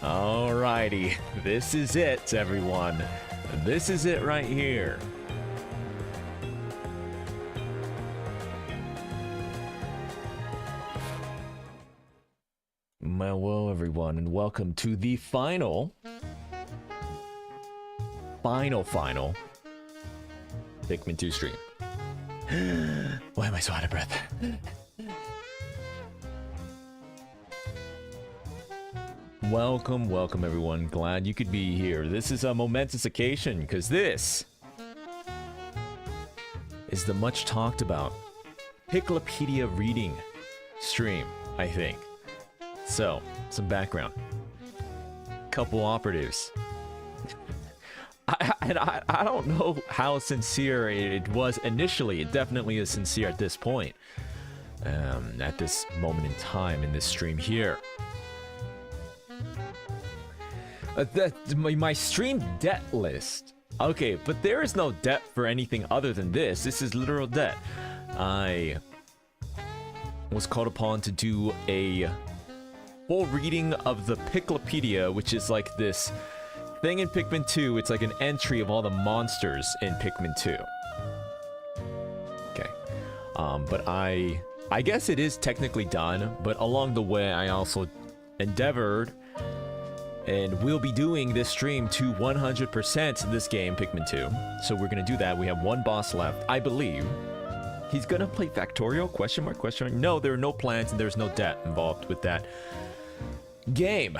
Alrighty, this is it, everyone. This is it right here. Hello, everyone, and welcome to the final Pikmin 2 stream. Why am I so out of breath? Welcome, everyone. Glad you could be here. This is a momentous occasion, because this is the much talked about Piklopedia reading stream, I think. So, some background. Couple operatives. I don't know how sincere it was initially. It definitely is sincere at this point. At this moment in time in this stream here. My stream debt list. Okay, but there is no debt for anything other than this. This is literal debt. I was called upon to do a full reading of the Piklopedia, which is like this thing in Pikmin 2. It's like an entry of all the monsters in Pikmin 2. Okay. But I guess it is technically done, but along the way I also endeavored and we'll be doing this stream to 100% this game, Pikmin 2. So we're gonna do that. We have one boss left, I believe. He's gonna play Factorial? Question mark, question mark. No, there are no plans and there's no debt involved with that game.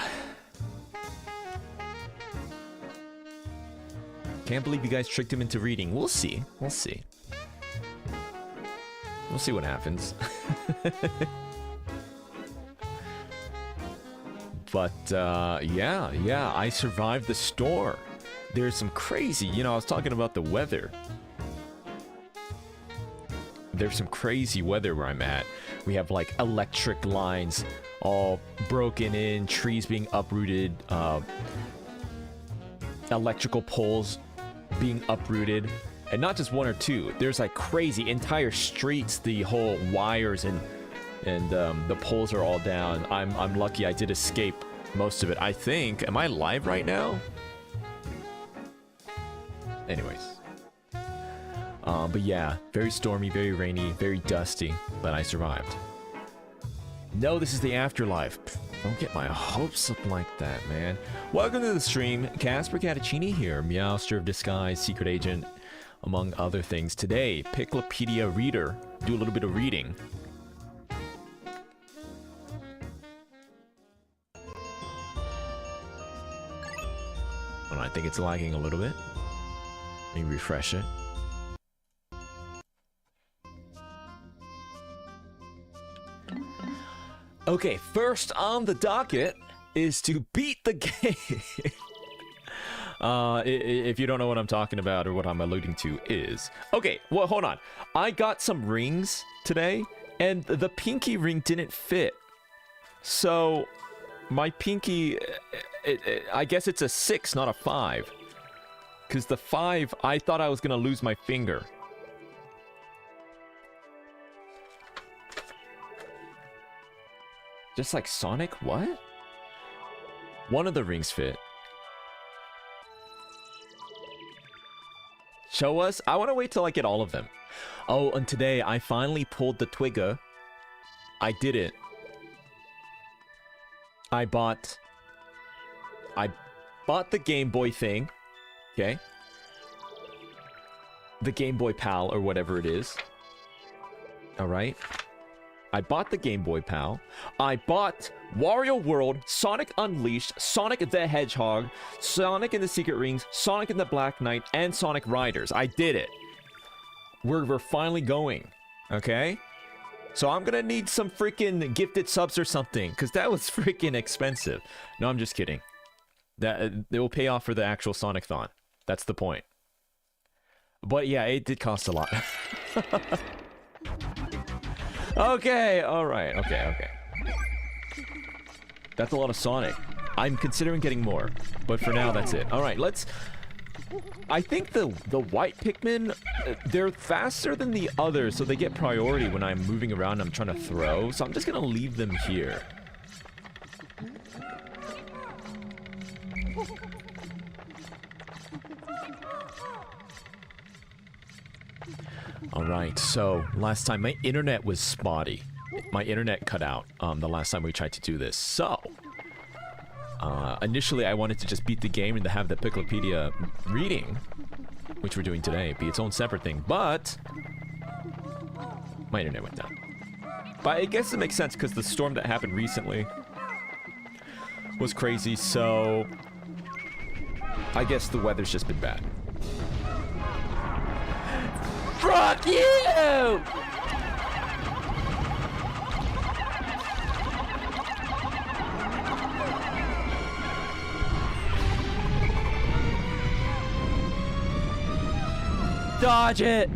Can't believe you guys tricked him into reading. We'll see. We'll see. We'll see what happens. But, yeah, I survived the storm. There's some crazy, you know, I was talking about the weather. There's some crazy weather where I'm at. We have, like, electric lines all broken in, trees being uprooted, electrical poles being uprooted. And not just one or two. There's, like, crazy entire streets, the whole wires and the poles are all down. I'm lucky I did escape most of it, I think. Am I live right now? Anyways. But yeah, very stormy, very rainy, very dusty, but I survived. No, this is the afterlife. Don't get my hopes up like that, man. Welcome to the stream. CaspurrCatacini here, Meowster of Disguise, Secret Agent, among other things. Today, Piklopedia Reader. Do a little bit of reading. I think it's lagging a little bit. Let me refresh it. Okay, first on the docket is to beat the game. If you don't know what I'm talking about or what I'm alluding to is... Okay, well, hold on. I got some rings today, and the pinky ring didn't fit. So... my pinky, I guess it's a 6, not a 5. Because the 5, I thought I was going to lose my finger. Just like Sonic? What? One of the rings fit. Show us? I want to wait till I get all of them. Oh, and today I finally pulled the Twigger. I did it. I bought the Game Boy thing, okay? The Game Boy Pal, or whatever it is. Alright. I bought the Game Boy Pal. I bought Wario World, Sonic Unleashed, Sonic the Hedgehog, Sonic and the Secret Rings, Sonic and the Black Knight, and Sonic Riders. I did it. We're finally going, okay? So I'm gonna need some freaking gifted subs or something, because that was freaking expensive. No, I'm just kidding. That it will pay off for the actual Sonic-thon. That's the point. But yeah, it did cost a lot. Okay, alright, okay. That's a lot of Sonic. I'm considering getting more, but for now, that's it. Alright, let's... I think the white Pikmin, they're faster than the others, so they get priority when I'm moving around and I'm trying to throw. So I'm just gonna leave them here. Alright, so last time my internet was spotty. My internet cut out the last time we tried to do this. So, initially I wanted to just beat the game and to have the Piklopedia reading, which we're doing today, be its own separate thing, but my internet went down. But I guess it makes sense because the storm that happened recently was crazy, so I guess the weather's just been bad. Fuck you! Dodge it!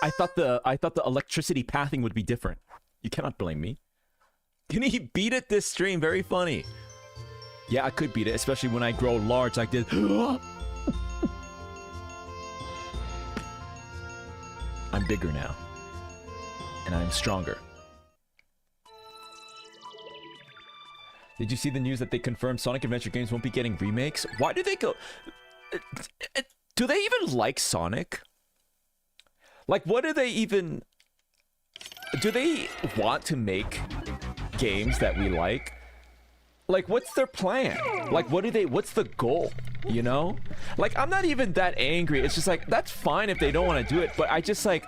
I thought the electricity pathing would be different. You cannot blame me. Can he beat it this stream? Very funny. Yeah, I could beat it, especially when I grow large like this. I'm bigger now. And I'm stronger. Did you see the news that they confirmed Sonic Adventure games won't be getting remakes? Why do they go... Do they even like Sonic? Like, what do they even... Do they want to make games that we like? Like, what's their plan? Like, what do they... What's the goal? You know? Like, I'm not even that angry. It's just like, that's fine if they don't want to do it, but I just like...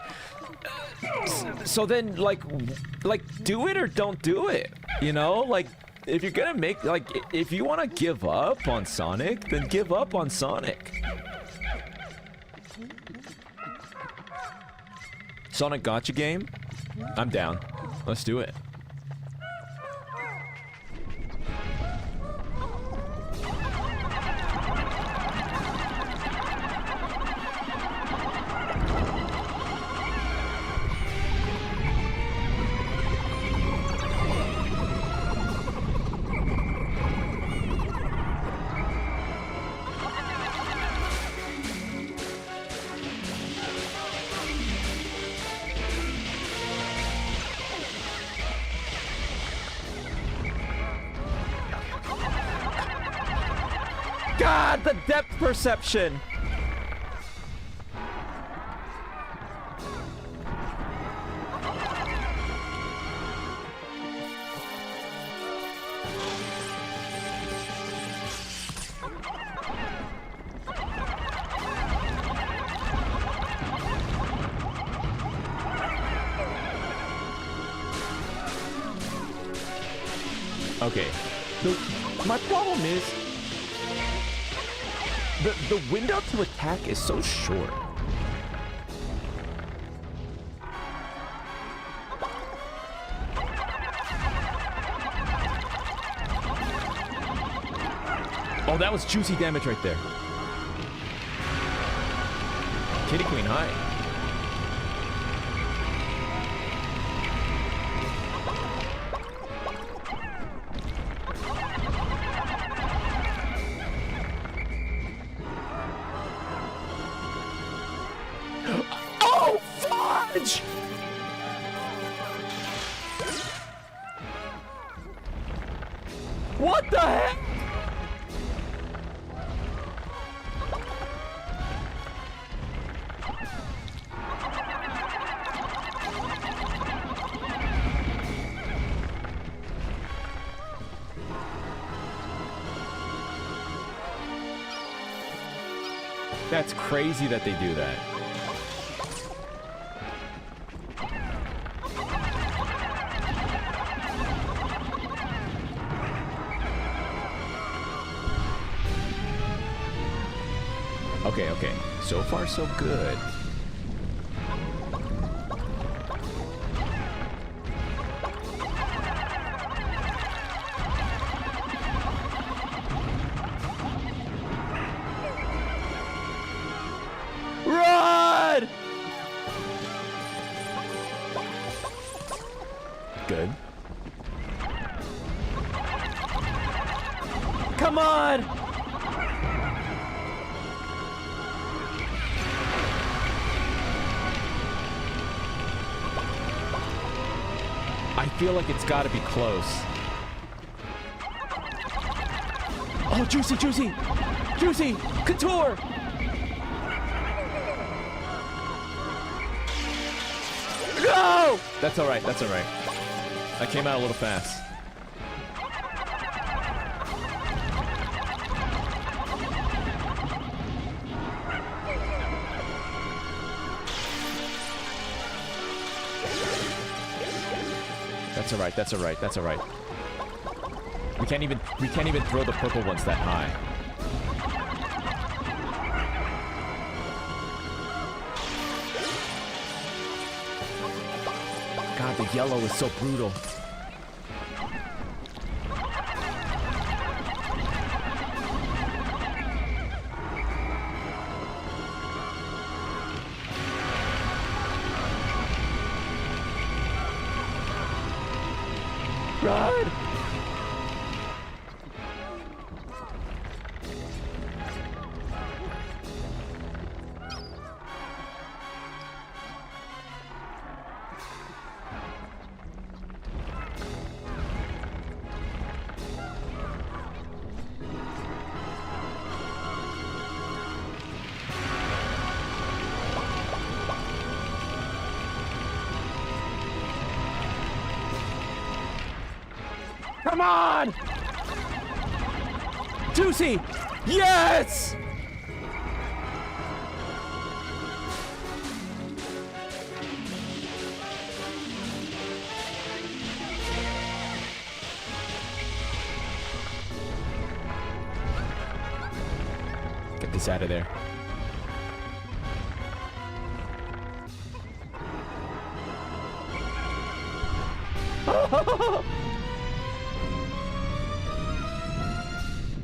So then, like, do it or don't do it. You know? Like, if you're gonna make... Like, if you want to give up on Sonic, then give up on Sonic. Sonic Gotcha game? I'm down. Let's do it. God, the depth perception! Okay, so my problem is the window to attack is so short. Oh, that was juicy damage right there. Kitty Queen, hi. What the heck? That's crazy that they do that. Okay. So far, so good. good. Come on! I feel like it's gotta be close. Oh, juicy, juicy! Juicy! Couture! No! That's alright, that's alright. I came out a little fast. That's alright, that's alright, that's alright. We can't even throw the purple ones that high. God, the yellow is so brutal. Run! Come on! Juicy! Yes! Get this out of there.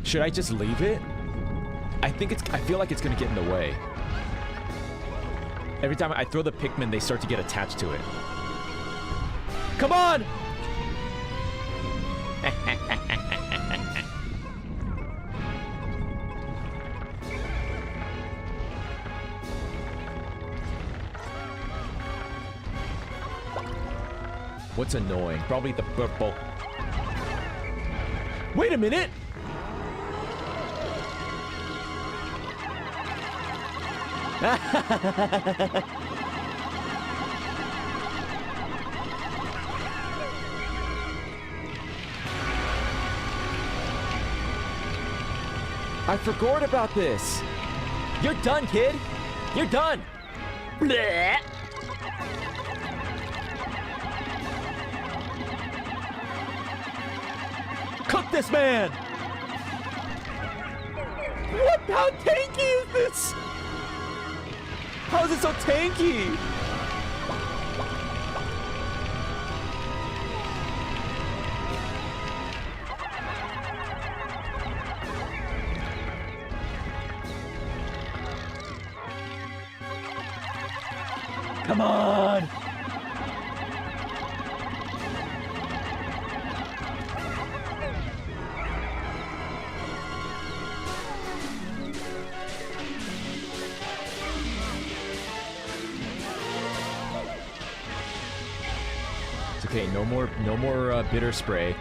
Should I just leave it? I feel like it's gonna get in the way. Every time I throw the Pikmin, they start to get attached to it. Come on! What's annoying? Probably the purple. Wait a minute! I forgot about this. You're done, kid. You're done. Blech. Cook this man. What? How tanky is this? How is it so tanky? Come on! Okay, no more bitter spray.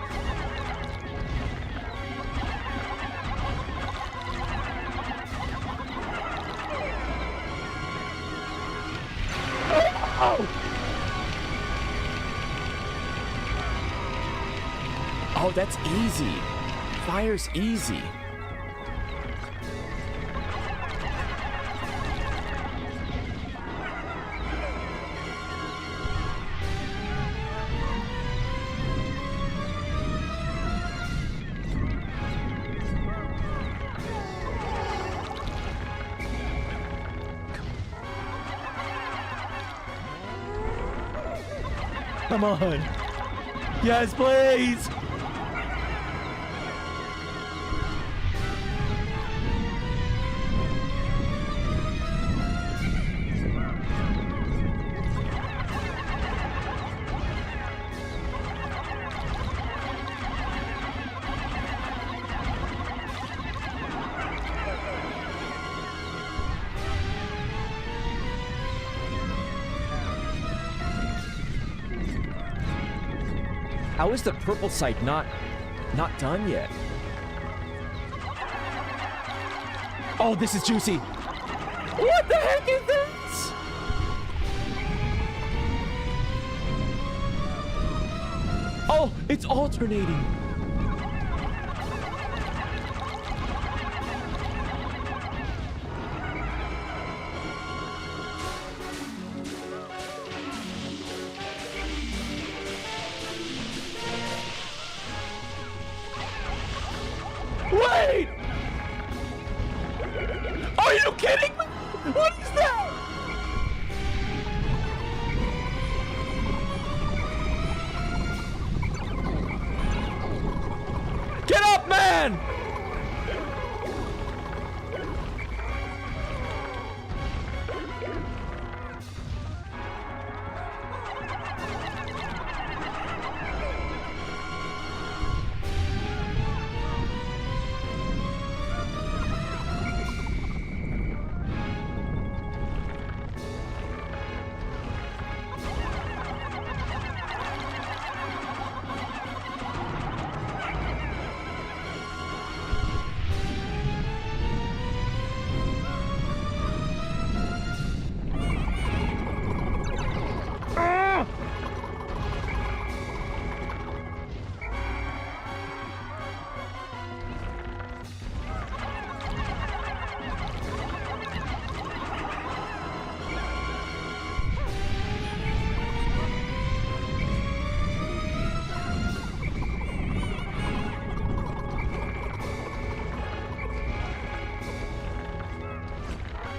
Oh, that's easy. Fire's easy. Come on. Yes, please. How is the purple site not done yet? Oh, this is juicy. What the heck is this? Oh, it's alternating. Wait! Are you kidding me? What is that? Get up, man!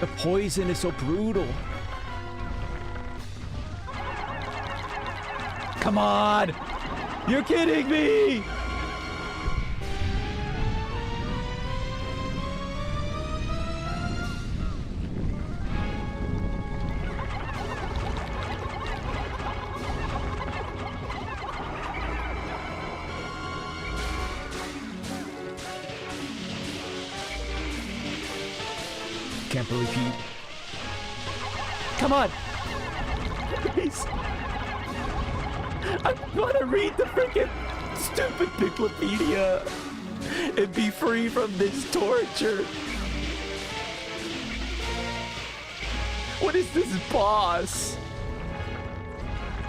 The poison is so brutal. Come on! You're kidding me! Can't believe he... Come on! Please! I want to read the freaking stupid Piklopedia and be free from this torture. What is this boss?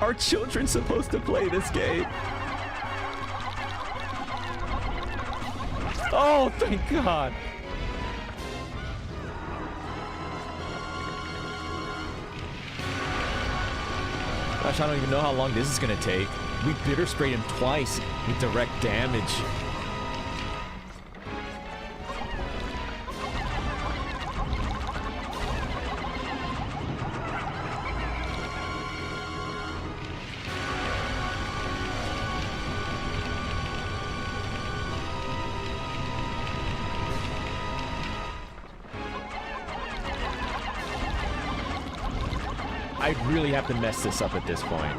Are children supposed to play this game? Oh, thank God! Gosh, I don't even know how long this is gonna take. We bitter sprayed him twice with direct damage. I really have to mess this up at this point.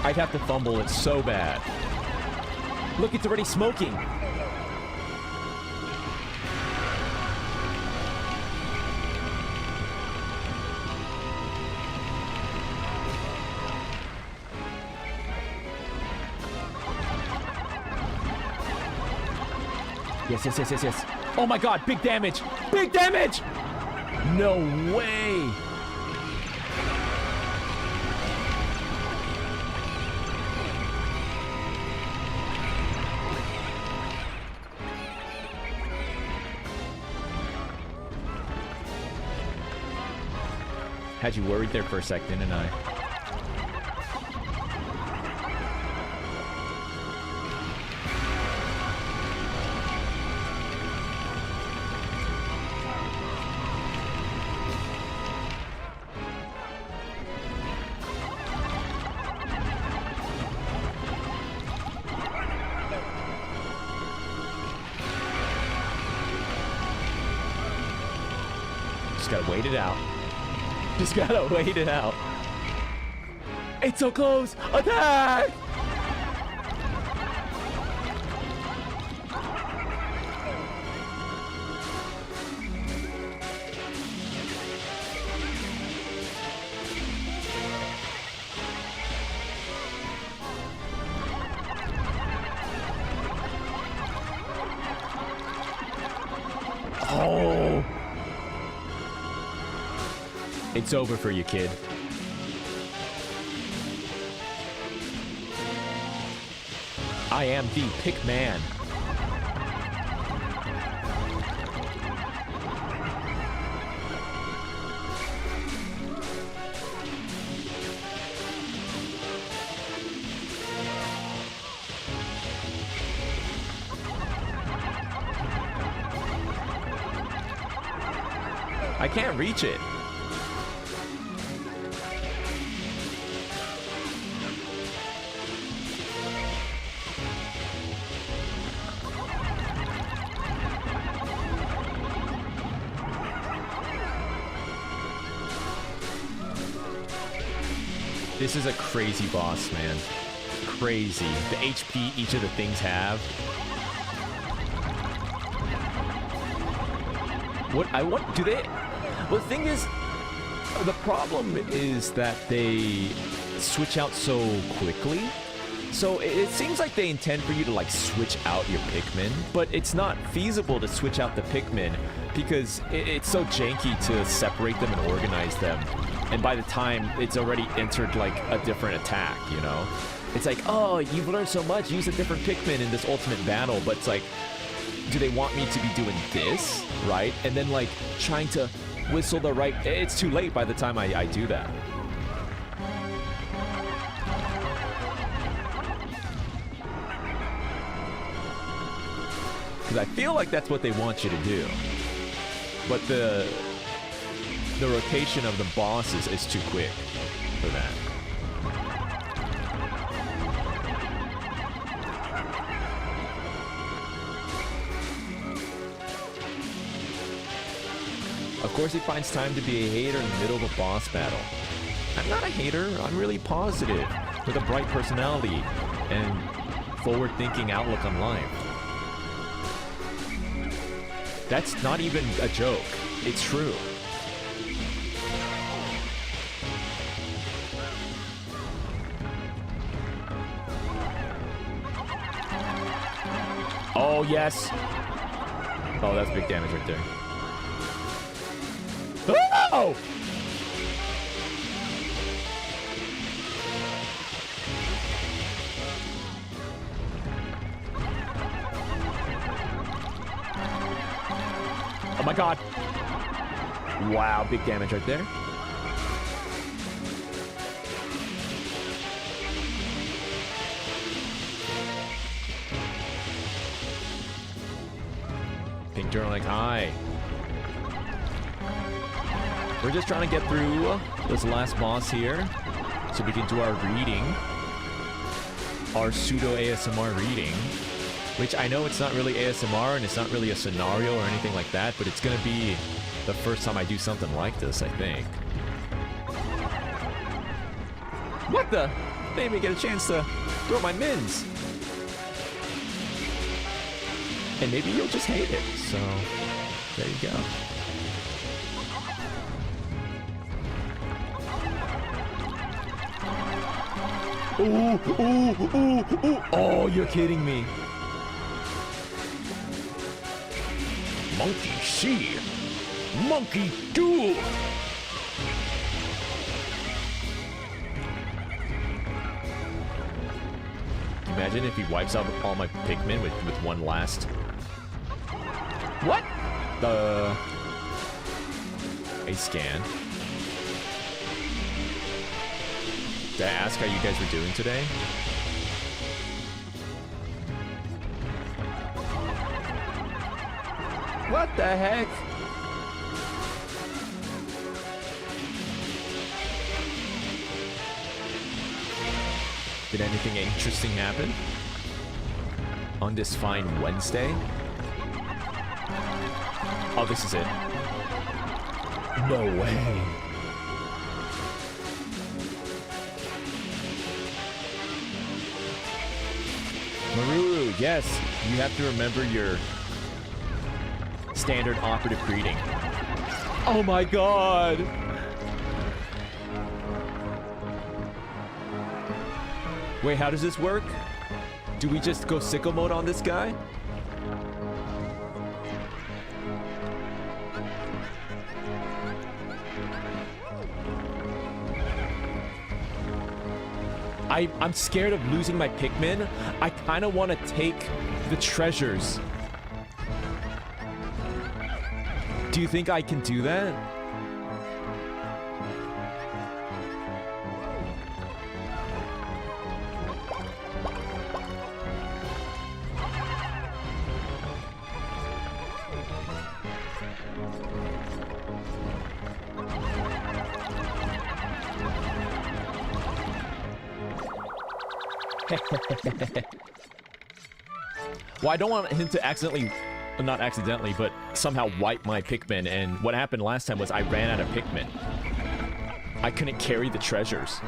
I'd have to fumble it so bad. Look, it's already smoking. Yes, yes, yes, yes, yes. Oh my God, big damage! Big damage! No way! Had you worried there for a sec, didn't I? Just gotta wait it out. Just gotta wait it out. It's so close! Attack! Oh! It's over for you, kid. I am the Pikman. I can't reach it. This is a crazy boss, man. Crazy. The HP each of the things have. What I want, do they? Well, the thing is, the problem is that they switch out so quickly. So it seems like they intend for you to like switch out your Pikmin, but it's not feasible to switch out the Pikmin because it's so janky to separate them and organize them. And by the time it's already entered like a different attack, you know? It's like, oh, you've learned so much, use a different Pikmin in this ultimate battle, but it's like, do they want me to be doing this, right? And then like trying to whistle the right, it's too late by the time I do that. Because I feel like that's what they want you to do. But the rotation of the bosses is too quick for that. Of course, he finds time to be a hater in the middle of a boss battle. I'm not a hater, I'm really positive, with a bright personality and forward-thinking outlook on life. That's not even a joke, it's true. Oh, yes! Oh, that's big damage right there. Oh! Oh my god. Wow, big damage right there. Pink Journal like, hi. We're just trying to get through this last boss here so we can do our reading. Our pseudo ASMR reading. Which I know it's not really ASMR and it's not really a scenario or anything like that, but it's gonna be the first time I do something like this, I think. What the? They didn't even get a chance to throw my mins. And maybe you'll just hate it, so there you go. Ooh, ooh, ooh, ooh. Oh, you're kidding me. Monkey see, monkey do. Imagine if he wipes out all my Pikmin with one last... What? A scan. Did I ask how you guys were doing today? What the heck? Did anything interesting happen on this fine Wednesday? Oh, this is it. No way. Maruru, yes, you have to remember your standard operative greeting. Oh my god! Wait, how does this work? Do we just go sicko mode on this guy? I'm scared of losing my Pikmin. I kind of want to take the treasures. Do you think I can do that? Well, I don't want him to accidentally, not accidentally, but somehow wipe my Pikmin, and what happened last time was I ran out of Pikmin. I couldn't carry the treasures.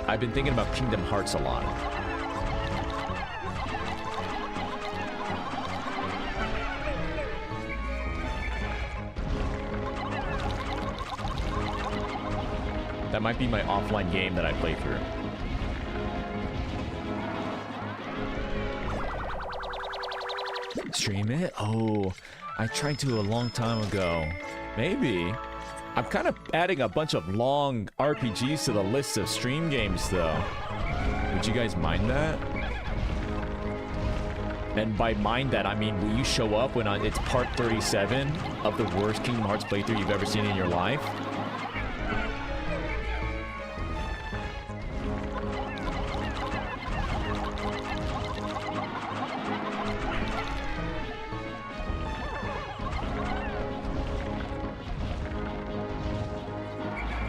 I've been thinking about Kingdom Hearts a lot. That might be my offline game that I play through. Stream it? Oh, I tried to a long time ago. Maybe. I'm kind of adding a bunch of long RPGs to the list of stream games, though. Would you guys mind that? And by mind that, I mean, will you show up when it's part 37 of the worst Kingdom Hearts playthrough you've ever seen in your life?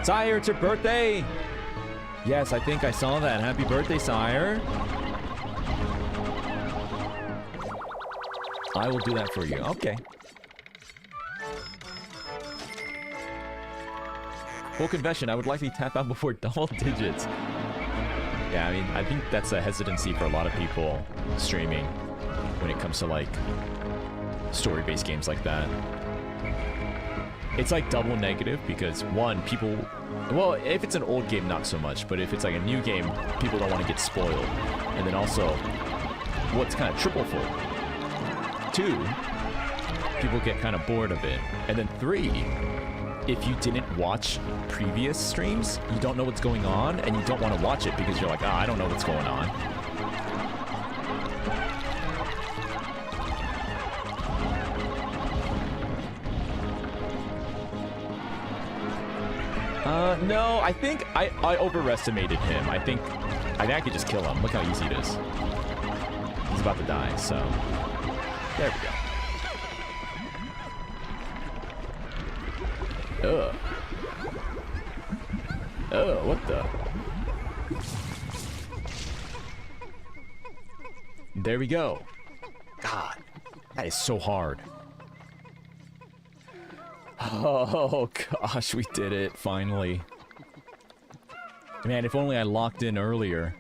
Sire, it's your birthday! Yes, I think I saw that. Happy birthday, Sire. I will do that for you. Okay. Full confession, I would likely tap out before double digits. Yeah, I mean, I think that's a hesitancy for a lot of people streaming when it comes to, like, story-based games like that. It's like double negative because, one, people... Well, if it's an old game, not so much. But if it's like a new game, people don't want to get spoiled. And then also, well, it's kind of triple full. Two, people get kind of bored of it. And then three, if you didn't watch previous streams, you don't know what's going on, and you don't want to watch it because you're like, I don't know what's going on. No, I think I overestimated him. I think I could just kill him. Look how easy it is. He's about to die, so... There we go. Ugh. Oh, what the? There we go. God, that is so hard. Oh gosh, we did it, finally. Man, if only I locked in earlier.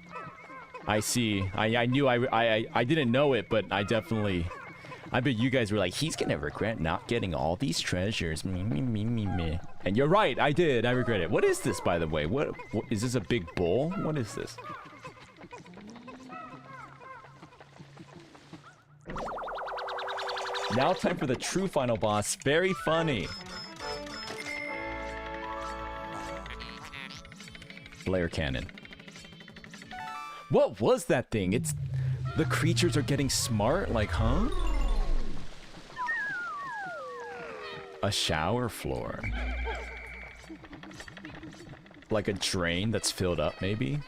I see. I knew I didn't know it, but I definitely... I bet you guys were like, he's gonna regret not getting all these treasures. Me, me, me, me, me. And you're right, I did. I regret it. What is this, by the way? What is this, a big bowl? What is this? Now time for the true final boss. Very funny. Flare cannon. What was that thing? It's... The creatures are getting smart? Like, huh? A shower floor. Like a drain that's filled up, maybe?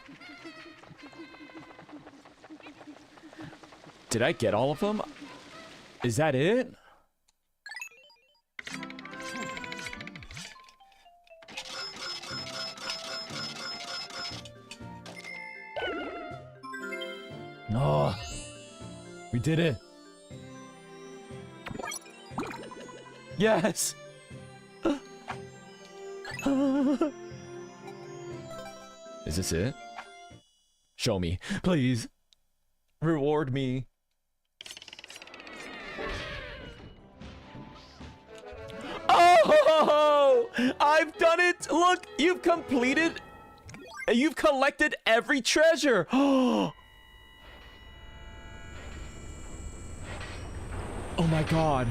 Did I get all of them? Is that it? Oh, we did it. Yes. Is this it? Show me, please. Reward me. Oh, I've done it. Look, you've completed. You've collected every treasure. Oh my god.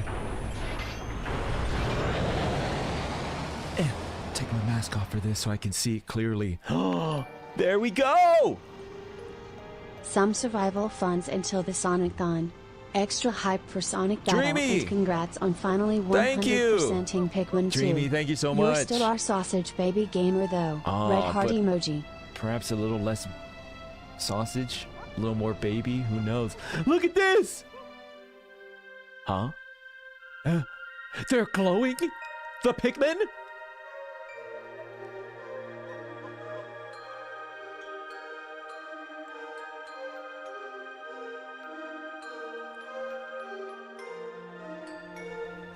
Take my mask off for this so I can see it clearly. Oh, there we go. Some survival funds until the Sonic-thon. Extra hype for Sonic Battle. Dreamy! And congrats on finally 100%ing Pikmin 2. Dreamy, thank you so You're much. still our sausage baby gamer though. Oh, Red heart but emoji. perhaps a little less sausage, a little more baby, who knows? Look at this! Huh? They're glowing? The Pikmin?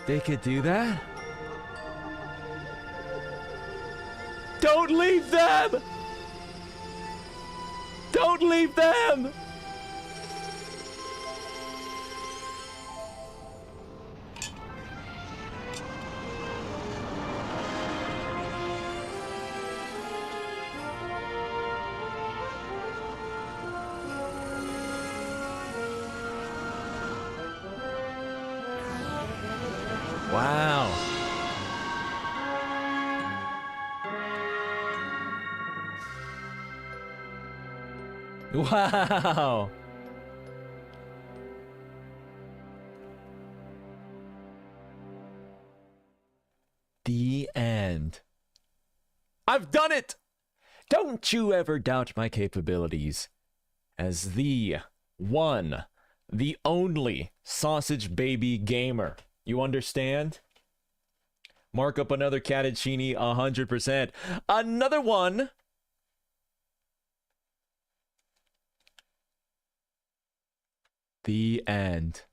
They could do that? Don't leave them! Don't leave them! Wow. Wow. The end. I've done it! Don't you ever doubt my capabilities as the one, the only sausage baby gamer. You understand? Mark up another Catacini 100%. Another one. The end.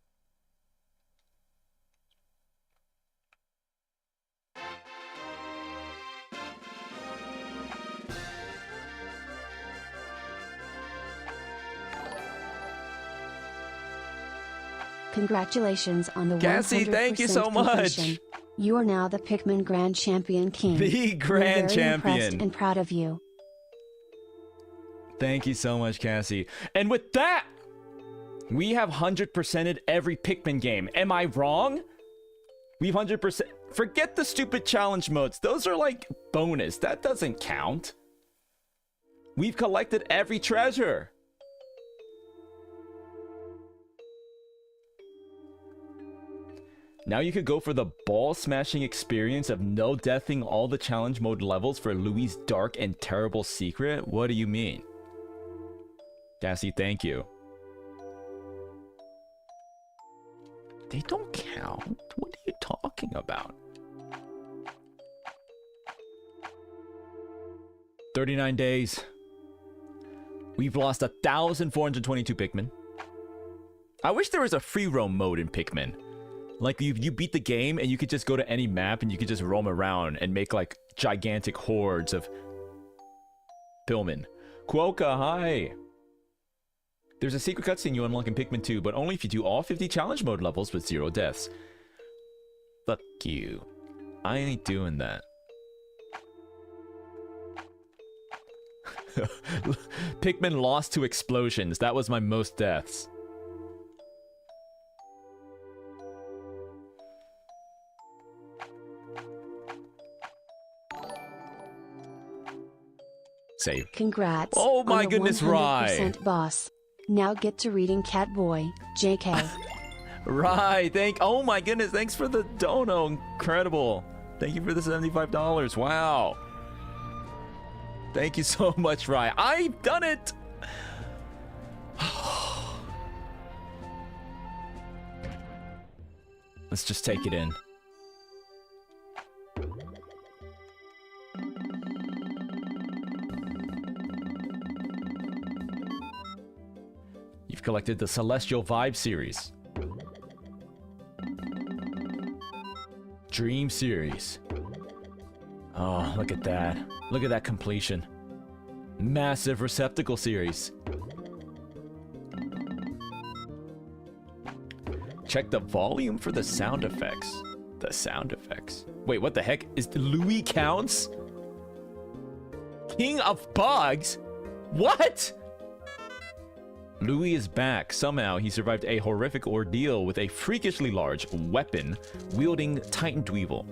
Congratulations on the Cassie, 100% thank you so much. completion. You are now the Pikmin Grand Champion King. The Grand We're very Champion. impressed and proud of you. Thank you so much, Cassie. And with that, we have 100%ed every Pikmin game. Am I wrong? We've 100%. Forget the stupid challenge modes. Those are like bonus. That doesn't count. We've collected every treasure. Now you could go for the ball-smashing experience of no-deathing all the challenge mode levels for Louie's dark and terrible secret? What do you mean? Cassie, thank you. They don't count. What are you talking about? 39 days. We've lost 1,422 Pikmin. I wish there was a free roam mode in Pikmin. Like, you beat the game and you could just go to any map and you could just roam around and make, like, gigantic hordes of Pillman. Quokka, hi! There's a secret cutscene you unlock in Pikmin 2, but only if you do all 50 challenge mode levels with 0 deaths. Fuck you. I ain't doing that. Pikmin lost to explosions. That was my most deaths. Save. Congrats. Oh my on the goodness, 100% Rye. boss. Now get to reading Catboy, JK. Right, oh my goodness, thanks for the dono, incredible. Thank you for the $75, wow. Thank you so much, Rye. I've done it! Let's just take it in. You've collected the Celestial Vibe series. Dream series. Oh, look at that. Look at that completion. Massive receptacle series. Check the volume for the sound effects. The sound effects. Wait, what the heck? Is Louis counts? King of bugs? What? Louis is back. Somehow, he survived a horrific ordeal with a freakishly large weapon-wielding Titan Dweevil.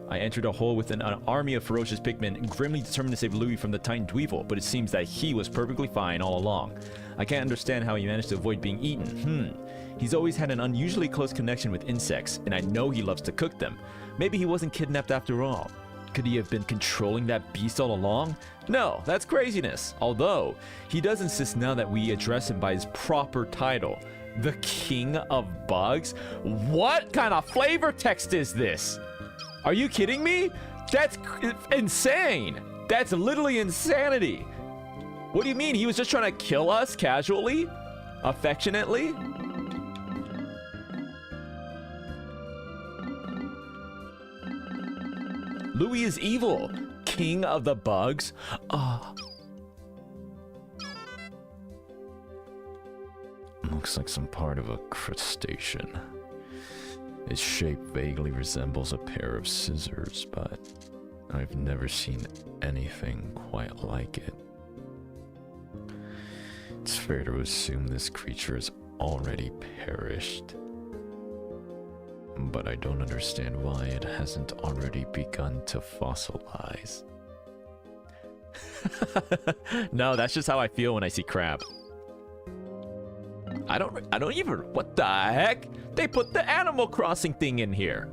I entered a hole within an army of ferocious Pikmin, grimly determined to save Louis from the Titan Dweevil, but it seems that he was perfectly fine all along. I can't understand how he managed to avoid being eaten. He's always had an unusually close connection with insects, and I know he loves to cook them. Maybe he wasn't kidnapped after all. Could he have been controlling that beast all along? No, that's craziness. Although, he does insist now that we address him by his proper title, the King of Bugs? What kind of flavor text is this? Are you kidding me? That's insane. That's literally insanity. What do you mean? He was just trying to kill us casually? Affectionately? Louis is evil. King of the bugs. Looks like some part of a crustacean. Its shape vaguely resembles a pair of scissors, but I've never seen anything quite like it. It's fair to assume this creature has already perished. But I don't understand why it hasn't already begun to fossilize. No, that's just how I feel when I see crab. I don't even, what the heck? They put the Animal Crossing thing in here.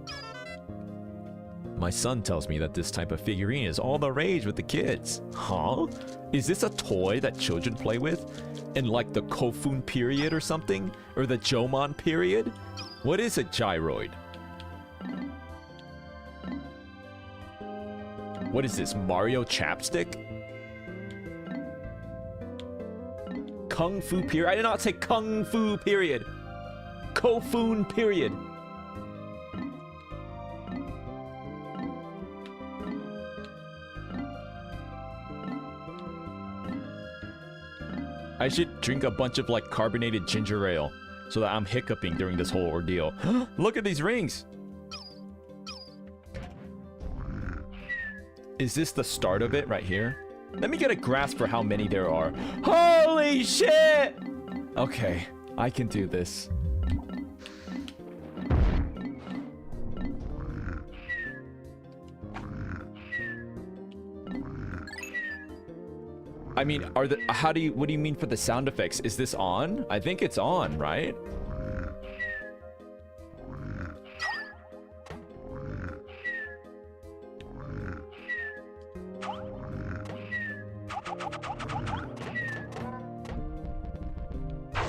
My son tells me that this type of figurine is all the rage with the kids. Huh? Is this a toy that children play with? In like the Kofun period or something? Or the Jomon period? What is a gyroid? What is this, Mario chapstick? Kung Fu period? I did not say Kung Fu period. Kofun period. I should drink a bunch of like carbonated ginger ale so that I'm hiccuping during this whole ordeal. Look at these rings. Is this the start of it right here? Let me get a grasp for how many there are. Holy shit! Okay, I can do this. I mean, what do you mean for the sound effects? Is this on? I think it's on, right?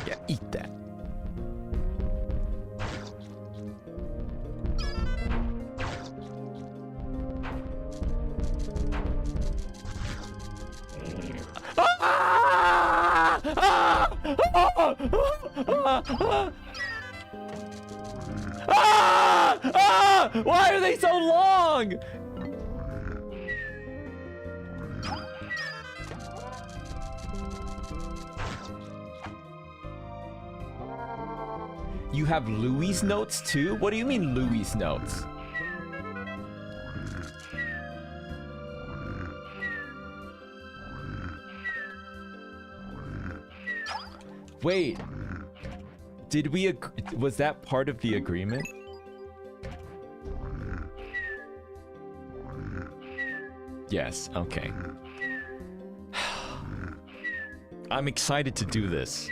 Yeah, eat that. Why are they so long? You have Louis' notes too? What do you mean Louis' notes? Wait, did we was that part of the agreement? Yes, okay. I'm excited to do this.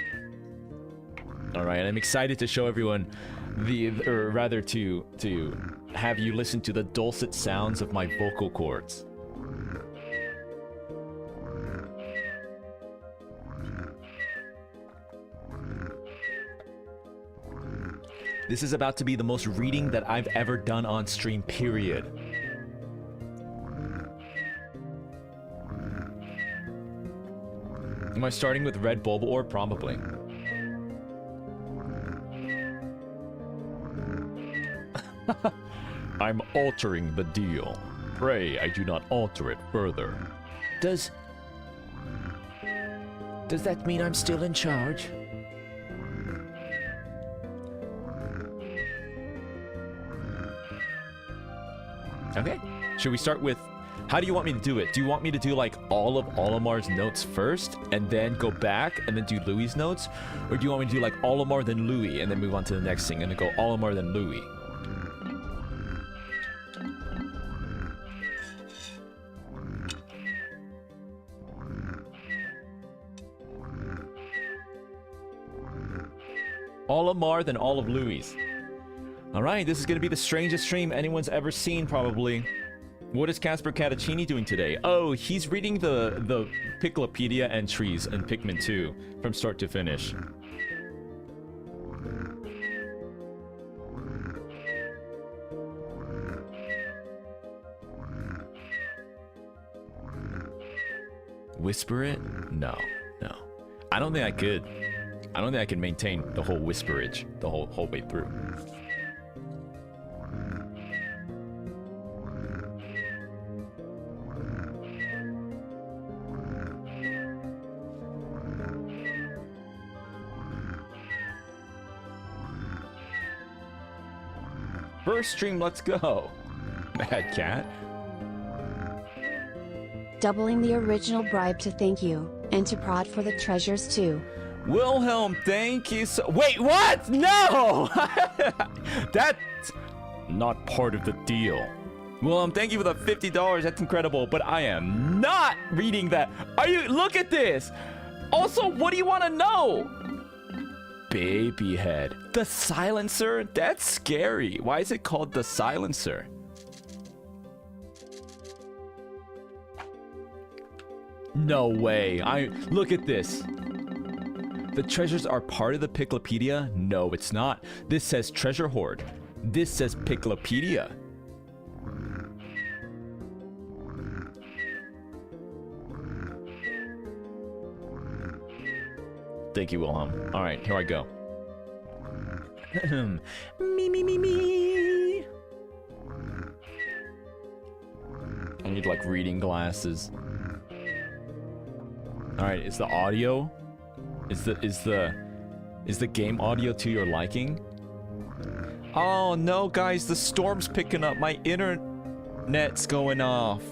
All right, I'm excited to show everyone or rather to have you listen to the dulcet sounds of my vocal cords. This is about to be the most reading that I've ever done on stream, period. Am I starting with Red Bulbasaur? Probably. I'm altering the deal. Pray I do not alter it further. Does that mean I'm still in charge? Okay. Should we start with... How do you want me to do it? Do you want me to do like all of Olimar's notes first and then go back and then do Louis's notes? Or do you want me to do like Olimar then Louis and then move on to the next thing and then go Olimar then Louis? Olimar then all of Louis. Alright, this is going to be the strangest stream anyone's ever seen probably. What is CaspurrCatacini doing today? Oh, he's reading the Piklopedia entries in Pikmin 2 from start to finish. Whisper it? No, no. I don't think I could. I don't think I can maintain the whole whisperage the whole way through. First stream, let's go. Mad Cat. Doubling the original bribe to thank you, and to prod for the treasures too. Wilhelm, thank you so... Wait, what? No! That's not part of the deal. Wilhelm, thank you for the $50. That's incredible, but I am not reading that. Are you... Look at this! Also, what do you want to know? Baby head. The silencer? That's scary. Why is it called the silencer? No way. Look at this. The treasures are part of the Piklopedia? No, it's not. This says treasure hoard. This says Piklopedia. Thank you, Wilhelm. All right, here I go. Me. I need like reading glasses. All right, is the audio? Is the game audio to your liking? Oh no, guys, the storm's picking up. My internet's going off.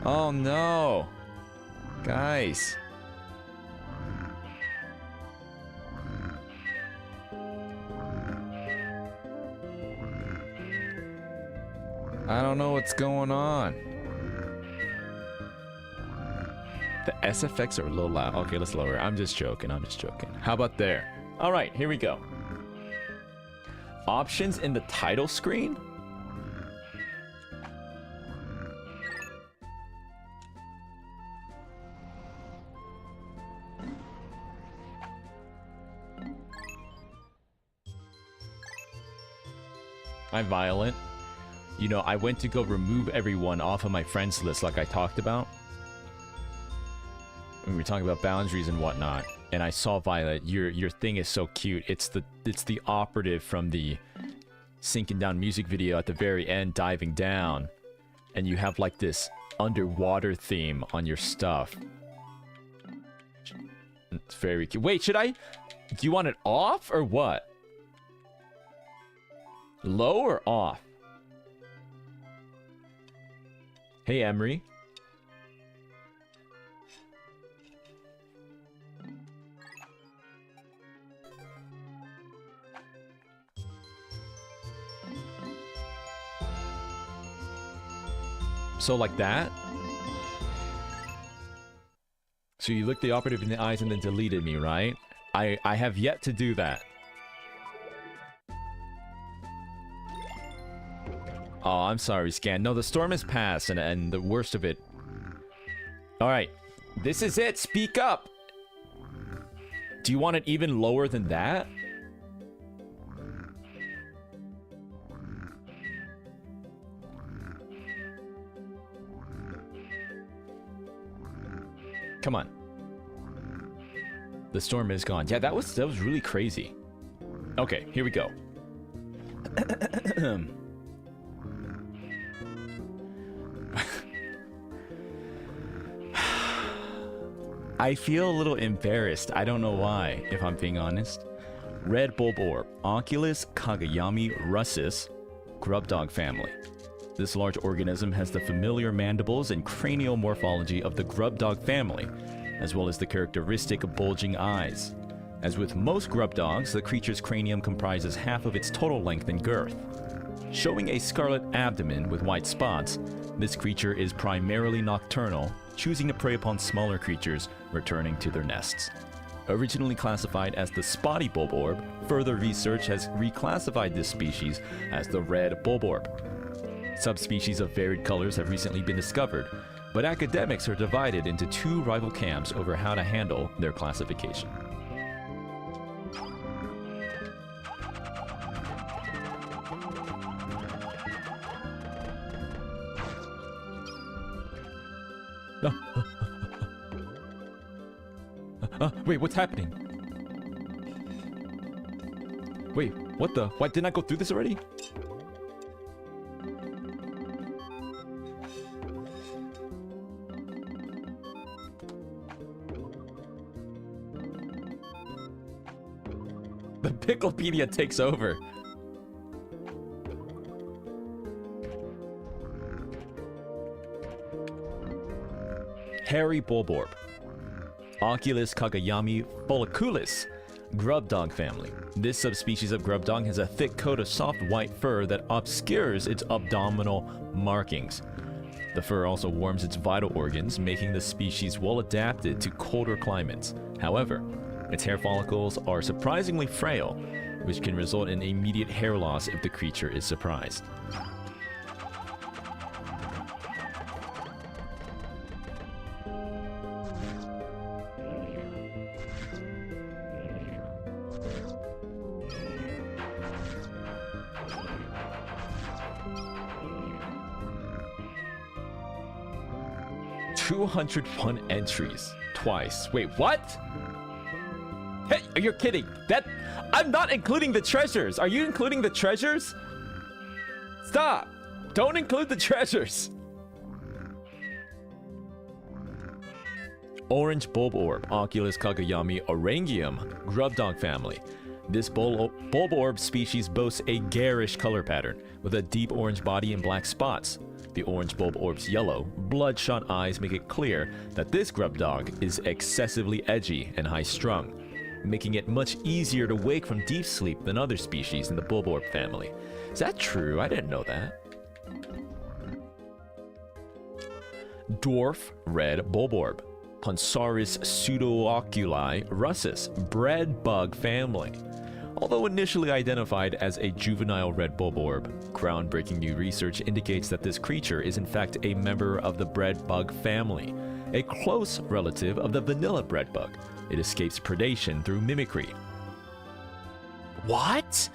Oh no, guys. I don't know what's going on. The SFX are a little loud. Okay, let's lower it. I'm just joking. How about there? All right, here we go. Options in the title screen. I'm violent. You know, I went to go remove everyone off of my friends list like I talked about. When we were talking about boundaries and whatnot. And I saw Violet, your thing is so cute. It's the operative from the sinking down music video at the very end, diving down. And you have like this underwater theme on your stuff. It's very cute. Wait, do you want it off or what? Low or off? Hey, Emery. So like that? So you looked the operative in the eyes and then deleted me, right? I have yet to do that. Oh, I'm sorry, Scan. No, the storm has passed, and the worst of it... Alright. This is it! Speak up! Do you want it even lower than that? Come on. The storm is gone. Yeah, that was really crazy. Okay, here we go. I feel a little embarrassed. I don't know why, if I'm being honest. Red Bulb Orb, Oculus, Kagayami, Russus, Grub Dog family. This large organism has the familiar mandibles and cranial morphology of the grub dog family, as well as the characteristic bulging eyes. As with most grub dogs, the creature's cranium comprises half of its total length and girth. Showing a scarlet abdomen with white spots, this creature is primarily nocturnal, choosing to prey upon smaller creatures returning to their nests. Originally classified as the spotty bulborb, further research has reclassified this species as the red bulborb. Subspecies of varied colors have recently been discovered, but academics are divided into two rival camps over how to handle their classification. Wait, what's happening? Wait, what the? Why didn't I go through this already? The Piklopedia takes over. Hairy bulborb. Oculus Kagayami folliculis, grub dog family. This subspecies of grub dog has a thick coat of soft white fur that obscures its abdominal markings. The fur also warms its vital organs, making the species well adapted to colder climates. However, its hair follicles are surprisingly frail, which can result in immediate hair loss if the creature is surprised. $201 entries. Twice. Wait, what? Hey, you're kidding. I'm not including the treasures. Are you including the treasures? Stop. Don't include the treasures. Orange bulborb, Oculus Kagayami orangium, grub dog family. This bulborb species boasts a garish color pattern, with a deep orange body and black spots. The orange bulborb's yellow, bloodshot eyes make it clear that this grub dog is excessively edgy and high-strung, making it much easier to wake from deep sleep than other species in the bulborb family. Is that true? I didn't know that. Dwarf red bulborb, Punsaris pseudooculi russus, bread bug family. Although initially identified as a juvenile red bulborb, groundbreaking new research indicates that this creature is in fact a member of the bread bug family, a close relative of the vanilla bread bug. It escapes predation through mimicry. What?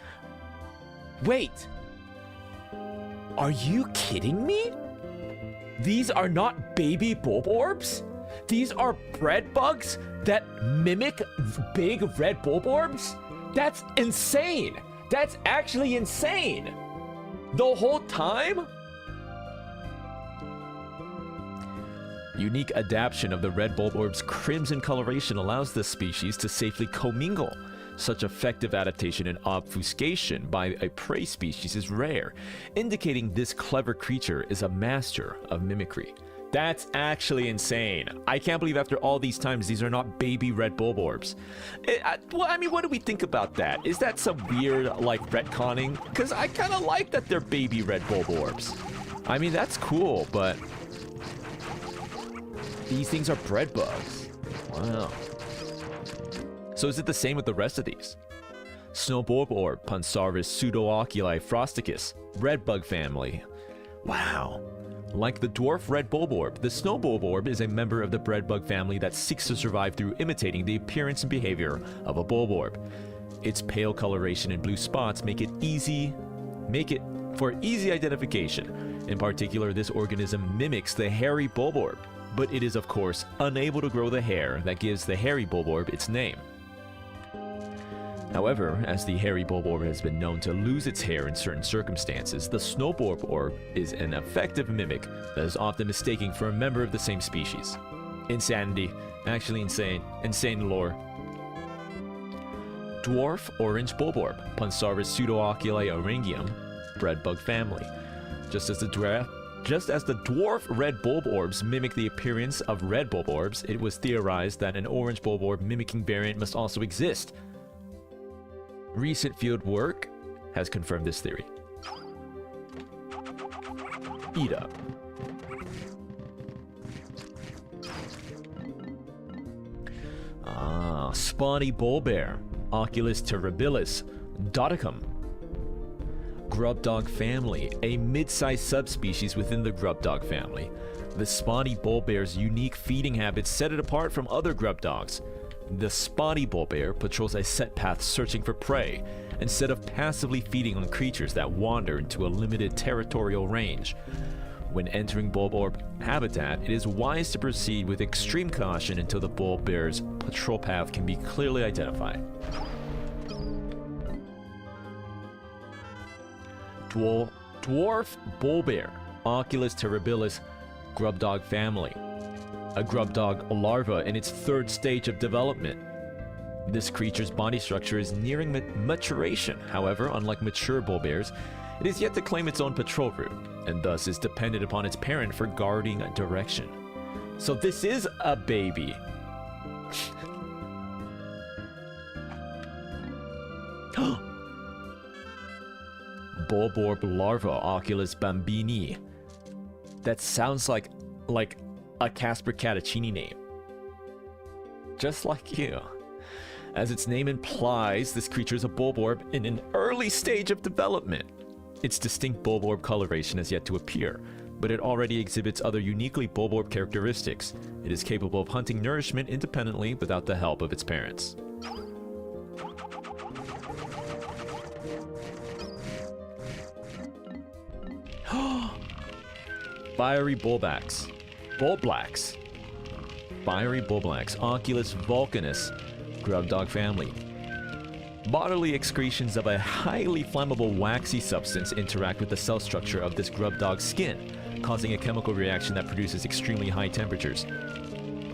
Wait. Are you kidding me? These are not baby bulborbs? These are bread bugs that mimic big red bulborbs? That's insane! That's actually insane! The whole time? Unique adaptation of the red bulborb's crimson coloration allows this species to safely commingle. Such effective adaptation and obfuscation by a prey species is rare, indicating this clever creature is a master of mimicry. That's actually insane. I can't believe after all these times these are not baby red bulborbs. Well, I mean, what do we think about that? Is that some weird, like, retconning? Because I kind of like that they're baby red bulborbs. I mean, that's cool, but these things are bread bugs. Wow. So is it the same with the rest of these? Snow bulborb, Punsaris pseudooculi frosticus, red bug family. Wow. Like the dwarf red bulborb, the snow bulborb is a member of the bread bug family that seeks to survive through imitating the appearance and behavior of a bulborb. Its pale coloration and blue spots make it for easy identification. In particular, this organism mimics the hairy bulborb, but it is of course unable to grow the hair that gives the hairy bulborb its name. However, as the hairy bulborb has been known to lose its hair in certain circumstances, the snow bulborb is an effective mimic that is often mistaken for a member of the same species. Insanity. Actually insane. Insane lore. Dwarf orange bulborb, Punsaris pseudooculi orangium, bread bug family. Just as the dwarf red bulb orbs mimic the appearance of red bulb orbs, it was theorized that an orange bulb orb mimicking variant must also exist. Recent field work has confirmed this theory. Eat up. Spawny bullbear, Oculus terribilis, Doticum. Grub dog family, a mid-sized subspecies within the grub dog family. The spawny bullbear's unique feeding habits set it apart from other grub dogs. The spawny bullbear patrols a set path searching for prey, instead of passively feeding on creatures that wander into a limited territorial range. When entering bulb orb habitat, it is wise to proceed with extreme caution until the bulb bear's patrol path can be clearly identified. Dwarf bull bear, Oculus terribilis, grub dog family. A grub dog larva in its third stage of development. This creature's body structure is nearing maturation. However, unlike mature bull bears, it is yet to claim its own patrol route, and thus is dependent upon its parent for guarding direction. So this is a baby. Bulborb larva, Oculus bambini. That sounds like a CaspurrCatacini name. Just like you. As its name implies, this creature is a bulborb in an early stage of development. Its distinct bulborb coloration has yet to appear, but it already exhibits other uniquely bulborb characteristics. It is capable of hunting nourishment independently without the help of its parents. Fiery bulblacks. Fiery bulblacks, Oculus vulcanus, grub dog family. Bodily excretions of a highly flammable waxy substance interact with the cell structure of this grub dog's skin, causing a chemical reaction that produces extremely high temperatures.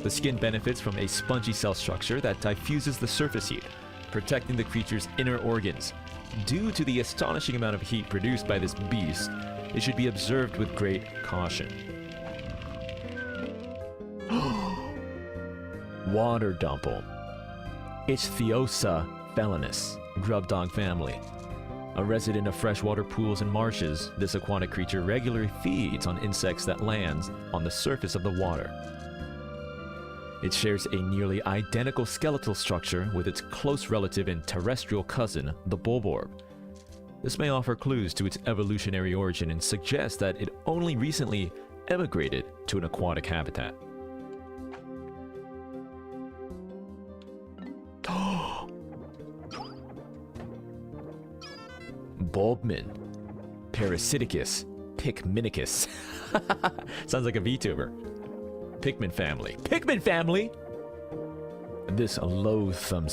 The skin benefits from a spongy cell structure that diffuses the surface heat, protecting the creature's inner organs. Due to the astonishing amount of heat produced by this beast, it should be observed with great caution. Water dumple. Ichthyosa felinus, grub dog family. A resident of freshwater pools and marshes, this aquatic creature regularly feeds on insects that land on the surface of the water. It shares a nearly identical skeletal structure with its close relative and terrestrial cousin, the bulborb. This may offer clues to its evolutionary origin and suggest that it only recently emigrated to an aquatic habitat. Bulbmin, Parasiticus, Pikminicus. Sounds like a VTuber. Pikmin family. Pikmin family! This loathsome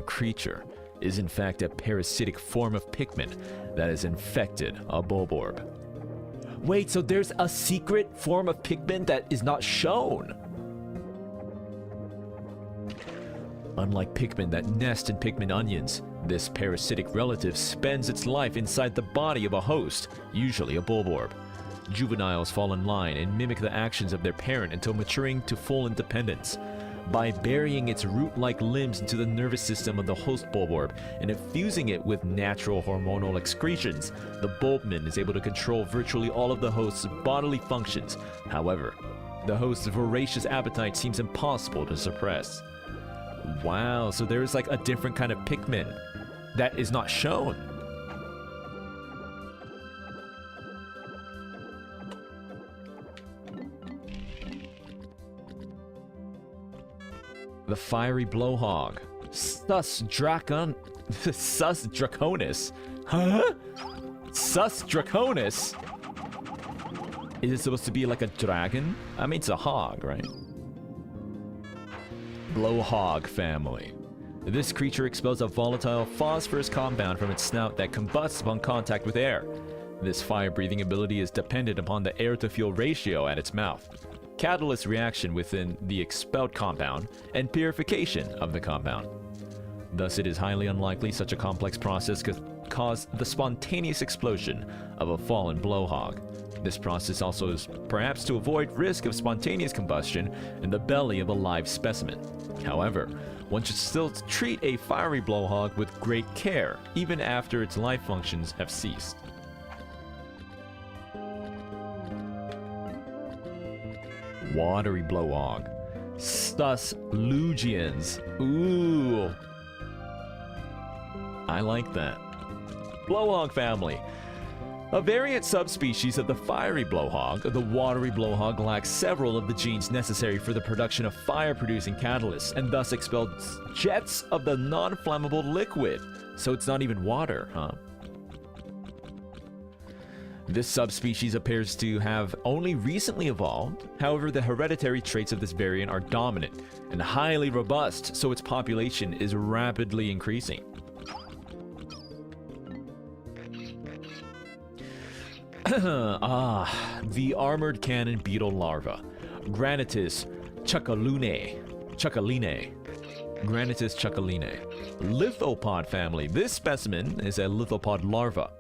creature is in fact a parasitic form of Pikmin that has infected a bulborb. Wait, so there's a secret form of Pikmin that is not shown? Unlike Pikmin that nest in Pikmin onions, this parasitic relative spends its life inside the body of a host, usually a bulborb. Juveniles fall in line and mimic the actions of their parent until maturing to full independence. By burying its root-like limbs into the nervous system of the host bulborb and infusing it with natural hormonal excretions, the bulbmin is able to control virtually all of the host's bodily functions. However, the host's voracious appetite seems impossible to suppress. Wow, so there's like a different kind of Pikmin that is not shown. The fiery blowhog, Sus Draconis. Huh? Sus Draconis? Is it supposed to be like a dragon? I mean, it's a hog, right? Blowhog family. This creature expels a volatile phosphorus compound from its snout that combusts upon contact with air. This fire-breathing ability is dependent upon the air-to-fuel ratio at its mouth, catalyst reaction within the expelled compound, and purification of the compound. Thus, it is highly unlikely such a complex process could cause the spontaneous explosion of a fallen blowhog. This process also is perhaps to avoid risk of spontaneous combustion in the belly of a live specimen. However, one should still treat a fiery blowhog with great care, even after its life functions have ceased. Watery blowhog. Sus lugians. Ooh. I like that. Blowhog family. A variant subspecies of the fiery blowhog, the watery blowhog lacks several of the genes necessary for the production of fire-producing catalysts and thus expels jets of the non-flammable liquid. So it's not even water, huh? This subspecies appears to have only recently evolved. However, the hereditary traits of this variant are dominant and highly robust, so its population is rapidly increasing. The armored cannon beetle larva, Granitus chuckaline. Granitus chuckaline. Lithopod family. This specimen is a lithopod larva.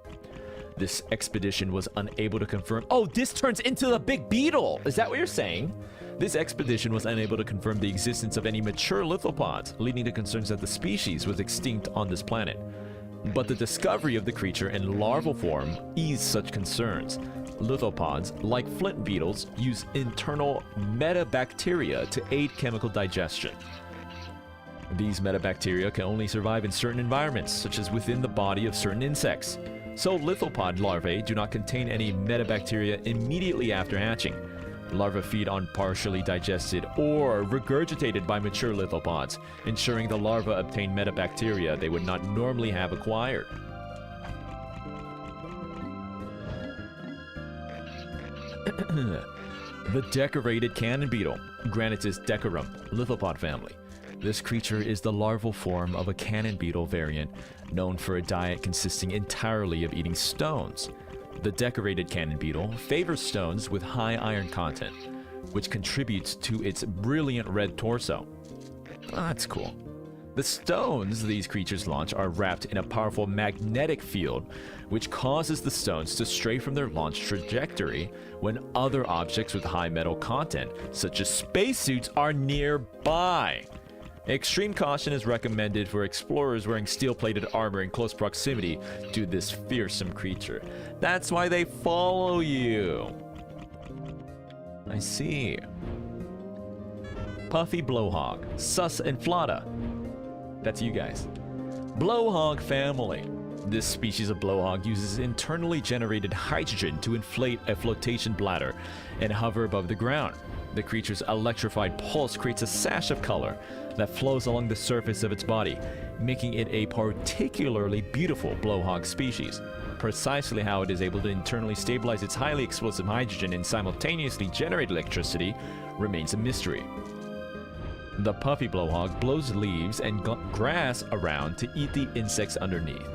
This expedition was unable to confirm. Oh, this turns into the big beetle! Is that what you're saying? This expedition was unable to confirm the existence of any mature lithopods, leading to concerns that the species was extinct on this planet. But the discovery of the creature in larval form eased such concerns. Lithopods, like flint beetles, use internal metabacteria to aid chemical digestion. These metabacteria can only survive in certain environments, such as within the body of certain insects. So lithopod larvae do not contain any metabacteria immediately after hatching. Larvae feed on partially digested or regurgitated by mature lithopods, ensuring the larvae obtain metabacteria they would not normally have acquired. The decorated cannon beetle, Granitus decorum, lithopod family. This creature is the larval form of a cannon beetle variant, known for a diet consisting entirely of eating stones. The decorated cannon beetle favors stones with high iron content, which contributes to its brilliant red torso. That's cool. The stones these creatures launch are wrapped in a powerful magnetic field, which causes the stones to stray from their launch trajectory when other objects with high metal content, such as spacesuits, are nearby. Extreme caution is recommended for explorers wearing steel-plated armor in close proximity to this fearsome creature. That's why they follow you. I see. Puffy blowhog, sus inflata. That's you guys. Blowhog family. This species of blowhog uses internally generated hydrogen to inflate a flotation bladder and hover above the ground. The creature's electrified pulse creates a sash of color that flows along the surface of its body, making it a particularly beautiful blowhog species. Precisely how it is able to internally stabilize its highly explosive hydrogen and simultaneously generate electricity remains a mystery. The puffy blowhog blows leaves and grass around to eat the insects underneath.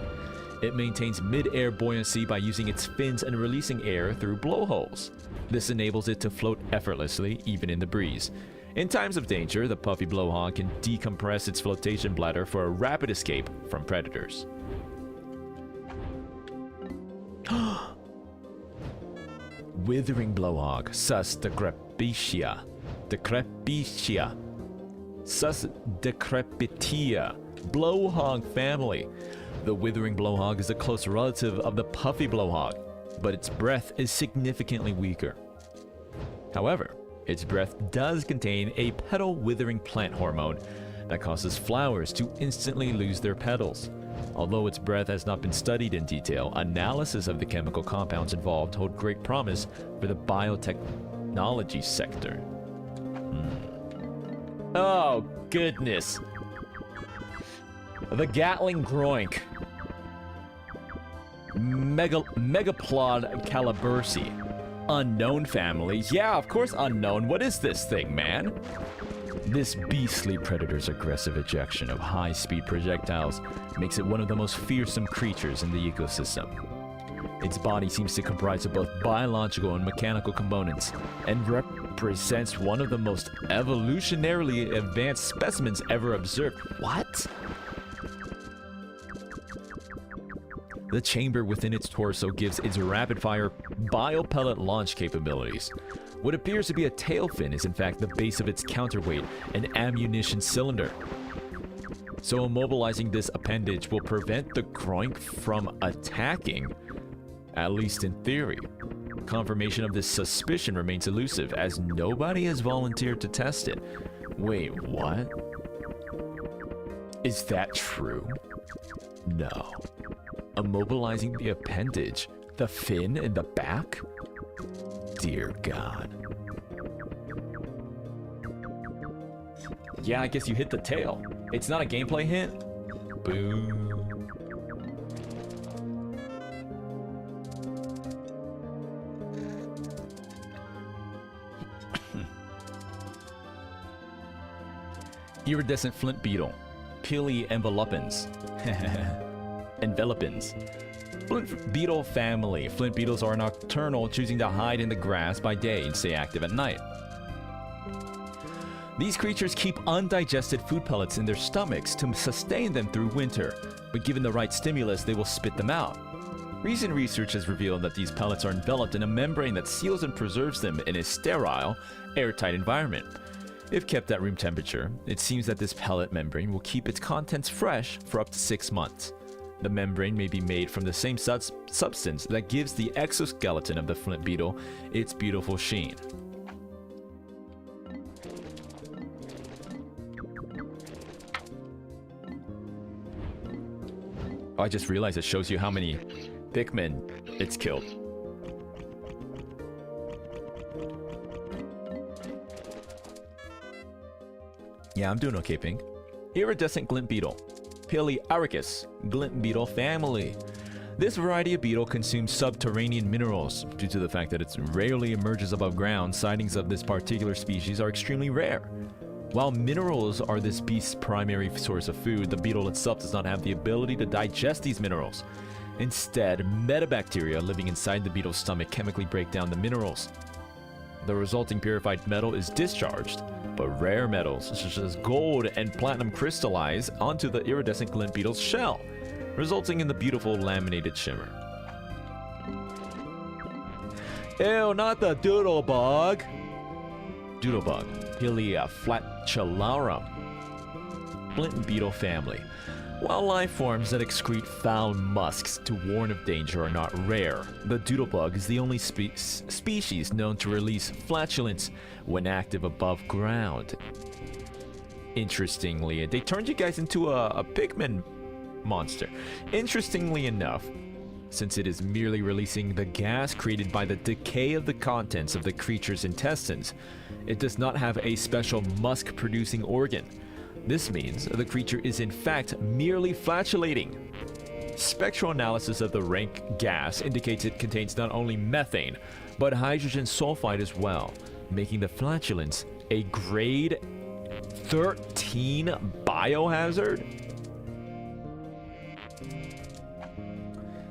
It maintains mid-air buoyancy by using its fins and releasing air through blowholes. This enables it to float effortlessly, even in the breeze. In times of danger, the puffy blowhog can decompress its flotation bladder for a rapid escape from predators. Withering blowhog, sus decrepitia. Sus decrepitia. Blowhog family. The withering blowhog is a close relative of the puffy blowhog, but its breath is significantly weaker. However, its breath does contain a petal withering plant hormone that causes flowers to instantly lose their petals. Although its breath has not been studied in detail, analysis of the chemical compounds involved hold great promise for the biotechnology sector. Oh, goodness. The Gatling groink. Megaplod calibursi. Unknown family. Yeah, of course unknown. What is this thing, man? This beastly predator's aggressive ejection of high-speed projectiles makes it one of the most fearsome creatures in the ecosystem. Its body seems to comprise of both biological and mechanical components, and represents one of the most evolutionarily advanced specimens ever observed. What? The chamber within its torso gives its rapid-fire biopellet launch capabilities. What appears to be a tail fin is in fact the base of its counterweight, an ammunition cylinder. So immobilizing this appendage will prevent the groink from attacking, at least in theory. Confirmation of this suspicion remains elusive, as nobody has volunteered to test it. Wait, what? Is that true? No. Immobilizing the appendage, the fin in the back? Dear God. Yeah, I guess you hit the tail. It's not a gameplay hint? Boo. Iridescent flint beetle. Pili envelopins. Envelopins. Flint beetle family. Flint beetles are nocturnal, choosing to hide in the grass by day and stay active at night. These creatures keep undigested food pellets in their stomachs to sustain them through winter, but given the right stimulus, they will spit them out. Recent research has revealed that these pellets are enveloped in a membrane that seals and preserves them in a sterile, airtight environment. If kept at room temperature, it seems that this pellet membrane will keep its contents fresh for up to 6 months. The membrane may be made from the same substance that gives the exoskeleton of the flint beetle its beautiful sheen. Oh, I just realized it shows you how many Pikmin it's killed. Yeah, I'm doing okay, Pink. Iridescent glint beetle. Palearchus glint beetle family. This variety of beetle consumes subterranean minerals. Due to the fact that it rarely emerges above ground, sightings of this particular species are extremely rare. While minerals are this beast's primary source of food, the beetle itself does not have the ability to digest these minerals. Instead, metabacteria living inside the beetle's stomach chemically break down the minerals. The resulting purified metal is discharged, but rare metals such as gold and platinum crystallize onto the iridescent glint beetle's shell, resulting in the beautiful laminated shimmer. Ew, not the doodlebug! Doodlebug, Pilia flatularum. Glint beetle family. While life forms that excrete foul musks to warn of danger are not rare, the doodlebug is the only species known to release flatulence when active above ground. Interestingly, they turned you guys into a Pikmin monster. Interestingly enough, since it is merely releasing the gas created by the decay of the contents of the creature's intestines, it does not have a special musk-producing organ. This means the creature is in fact merely flatulating. Spectral analysis of the rank gas indicates it contains not only methane, but hydrogen sulfide as well, making the flatulence a grade 13 biohazard?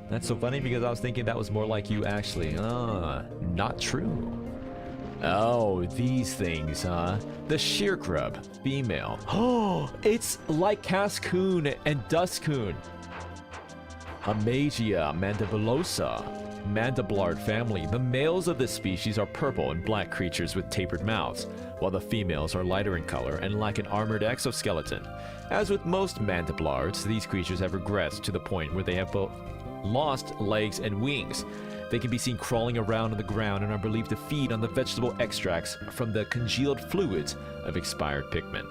That's so funny because I was thinking that was more like you actually. Not true. Oh, these things, huh? The sheer grub, female. Oh, it's like Cascoon and Duskoon. Amagia mandibulosa, mandiblard family. The males of this species are purple and black creatures with tapered mouths, while the females are lighter in color and lack an armored exoskeleton. As with most mandiblards, these creatures have regressed to the point where they have both lost legs and wings. They can be seen crawling around on the ground and are believed to feed on the vegetable extracts from the congealed fluids of expired Pikmin.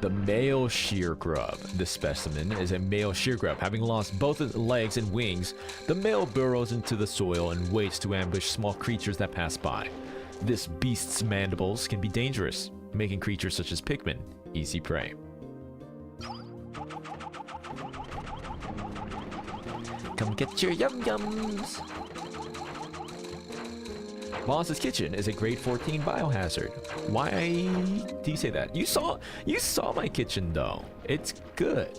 The male sheer grub. This specimen is a male sheer grub. Having lost both its legs and wings, the male burrows into the soil and waits to ambush small creatures that pass by. This beast's mandibles can be dangerous, making creatures such as Pikmin easy prey. Come get your yum-yums! Boss's Kitchen is a grade 14 biohazard. Why do you say that? You saw my kitchen though. It's good.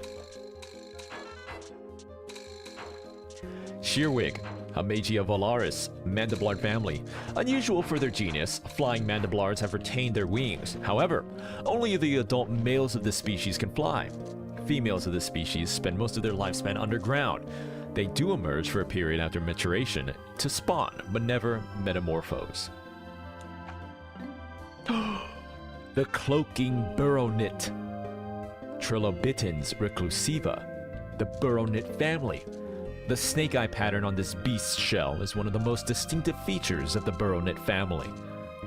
Shearwig, Hamagia valaris, mandiblard family. Unusual for their genus, flying mandiblards have retained their wings. However, only the adult males of this species can fly. females of this species spend most of their lifespan underground. They do emerge for a period after maturation to spawn, but never metamorphose. The cloaking burrownit. Trilobitans reclusiva. The burrownit family. The snake eye pattern on this beast's shell is one of the most distinctive features of the burrownit family.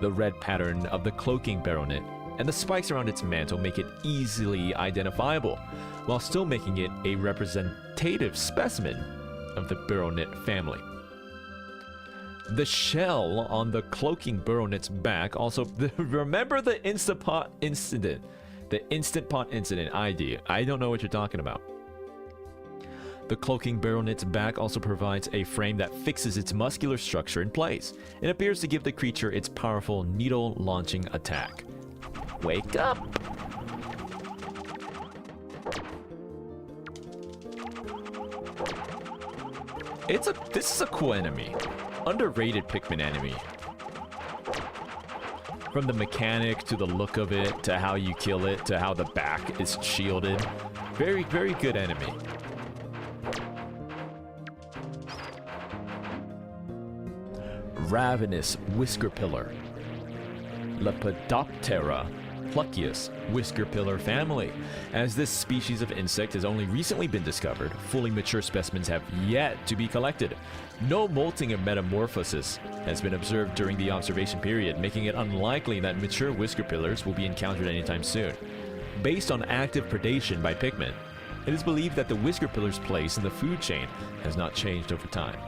The red pattern of the cloaking burrownit and the spikes around its mantle make it easily identifiable, while still making it a representative specimen of the burrownit family. The shell on the cloaking burrownit's back also... Remember the Instant Pot incident? The Instant Pot incident ID. I don't know what you're talking about. The cloaking burrownit's back also provides a frame that fixes its muscular structure in place. It appears to give the creature its powerful needle-launching attack. Wake up! This is a cool enemy. Underrated Pikmin enemy. From the mechanic to the look of it, to how you kill it, to how the back is shielded. Very, very good enemy. Ravenous Whisker Pillar. Lepidoptera Pluckius Whisker Pillar family. As this species of insect has only recently been discovered, fully mature specimens have yet to be collected. No molting or metamorphosis has been observed during the observation period, making it unlikely that mature whisker pillars will be encountered anytime soon. Based on active predation by Pikmin, it is believed that the whisker pillar's place in the food chain has not changed over time.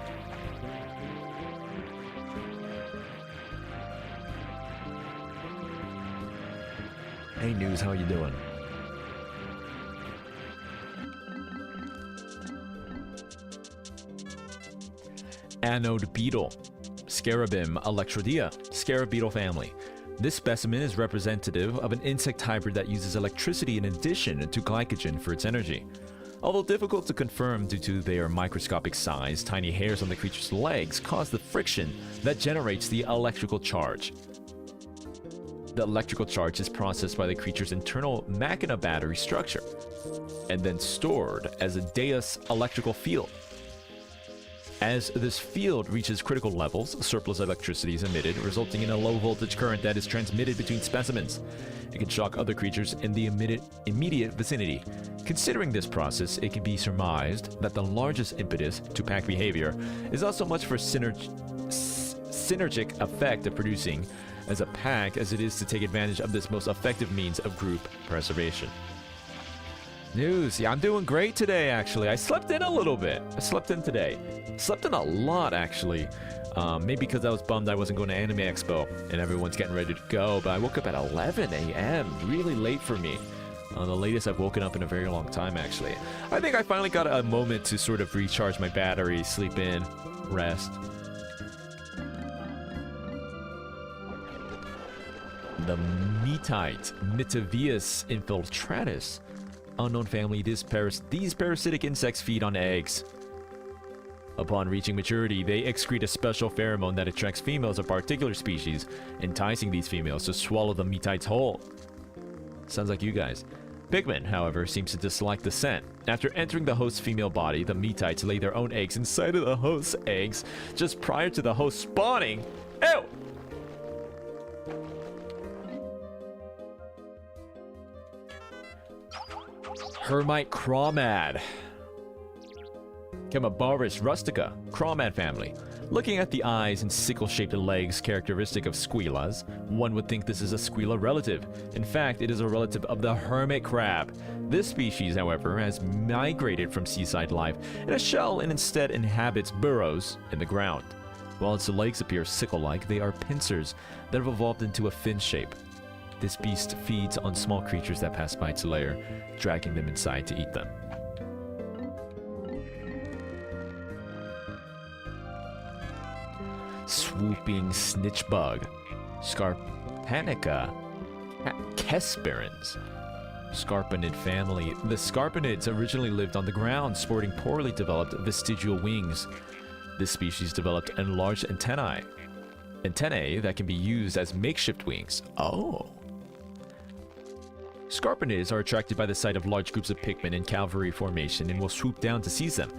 Hey News, how you doing? Anode beetle, Scarabim electrodia, scarab beetle family. This specimen is representative of an insect hybrid that uses electricity in addition to glycogen for its energy. Although difficult to confirm due to their microscopic size, tiny hairs on the creature's legs cause the friction that generates the electrical charge. The electrical charge is processed by the creature's internal machina battery structure, and then stored as a Deus electrical field. As this field reaches critical levels, surplus electricity is emitted, resulting in a low voltage current that is transmitted between specimens. It can shock other creatures in the immediate vicinity. Considering this process, it can be surmised that the largest impetus to pack behavior is also much for synergic effect of producing as a pack as it is to take advantage of this most effective means of group preservation. News. Yeah, I'm doing great today, actually. I slept in a little bit. I slept in today. Slept in a lot, actually. Maybe because I was bummed I wasn't going to Anime Expo and everyone's getting ready to go, but I woke up at 11 a.m. Really late for me. The latest I've woken up in a very long time, actually. I think I finally got a moment to sort of recharge my battery, sleep in, rest. The Metite, Mitavius infiltratus. Unknown family, these parasitic insects feed on eggs. Upon reaching maturity, they excrete a special pheromone that attracts females of particular species, enticing these females to swallow the Metite's whole. Sounds like you guys. Pikmin, however, seems to dislike the scent. After entering the host's female body, the Metites lay their own eggs inside of the host's eggs just prior to the host spawning. Ew! Hermite Crawmad. Chemabaris rustica, Crawmad family. Looking at the eyes and sickle-shaped legs characteristic of squealas, one would think this is a squeala relative. In fact, it is a relative of the hermit crab. This species, however, has migrated from seaside life in a shell and instead inhabits burrows in the ground. While its legs appear sickle-like, they are pincers that have evolved into a fin shape. This beast feeds on small creatures that pass by its lair, dragging them inside to eat them. Swooping snitch bug, Scarpanica Caspurrans. Scarpanid family. The Scarpanids originally lived on the ground, sporting poorly developed vestigial wings. This species developed enlarged antennae that can be used as makeshift wings. Oh. Scarpinids are attracted by the sight of large groups of Pikmin in cavalry formation and will swoop down to seize them.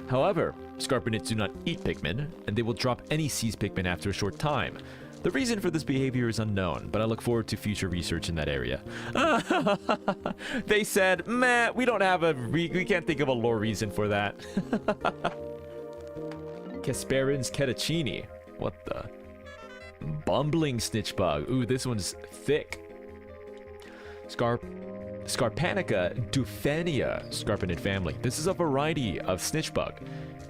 However, Scarpinids do not eat Pikmin, and they will drop any seized Pikmin after a short time. The reason for this behavior is unknown, but I look forward to future research in that area. They said, meh, we don't have we can't think of a lore reason for that. CaspurrCatacini. What the? Bumbling snitch bug. Ooh, this one's thick. Scarpanica dufenia scarpinid family. This is a variety of snitch bug.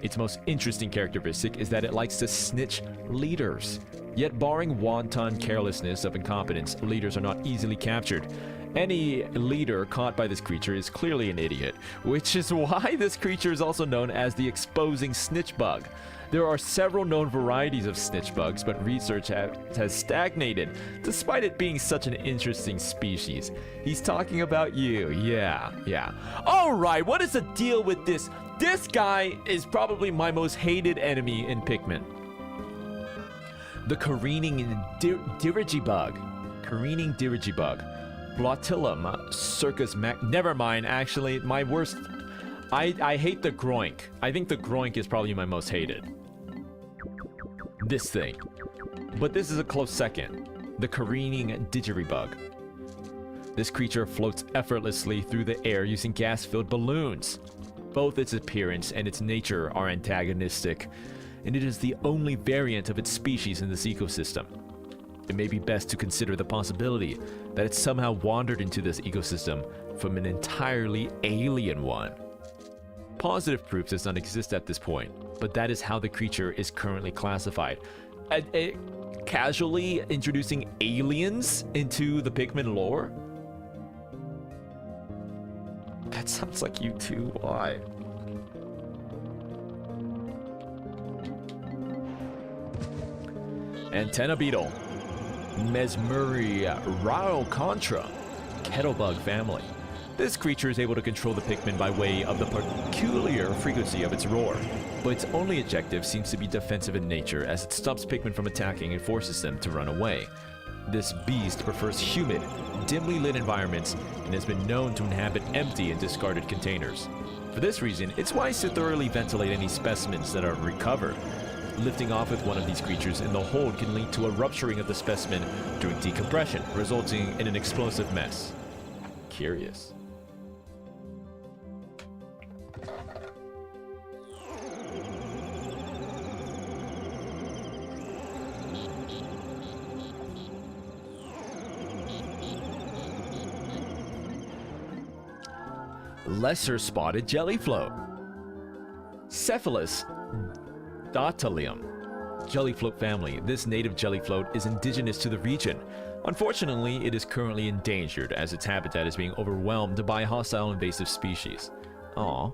Its most interesting characteristic is that it likes to snitch leaders. Yet barring wanton carelessness of incompetence, leaders are not easily captured. Any leader caught by this creature is clearly an idiot, which is why this creature is also known as the exposing snitch bug. There are several known varieties of snitch bugs, but research has stagnated, despite it being such an interesting species. He's talking about you, yeah. Alright, what is the deal with this? This guy is probably my most hated enemy in Pikmin. The careening dirigibug. Careening dirigibug. Flotillum circus never mind, actually, my worst... I hate the groink. I think the groink is probably my most hated. This thing. But this is a close second. The careening didgeridoo. This creature floats effortlessly through the air using gas-filled balloons. Both its appearance and its nature are antagonistic, and it is the only variant of its species in this ecosystem. It may be best to consider the possibility that it somehow wandered into this ecosystem from an entirely alien one. Positive proof does not exist at this point, but that is how the creature is currently classified. Casually introducing aliens into the Pikmin lore? That sounds like you too, why? Antenna beetle. Mesmeria Rao Contra. Kettlebug family. This creature is able to control the Pikmin by way of the peculiar frequency of its roar, but its only objective seems to be defensive in nature, as it stops Pikmin from attacking and forces them to run away. This beast prefers humid, dimly lit environments and has been known to inhabit empty and discarded containers. For this reason, it's wise to thoroughly ventilate any specimens that are recovered. Lifting off with one of these creatures in the hold can lead to a rupturing of the specimen during decompression, resulting in an explosive mess. Curious. Lesser spotted jellyfloat. Cephalus Dotalium. Jellyfloat family. This native jellyfloat is indigenous to the region. Unfortunately, it is currently endangered as its habitat is being overwhelmed by hostile invasive species. Aww.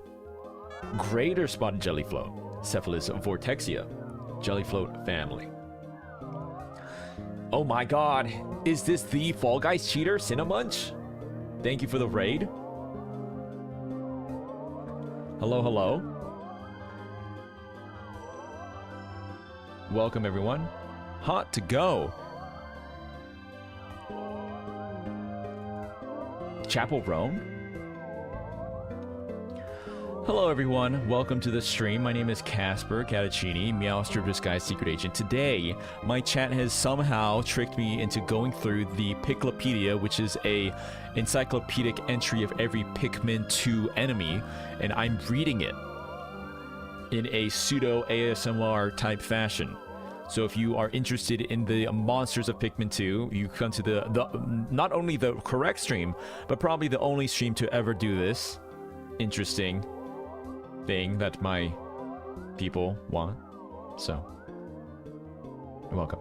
Greater spotted jellyfloat. Cephalus vortexia. Jellyfloat family. Oh my god, is this the Fall Guys cheater, Cinemunch? Thank you for the raid. Hello, hello. Welcome, everyone. Hot to go. Chapel Rome. Hello, everyone. Welcome to the stream. My name is CaspurrCatacini, Meowster Disguised Secret Agent. Today, my chat has somehow tricked me into going through the Piklopedia, which is a encyclopedic entry of every Pikmin 2 enemy, and I'm reading it in a pseudo ASMR type fashion. So if you are interested in the monsters of Pikmin 2, you come to the not only the correct stream, but probably the only stream to ever do this interesting thing that my people want. So, you're welcome.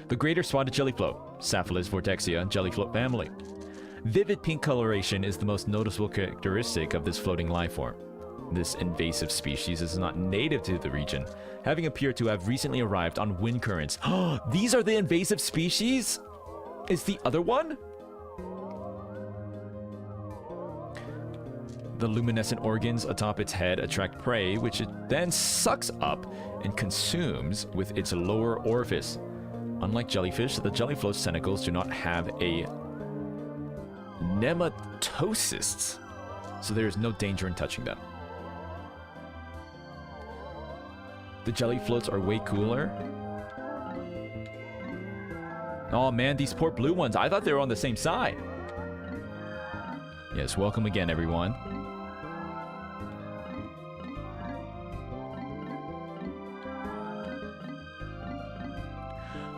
The greater spotted jellyfloat, Cephalus vortexia, jellyfloat family. Vivid pink coloration is the most noticeable characteristic of this floating life form. This invasive species is not native to the region, having appeared to have recently arrived on wind currents. These are the invasive species? Is the other one? The luminescent organs atop its head attract prey, which it then sucks up and consumes with its lower orifice. Unlike jellyfish, the jellyfloat's tentacles do not have a nematocysts, so there is no danger in touching them. The jelly floats are way cooler. Oh man, these poor blue ones. I thought they were on the same side. Yes, welcome again, everyone.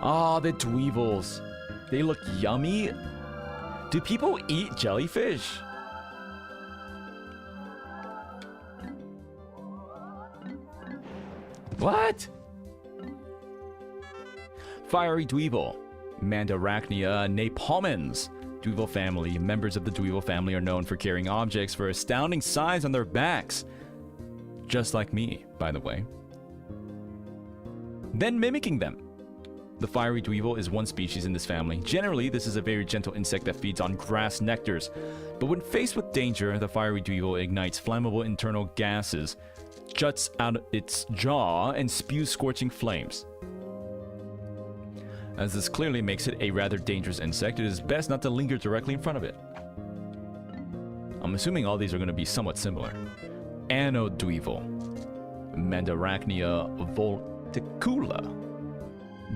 Ah, the dweevils. They look yummy. Do people eat jellyfish? What? Fiery dweevil. Mandarachnia napalmans. Dweevil family. Members of the dweevil family are known for carrying objects for astounding size on their backs. Just like me, by the way. Then mimicking them. The fiery dweevil is one species in this family. Generally, this is a very gentle insect that feeds on grass nectars. But when faced with danger, the fiery dweevil ignites flammable internal gases, juts out its jaw, and spews scorching flames. As this clearly makes it a rather dangerous insect, it is best not to linger directly in front of it. I'm assuming all these are going to be somewhat similar. Anodweevil. Mandarachnia volticula.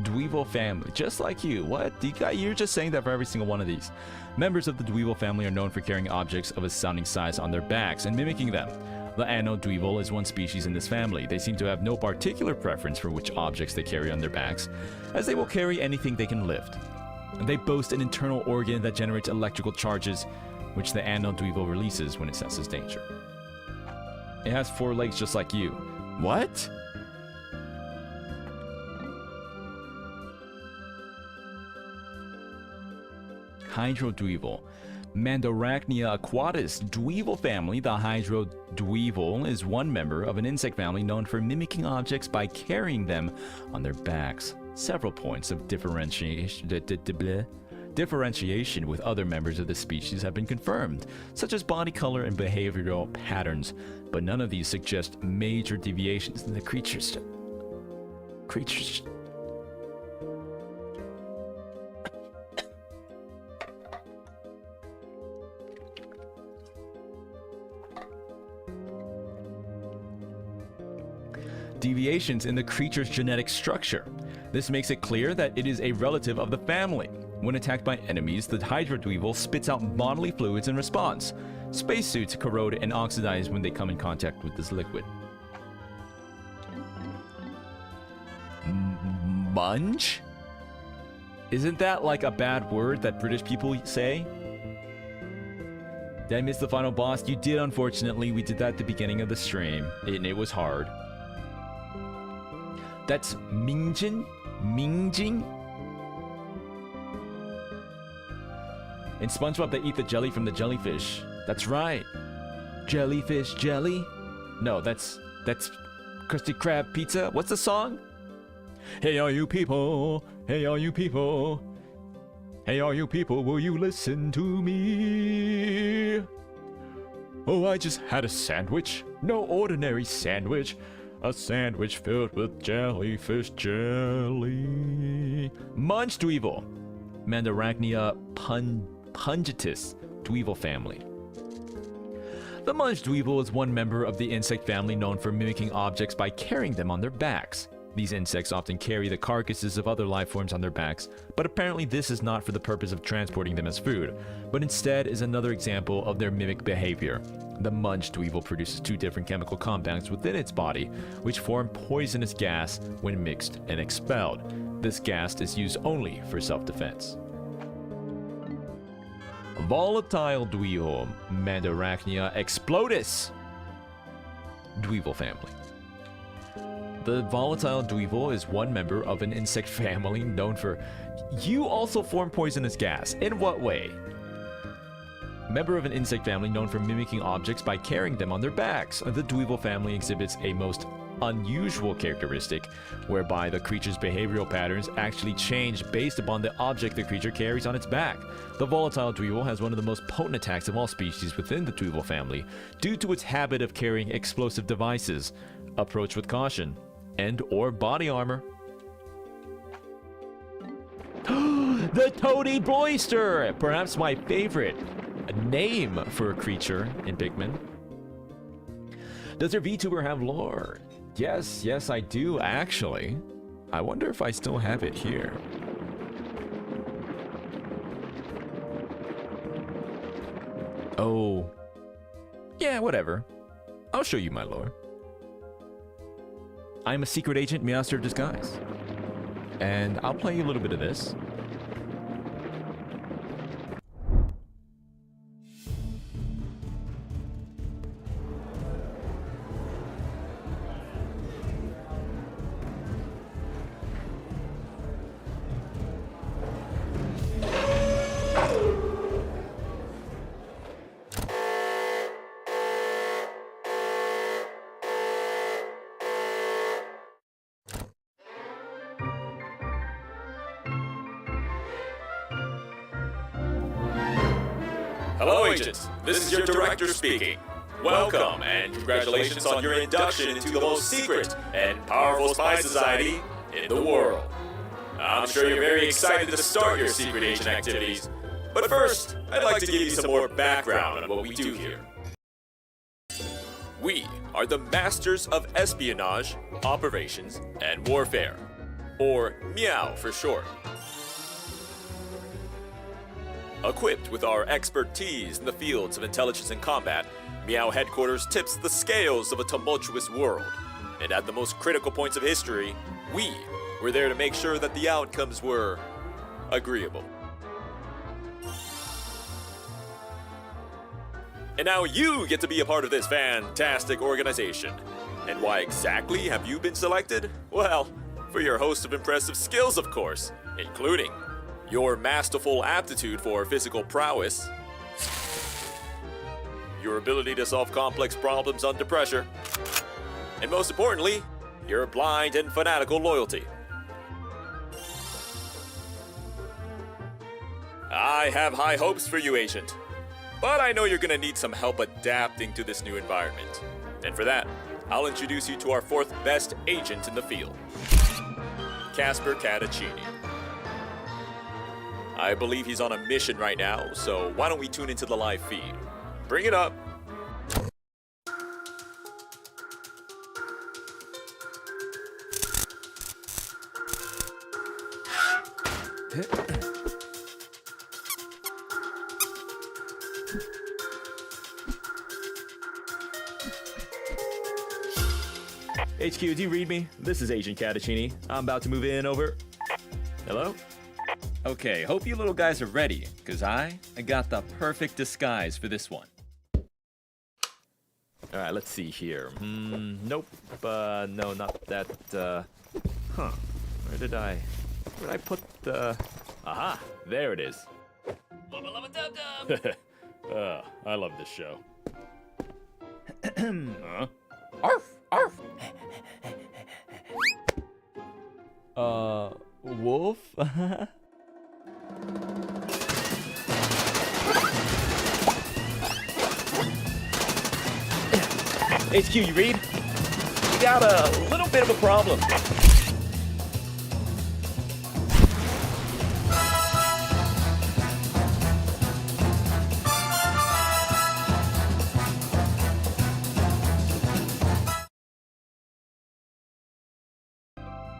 Dweevil family, just like you. What? You're just saying that for every single one of these. Members of the Dweevil family are known for carrying objects of astounding size on their backs and mimicking them. The Anodweevil is one species in this family. They seem to have no particular preference for which objects they carry on their backs, as they will carry anything they can lift. They boast an internal organ that generates electrical charges, which the Anodweevil releases when it senses danger. It has 4 legs just like you. What? Hydrodweevil. Mandarachnia aquatis dweevil family. The hydrodweevil is one member of an insect family known for mimicking objects by carrying them on their backs. Several points of differentiation with other members of the species have been confirmed, such as body color and behavioral patterns, but none of these suggest major deviations in the creatures. Deviations in the creature's genetic structure. This makes it clear that it is a relative of the family. When attacked by enemies, the hydrodweevil spits out bodily fluids in response. Spacesuits corrode and oxidize when they come in contact with this liquid. Munch? Isn't that like a bad word that British people say? Did I miss the final boss? You did, unfortunately. We did that at the beginning of the stream, and it was hard. That's Mingjin? Mingjing? In SpongeBob, they eat the jelly from the jellyfish. That's right. Jellyfish jelly? No, that's Krusty Krab pizza. What's the song? Hey, all you people. Hey, all you people. Hey, all you people, will you listen to me? Oh, I just had a sandwich. No ordinary sandwich. A sandwich filled with jellyfish jelly. Munchdweevil. Mandarachnia pungitis dweevil family. The Munchdweevil is one member of the insect family known for mimicking objects by carrying them on their backs. These insects often carry the carcasses of other life forms on their backs, but apparently this is not for the purpose of transporting them as food, but instead is another example of their mimic behavior. The Munchdweevil produces 2 different chemical compounds within its body, which form poisonous gas when mixed and expelled. This gas is used only for self-defense. Volatile Dweevil, Mandarachnia explodis dweevil family. The volatile dweevil is one member of an insect family known for... You also form poisonous gas. In what way? Member of an insect family known for mimicking objects by carrying them on their backs. The dweevil family exhibits a most unusual characteristic, whereby the creature's behavioral patterns actually change based upon the object the creature carries on its back. The volatile dweevil has one of the most potent attacks of all species within the dweevil family, due to its habit of carrying explosive devices. Approach with caution. And/or body armor. The Toady Boister! Perhaps my favorite name for a creature in Pikmin. Does your VTuber have lore? Yes, yes, I do, actually. I wonder if I still have it here. Oh. Yeah, whatever. I'll show you my lore. I'm a secret agent Meowster of disguise. And I'll play you a little bit of this. Hello, agents. This is your director speaking. Welcome and congratulations on your induction into the most secret and powerful spy society in the world. I'm sure you're very excited to start your secret agent activities, but first, I'd like to give you some more background on what we do here. We are the masters of espionage, operations, and warfare, or Meow for short. Equipped with our expertise in the fields of intelligence and combat, Meow Headquarters tips the scales of a tumultuous world. And at the most critical points of history, we were there to make sure that the outcomes were agreeable. And now you get to be a part of this fantastic organization. And why exactly have you been selected? Well, for your host of impressive skills, of course, including your masterful aptitude for physical prowess, your ability to solve complex problems under pressure, and most importantly, your blind and fanatical loyalty. I have high hopes for you, Agent, but I know you're gonna need some help adapting to this new environment. And for that, I'll introduce you to our fourth best agent in the field, CaspurrCatacini. I believe he's on a mission right now, so why don't we tune into the live feed? Bring it up. HQ, do you read me? This is Agent Catacini. I'm about to move in over. Hello? Okay, hope you little guys are ready, because I got the perfect disguise for this one. Alright, let's see here. Nope. No, not that, Where did I put the... Aha! There it is. Lubba lubba dub dub! I love this show. Arf! Arf! Wolf? HQ, you read? We got a little bit of a problem.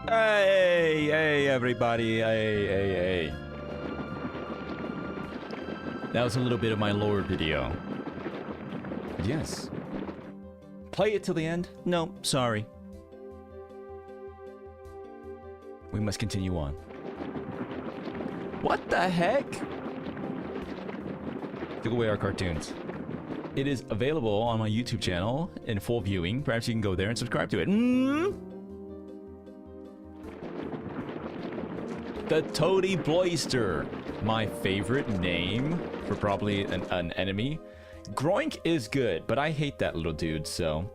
Hey, everybody. Hey. That was a little bit of my lore video. Yes. Play it till the end? No, sorry. We must continue on. What the heck? Took away our cartoons. It is available on my YouTube channel in full viewing. Perhaps you can go there and subscribe to it. The Toady Bloister. My favorite name for probably an enemy. Groink is good, but I hate that little dude, so,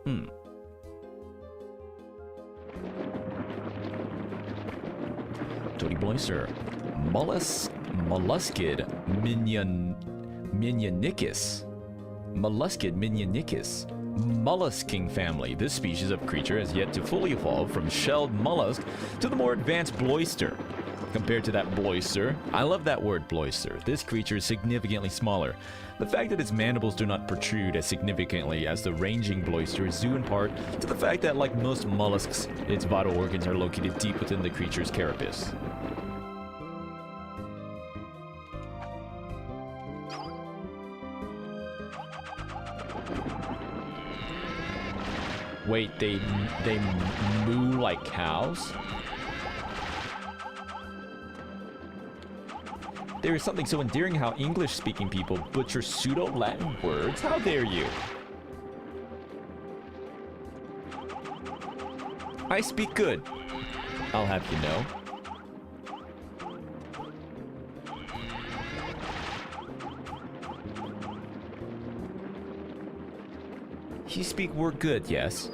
Toady Bloister. Molluskid Minionicus. Molluskid Minionicus. Mollusking family. This species of creature has yet to fully evolve from shelled mollusk to the more advanced Bloister. Compared to that Bloister, I love that word Bloister, this creature is significantly smaller. The fact that its mandibles do not protrude as significantly as the ranging Bloister is due in part to the fact that, like most mollusks, its vital organs are located deep within the creature's carapace. Wait, they moo like cows? There is something so endearing how English-speaking people butcher pseudo-Latin words. How dare you? I speak good. I'll have you know. You speak word good, yes.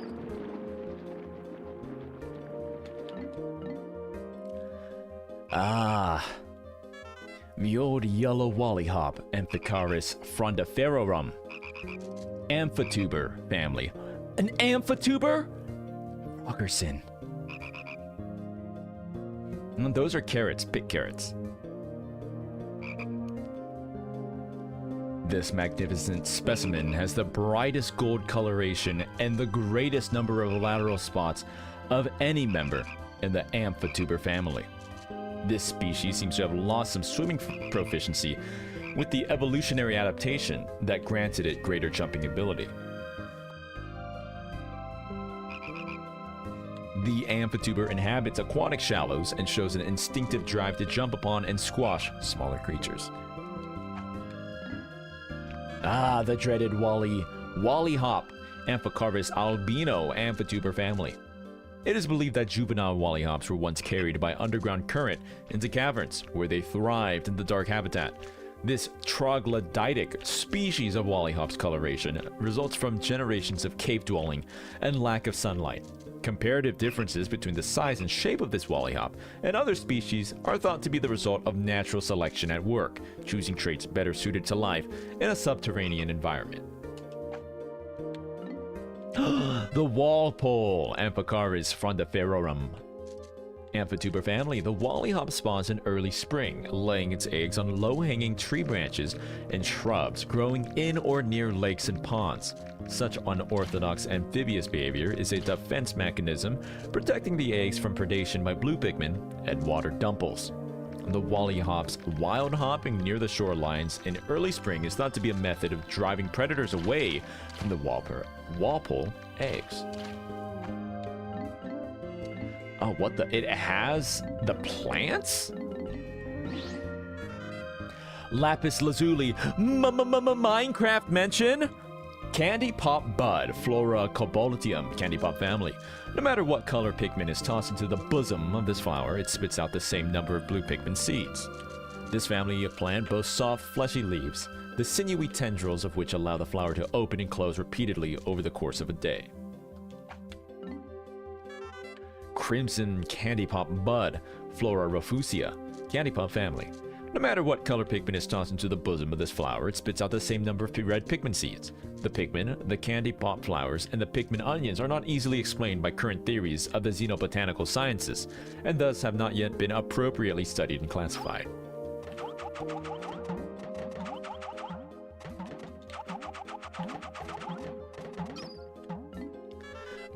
Ah. The old yellow wallyhop, Amphicarus frondiferorum. Amphituber family. An amphituber? Rockerson. Those are carrots, pick carrots. This magnificent specimen has the brightest gold coloration and the greatest number of lateral spots of any member in the Amphituber family. This species seems to have lost some swimming proficiency with the evolutionary adaptation that granted it greater jumping ability. The Amphituber inhabits aquatic shallows and shows an instinctive drive to jump upon and squash smaller creatures. Ah, the dreaded Wallyhop, Amphicarus albino Amphituber family. It is believed that juvenile wallyhops were once carried by underground current into caverns, where they thrived in the dark habitat. This troglodytic species of wallyhop's coloration results from generations of cave dwelling and lack of sunlight. Comparative differences between the size and shape of this wallyhop and other species are thought to be the result of natural selection at work, choosing traits better suited to life in a subterranean environment. The Walpole, Amphicarus frondiferorum. Amphituber family, the wallyhop spawns in early spring, laying its eggs on low-hanging tree branches and shrubs growing in or near lakes and ponds. Such unorthodox amphibious behavior is a defense mechanism protecting the eggs from predation by blue Pikmin and water dumples. The wallyhop's wild hopping near the shorelines in early spring is thought to be a method of driving predators away from the Walpole eggs. Oh, what the? It has the plants? Lapis lazuli, Minecraft mention? Candy Pop Bud, Flora Cobaltium, Candy Pop family. No matter what color Pikmin is tossed into the bosom of this flower, it spits out the same number of blue Pikmin seeds. This family of plant boasts soft, fleshy leaves, the sinewy tendrils of which allow the flower to open and close repeatedly over the course of a day. Crimson Candy Pop Bud, Flora Rafusia, Candy Pop family. No matter what color Pikmin is tossed into the bosom of this flower, it spits out the same number of red Pikmin seeds. The Pikmin, the Candy Pop flowers, and the Pikmin onions are not easily explained by current theories of the xenobotanical sciences, and thus have not yet been appropriately studied and classified.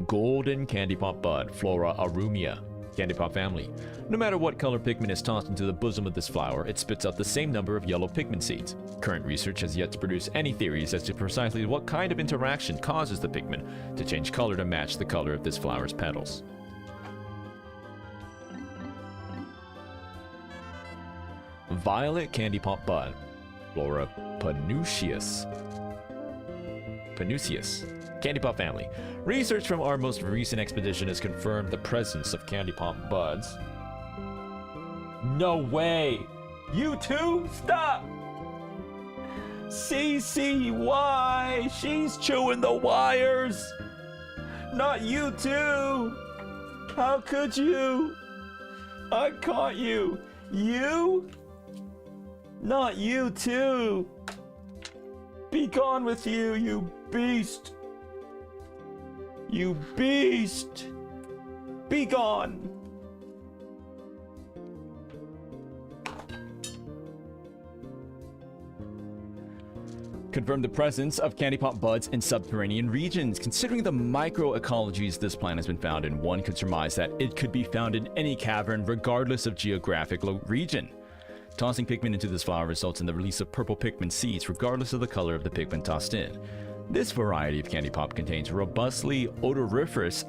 Golden Candy Pop Bud, Flora Arumia, Candy Pop family. No matter what color Pikmin is tossed into the bosom of this flower, it spits out the same number of yellow Pikmin seeds. Current research has yet to produce any theories as to precisely what kind of interaction causes the Pikmin to change color to match the color of this flower's petals. Violet Candy Pop Bud, Flora Panusius, Candy Pop family. Research from our most recent expedition has confirmed the presence of Candy Pop buds. No way! You too? Stop! CCY! She's chewing the wires! Not you too! How could you? I caught you! You? Not you too! Be gone with you, you beast! You beast! Be gone! confirmed the presence of candy pop buds in subterranean regions. Considering the microecologies this plant has been found in, one could surmise that it could be found in any cavern regardless of geographic region. Tossing Pikmin into this flower results in the release of purple Pikmin seeds regardless of the color of the Pikmin tossed in. This variety of candy pop contains robustly odoriferous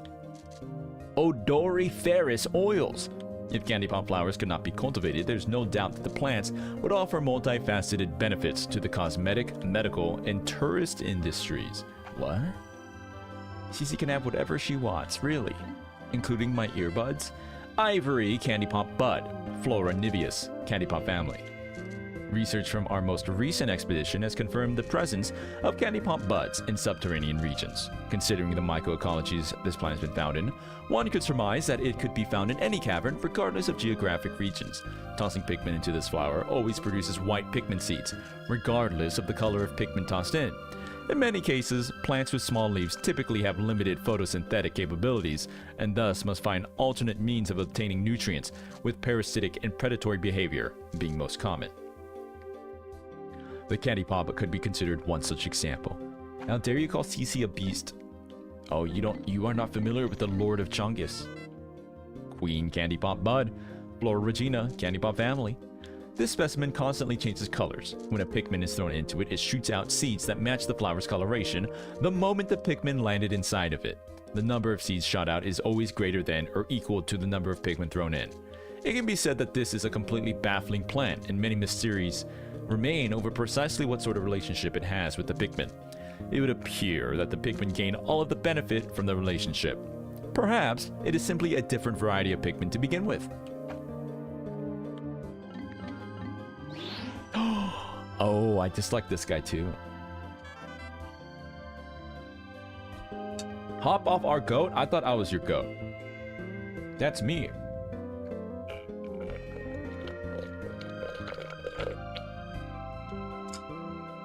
oils. If candy pop flowers could not be cultivated, there's no doubt that the plants would offer multifaceted benefits to the cosmetic, medical, and tourist industries. What? Cece can have whatever she wants, really, including my earbuds. Ivory candy pop bud, Flora niveus, candy pop family. Research from our most recent expedition has confirmed the presence of candy pop buds in subterranean regions. Considering the microecologies this plant has been found in, one could surmise that it could be found in any cavern regardless of geographic regions. Tossing Pikmin into this flower always produces white Pikmin seeds, regardless of the color of Pikmin tossed in. In many cases, plants with small leaves typically have limited photosynthetic capabilities and thus must find alternate means of obtaining nutrients, with parasitic and predatory behavior being most common. The candy pop could be considered one such example. How dare you call Cece a beast? Oh, you are not familiar with the Lord of Chungus. Queen candy pop bud, Flora regina candy pop family. This specimen constantly changes colors. When a Pikmin is thrown into it, it shoots out seeds that match the flower's coloration the moment the Pikmin landed inside of it. The number of seeds shot out is always greater than or equal to the number of Pikmin thrown in. It can be said that this is a completely baffling plant, and many mysteries remain over precisely what sort of relationship it has with the Pikmin. It would appear that the Pikmin gain all of the benefit from the relationship. Perhaps it is simply a different variety of Pikmin to begin with. Oh, I dislike this guy too. Hop off our goat? I thought I was your goat. That's me.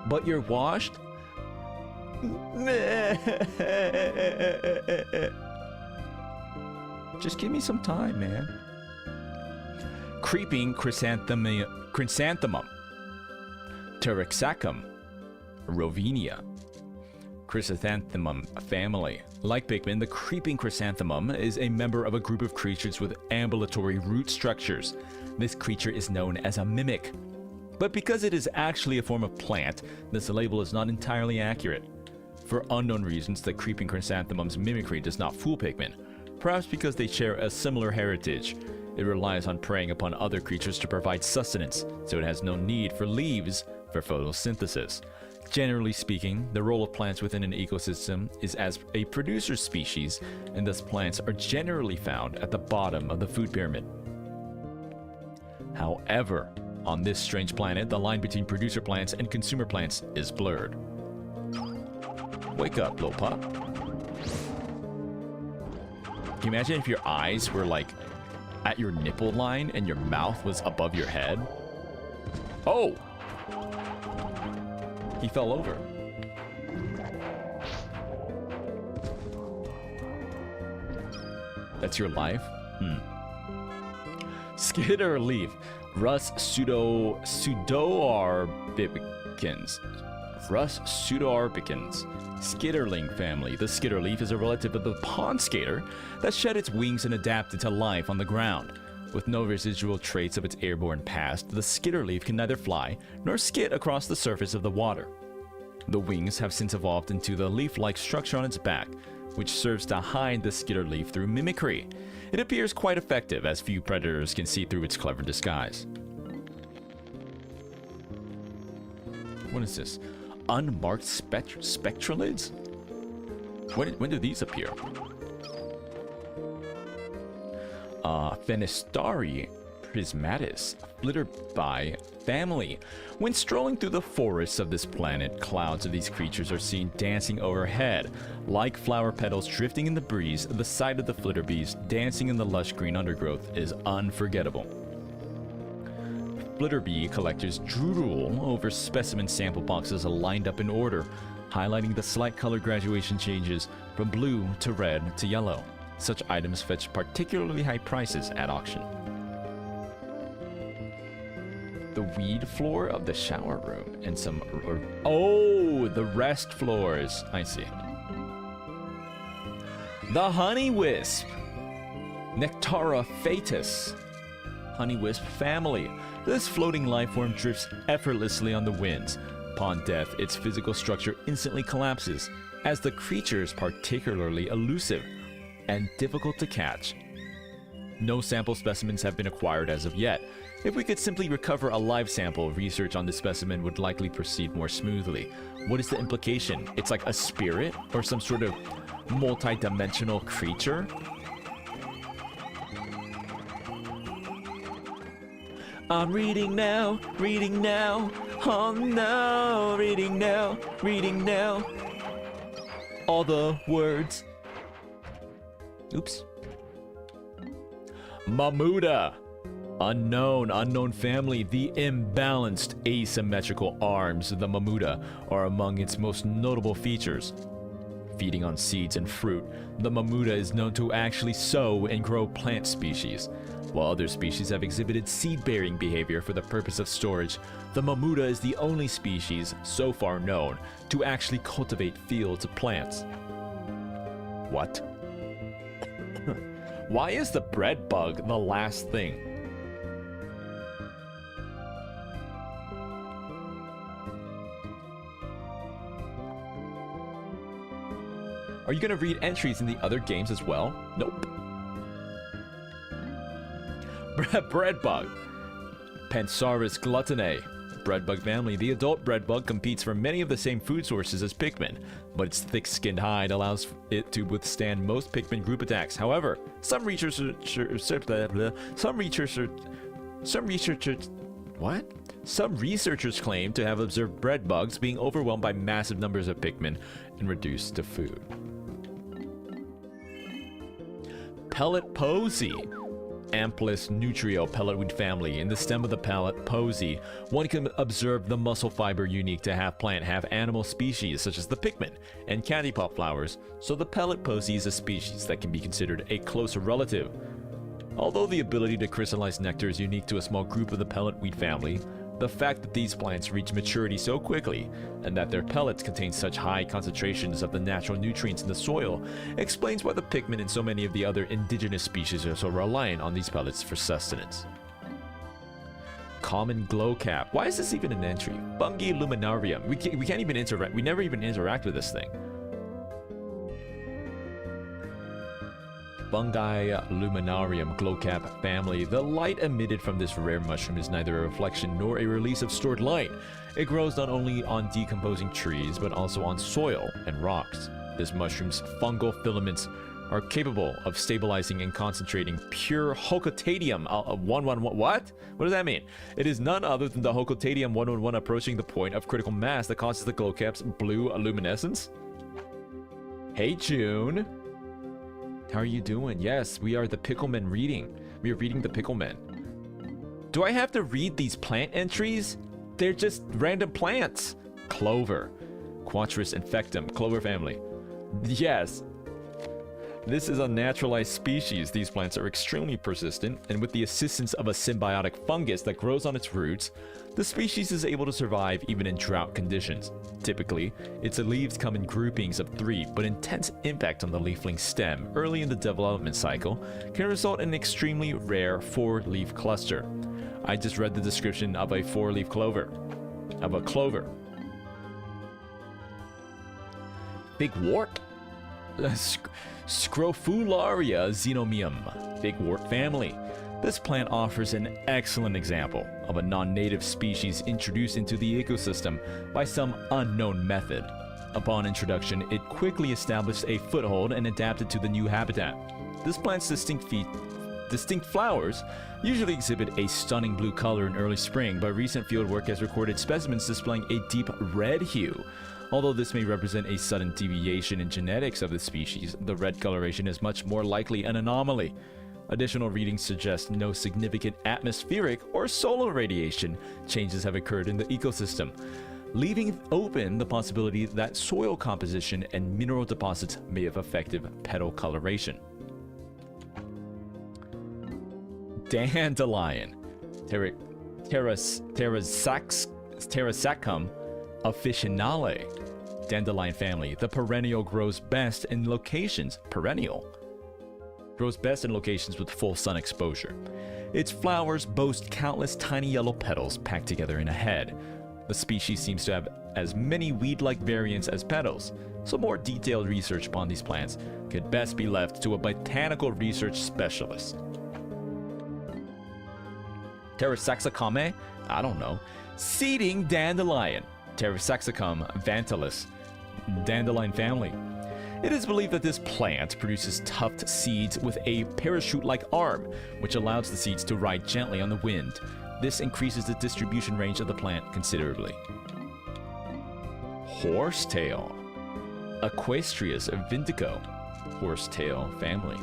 But you're washed? Just give me some time, man. Creeping chrysanthemum. Pteroxacum. Rovinia. Chrysanthemum family. Like Pikmin, the creeping chrysanthemum is a member of a group of creatures with ambulatory root structures. This creature is known as a mimic. But because it is actually a form of plant, this label is not entirely accurate. For unknown reasons, the creeping chrysanthemum's mimicry does not fool Pikmin. Perhaps because they share a similar heritage. It relies on preying upon other creatures to provide sustenance, so it has no need for leaves for photosynthesis. Generally speaking, the role of plants within an ecosystem is as a producer species, and thus plants are generally found at the bottom of the food pyramid. However, on this strange planet, the line between producer plants and consumer plants is blurred. Wake up, little pup. Can you imagine if your eyes were like at your nipple line and your mouth was above your head? Oh! He fell over. That's your life? Skitter leaf. Rus pseudoarbicans. Rus pseudoarbicans. Skitterling family. The skitterleaf is a relative of the pond skater that shed its wings and adapted to life on the ground. With no residual traits of its airborne past, the skitterleaf can neither fly nor skid across the surface of the water. The wings have since evolved into the leaf-like structure on its back, which serves to hide the skitterleaf through mimicry. It appears quite effective, as few predators can see through its clever disguise. What is this? Unmarked spectralids? When do these appear? Fenestari prismatis, flitterby family. When strolling through the forests of this planet, clouds of these creatures are seen dancing overhead. Like flower petals drifting in the breeze, the sight of the flitterbees dancing in the lush green undergrowth is unforgettable. Flitterbee collectors drool over specimen sample boxes lined up in order, highlighting the slight color graduation changes from blue to red to yellow. Such items fetch particularly high prices at auction. The weed floor of the shower room and some... oh, the rest floors. I see. The honey wisp. Nectara fatus. Honey wisp family. This floating life form drifts effortlessly on the winds. Upon death, its physical structure instantly collapses, as the creature is particularly elusive and difficult to catch. No sample specimens have been acquired as of yet. If we could simply recover a live sample, research on the specimen would likely proceed more smoothly. What is the implication? It's like a spirit or some sort of multi-dimensional creature? I'm reading now, oh no, reading now, all the words. Oops. Mamuda. Unknown family. The imbalanced asymmetrical arms of the Mamuda are among its most notable features. Feeding on seeds and fruit, the Mamuda is known to actually sow and grow plant species. While other species have exhibited seed-bearing behavior for the purpose of storage, the Mamuda is the only species, so far known, to actually cultivate fields of plants. What? Why is the bread bug the last thing? Are you going to read entries in the other games as well? Nope. Breadbug. Pansaurus gluttinae. Breadbug family. The adult breadbug competes for many of the same food sources as Pikmin, but its thick-skinned hide allows it to withstand most Pikmin group attacks. However, some researchers claim to have observed breadbugs being overwhelmed by massive numbers of Pikmin and reduced to food. Pellet posy. Amplus nutrio pelletweed family. In the stem of the pellet posy, one can observe the muscle fiber unique to half plant, half animal species such as the Pikmin and candy pop flowers, so the pellet posy is a species that can be considered a closer relative. Although the ability to crystallize nectar is unique to a small group of the pelletweed family, the fact that these plants reach maturity so quickly and that their pellets contain such high concentrations of the natural nutrients in the soil explains why the Pikmin and so many of the other indigenous species are so reliant on these pellets for sustenance. Common glowcap. Why is this even an entry? Fungi luminarium. We can't even interact. We never even interact with this thing. Fungi luminarium glowcap family. The light emitted from this rare mushroom is neither a reflection nor a release of stored light. It grows not only on decomposing trees, but also on soil and rocks. This mushroom's fungal filaments are capable of stabilizing and concentrating pure Hocotadium 111. What? What does that mean? It is none other than the Hocotadium 111 approaching the point of critical mass that causes the glowcap's blue luminescence. Hey, June. How are you doing? Yes, we are the Picklemen reading. We are reading the Picklemen. Do I have to read these plant entries? They're just random plants. Clover. Quatris infectum. Clover family. Yes. This is a naturalized species. These plants are extremely persistent, and with the assistance of a symbiotic fungus that grows on its roots, the species is able to survive even in drought conditions. Typically, its leaves come in groupings of 3, but intense impact on the leafling stem early in the development cycle can result in an extremely rare 4-leaf cluster. I just read the description of a 4-leaf clover. Of a clover. Bigwort? Scrofularia xenomium, bigwort family. This plant offers an excellent example of a non-native species introduced into the ecosystem by some unknown method. Upon introduction, it quickly established a foothold and adapted to the new habitat. This plant's distinct flowers usually exhibit a stunning blue color in early spring, but recent fieldwork has recorded specimens displaying a deep red hue. Although this may represent a sudden deviation in genetics of the species, the red coloration is much more likely an anomaly. Additional readings suggest no significant atmospheric or solar radiation changes have occurred in the ecosystem, leaving open the possibility that soil composition and mineral deposits may have affected petal coloration. Dandelion. Pterosacum officinale. Dandelion family. The perennial grows best in locations. Perennial grows best in locations with full sun exposure. Its flowers boast countless tiny yellow petals packed together in a head. The species seems to have as many weed-like variants as petals, so more detailed research upon these plants could best be left to a botanical research specialist. Pterosaxacome? I don't know. Seeding dandelion. Pterosaxacum vantalis. Dandelion family. It is believed that this plant produces tufted seeds with a parachute-like arm, which allows the seeds to ride gently on the wind. This increases the distribution range of the plant considerably. Horsetail. Equestrius vindico. Horsetail family.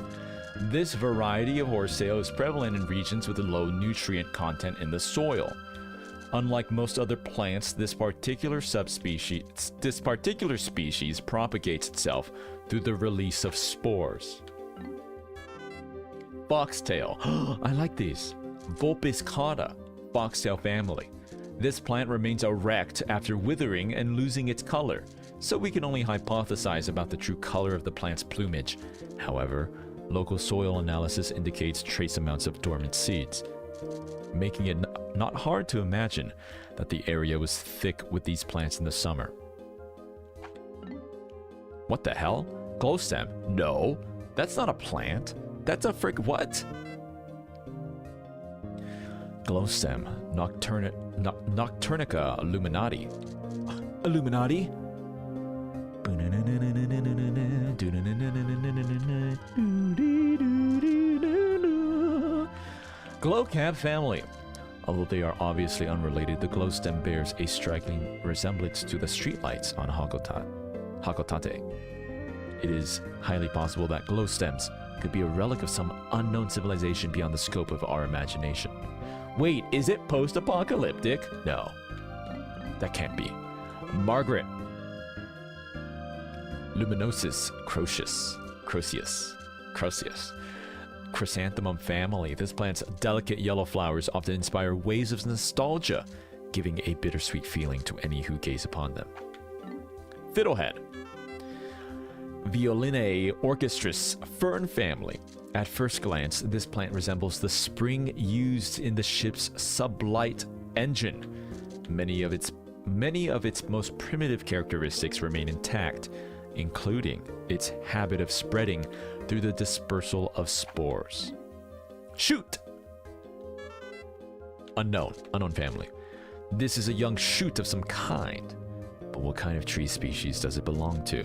This variety of horsetail is prevalent in regions with a low nutrient content in the soil. Unlike most other plants, this particular species propagates itself through the release of spores. Foxtail. I like these. Vulpiscata. Foxtail family. This plant remains erect after withering and losing its color, so we can only hypothesize about the true color of the plant's plumage. However, local soil analysis indicates trace amounts of dormant seeds, making it not hard to imagine that the area was thick with these plants in the summer. What the hell? Glowstem? No, that's not a plant. That's a what? Glowstem. Nocturnica illuminati. Illuminati? Glowcap family. Although they are obviously unrelated, the glowstem bears a striking resemblance to the streetlights on Hakotate. It is highly possible that glowstems could be a relic of some unknown civilization beyond the scope of our imagination. Wait, is it post-apocalyptic? No, that can't be. Margaret. Luminosus Croceus. Chrysanthemum family. This plant's delicate yellow flowers often inspire waves of nostalgia, giving a bittersweet feeling to any who gaze upon them. Fiddlehead. Violine orchestris fern family. At first glance, this plant resembles the spring used in the ship's sublight engine. Many of its most primitive characteristics remain intact, including its habit of spreading through the dispersal of spores. Shoot! Unknown family. This is a young shoot of some kind, but what kind of tree species does it belong to?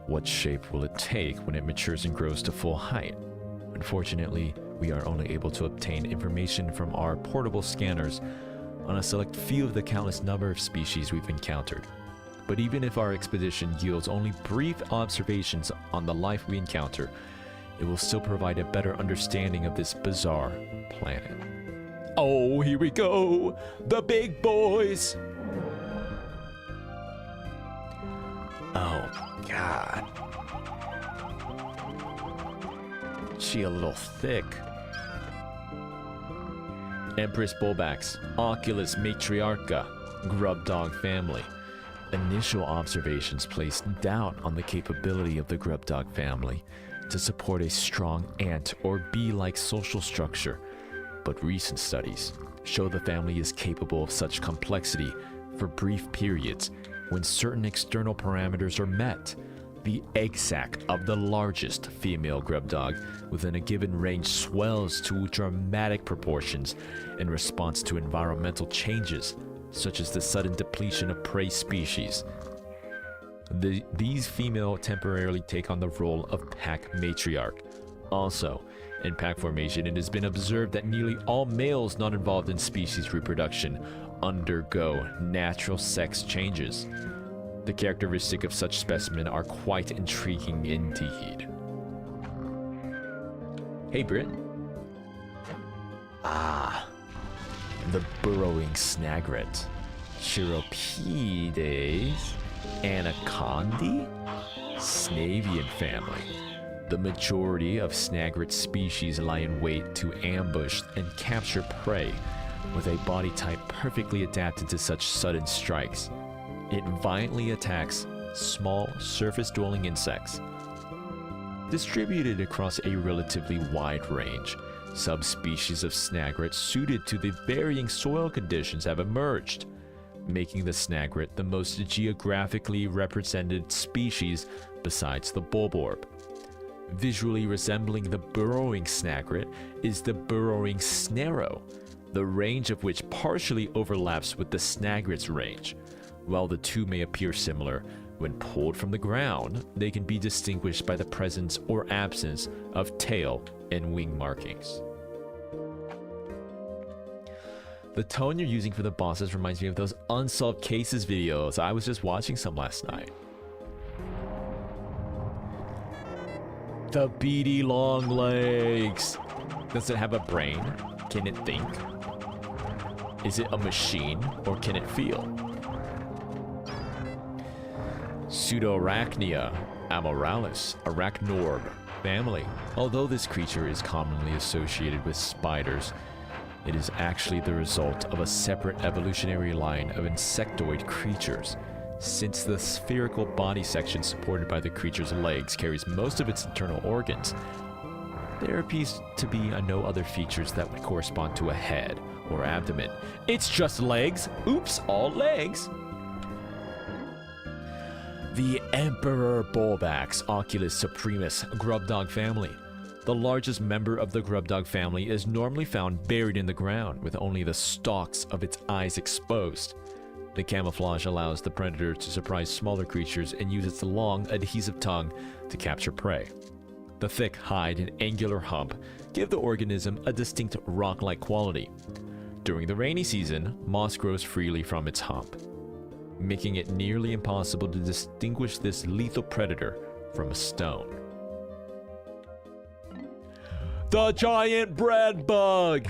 What shape will it take when it matures and grows to full height? Unfortunately, we are only able to obtain information from our portable scanners on a select few of the countless number of species we've encountered. But even if our expedition yields only brief observations on the life we encounter, it will still provide a better understanding of this bizarre planet. Oh, here we go! The big boys! Oh, God. She a little thick. Empress bullbacks, Oculus matriarcha, grub dog family. Initial observations placed doubt on the capability of the grub dog family to support a strong ant or bee-like social structure, but recent studies show the family is capable of such complexity for brief periods when certain external parameters are met. The egg sac of the largest female grub dog within a given range swells to dramatic proportions in response to environmental changes, such as the sudden depletion of prey species. These female temporarily take on the role of pack matriarch. Also, in pack formation, it has been observed that nearly all males not involved in species reproduction undergo natural sex changes. The characteristics of such specimens are quite intriguing indeed. Hey, Britt. Ah, the burrowing snagret. Chiropedes. Anacondae? Snavian family. The majority of snagret species lie in wait to ambush and capture prey, With a body type perfectly adapted to such sudden strikes, it violently attacks small surface-dwelling insects. Distributed across a relatively wide range, subspecies of snagret suited to the varying soil conditions have emerged, making the snagret the most geographically represented species besides the bulborb. Visually resembling the burrowing snagret is the burrowing snarrow, the range of which partially overlaps with the snagret's range. While the two may appear similar, when pulled from the ground, they can be distinguished by the presence or absence of tail and wing markings. The tone you're using for the bosses reminds me of those Unsolved Cases videos. I was just watching some last night. The beady long legs. Does it have a brain? Can it think? Is it a machine or can it feel? Pseudoarachnia amoralis, arachnorb family. Although this creature is commonly associated with spiders, it is actually the result of a separate evolutionary line of insectoid creatures. Since the spherical body section supported by the creature's legs carries most of its internal organs, there appears to be no other features that would correspond to a head or abdomen. It's just legs. Oops, all legs. The Emperor Bullbax Oculus Supremus Grubdog family. The largest member of the Grubdog family is normally found buried in the ground with only the stalks of its eyes exposed. The camouflage allows the predator to surprise smaller creatures and use its long, adhesive tongue to capture prey. The thick hide and angular hump give the organism a distinct rock-like quality. During the rainy season, moss grows freely from its hump, making it nearly impossible to distinguish this lethal predator from a stone. The giant bread bug!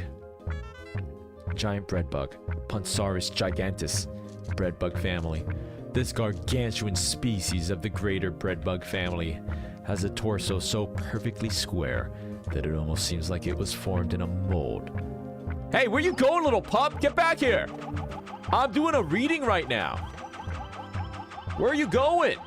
Giant bread bug, Punsaurus gigantus, breadbug family. This gargantuan species of the greater breadbug family has a torso so perfectly square that it almost seems like it was formed in a mold. Hey, where you going, little pup? Get back here! I'm doing a reading right now. Where are you going?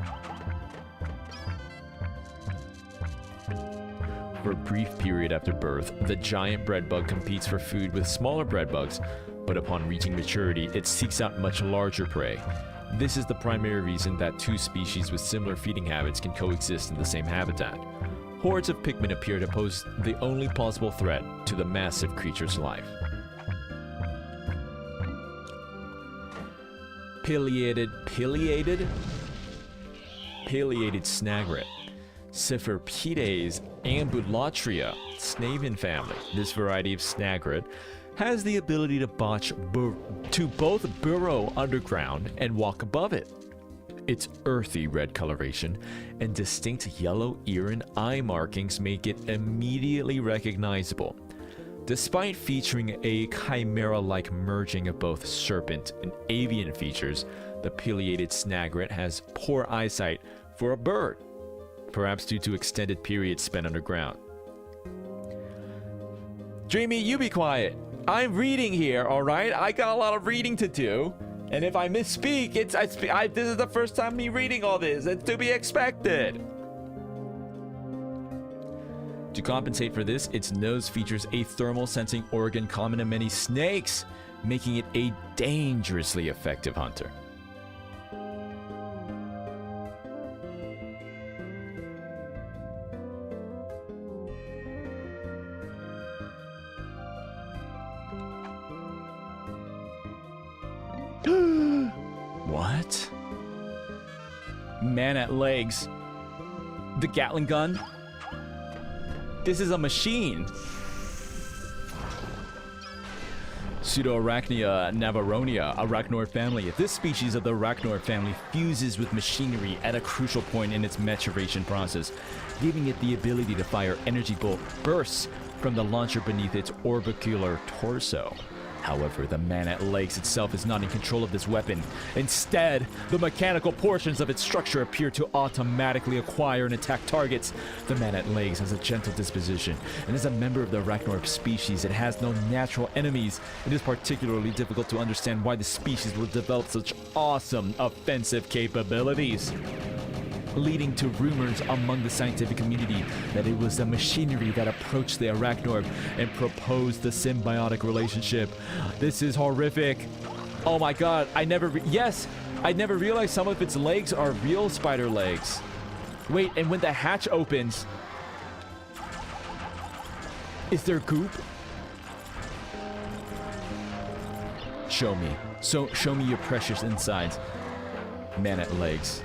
For a brief period after birth, the giant breadbug competes for food with smaller breadbugs, but upon reaching maturity, it seeks out much larger prey. This is the primary reason that two species with similar feeding habits can coexist in the same habitat. Hordes of Pikmin appear to pose the only possible threat to the massive creature's life. Pileated snagret. Caspurratives ambulatria, snaven family. This variety of snagret has the ability to both burrow underground and walk above it. Its earthy red coloration and distinct yellow ear and eye markings make it immediately recognizable. Despite featuring a chimera-like merging of both serpent and avian features, the pileated snagret has poor eyesight for a bird, perhaps due to extended periods spent underground. Dreamy, you be quiet. I'm reading here, alright? I got a lot of reading to do. And if I misspeak, this is the first time me reading all this. It's to be expected. To compensate for this, its nose features a thermal sensing organ common to many snakes, making it a dangerously effective hunter. What? Man at legs. The Gatling gun? This is a machine. Pseudoarachnia navarronia, arachnor family. This species of the arachnor family fuses with machinery at a crucial point in its maturation process, giving it the ability to fire energy bolt bursts from the launcher beneath its orbicular torso. However, the man at legs itself is not in control of this weapon. Instead, the mechanical portions of its structure appear to automatically acquire and attack targets. The man at legs has a gentle disposition, and as a member of the Arachnoid species, it has no natural enemies. It is particularly difficult to understand why the species will develop such awesome offensive capabilities, leading to rumors among the scientific community that it was the machinery that approached the arachnoid and proposed the symbiotic relationship. This is horrific. Oh my god, I never realized some of its legs are real spider legs. Wait, and when the hatch opens, is there goop? Show me. Show me your precious insides. Man at legs.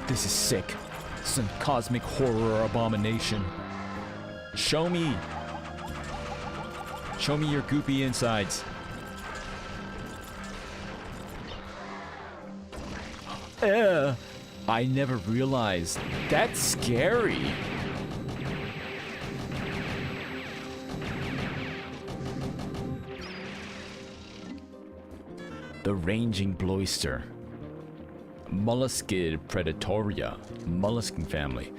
This is sick. Some cosmic horror abomination. Show me. Show me your goopy insides. I never realized. That's scary. The ranging Meowster. Molluskid predatoria, molluscan family.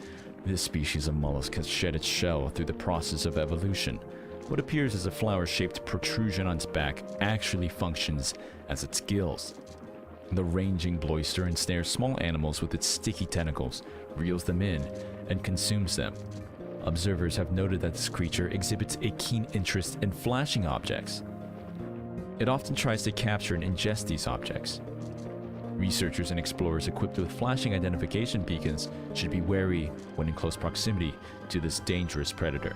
This species of mollusk has shed its shell through the process of evolution. What appears as a flower-shaped protrusion on its back actually functions as its gills. The ranging Meowster ensnares small animals with its sticky tentacles, reels them in, and consumes them. Observers have noted that this creature exhibits a keen interest in flashing objects. It often tries to capture and ingest these objects. Researchers and explorers equipped with flashing identification beacons should be wary when in close proximity to this dangerous predator.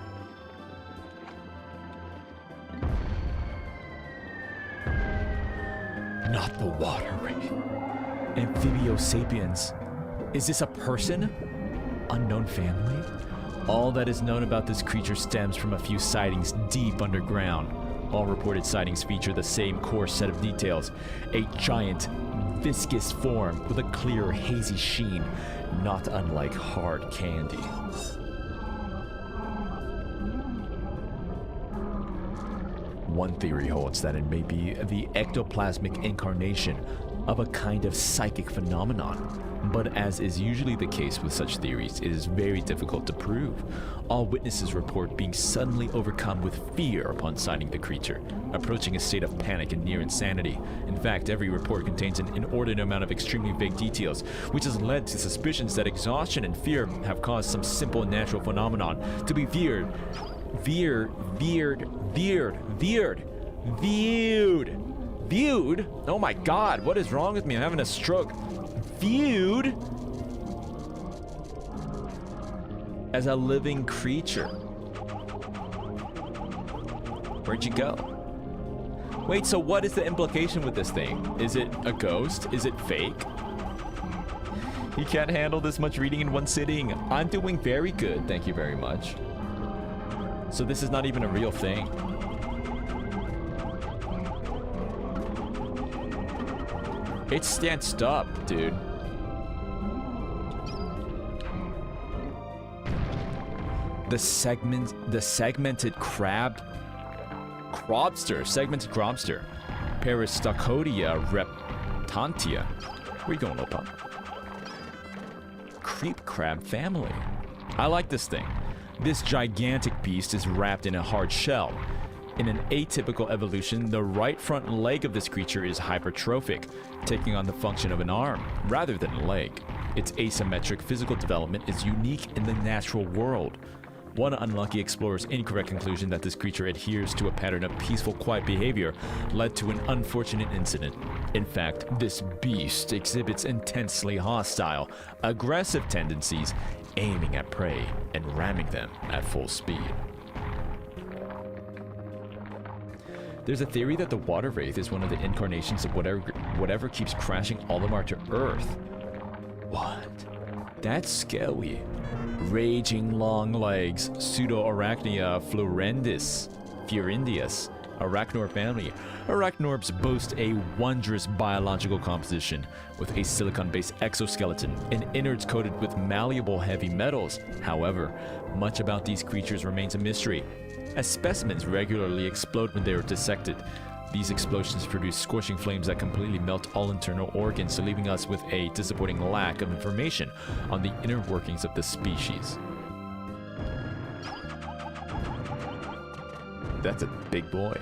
Not the water wraith. Amphibios-sapiens. Is this a person? Unknown family? All that is known about this creature stems from a few sightings deep underground. All reported sightings feature the same core set of details. A giant, viscous form with a clear, hazy sheen, not unlike hard candy. One theory holds that it may be the ectoplasmic incarnation of a kind of psychic phenomenon. But as is usually the case with such theories, it is very difficult to prove. All witnesses report being suddenly overcome with fear upon sighting the creature, approaching a state of panic and near insanity. In fact, every report contains an inordinate amount of extremely vague details, which has led to suspicions that exhaustion and fear have caused some simple natural phenomenon to be viewed. Oh my god, what is wrong with me? I'm having a stroke. Viewed as a living creature. Where'd you go? Wait, so what is the implication with this thing? Is it a ghost? Is it fake? You can't handle this much reading in one sitting. I'm doing very good, thank you very much. So this is not even a real thing. It's stanced up, dude. The segmented crobster, Peristocodia reptantia. Where you going, Opa? Creep crab family. I like this thing. This gigantic beast is wrapped in a hard shell. In an atypical evolution, the right front leg of this creature is hypertrophic, taking on the function of an arm rather than a leg. Its asymmetric physical development is unique in the natural world. One unlucky explorer's incorrect conclusion that this creature adheres to a pattern of peaceful, quiet behavior led to an unfortunate incident. In fact, this beast exhibits intensely hostile, aggressive tendencies, aiming at prey and ramming them at full speed. There's a theory that the water wraith is one of the incarnations of whatever keeps crashing Olimar to Earth. What? That's scary. Raging long legs, Pseudoarachnia furindis, Arachnor family. Arachnorbs boast a wondrous biological composition with a silicon-based exoskeleton and innards coated with malleable heavy metals. However, much about these creatures remains a mystery, as specimens regularly explode when they are dissected. These explosions produce scorching flames that completely melt all internal organs, leaving us with a disappointing lack of information on the inner workings of the species. That's a big boy.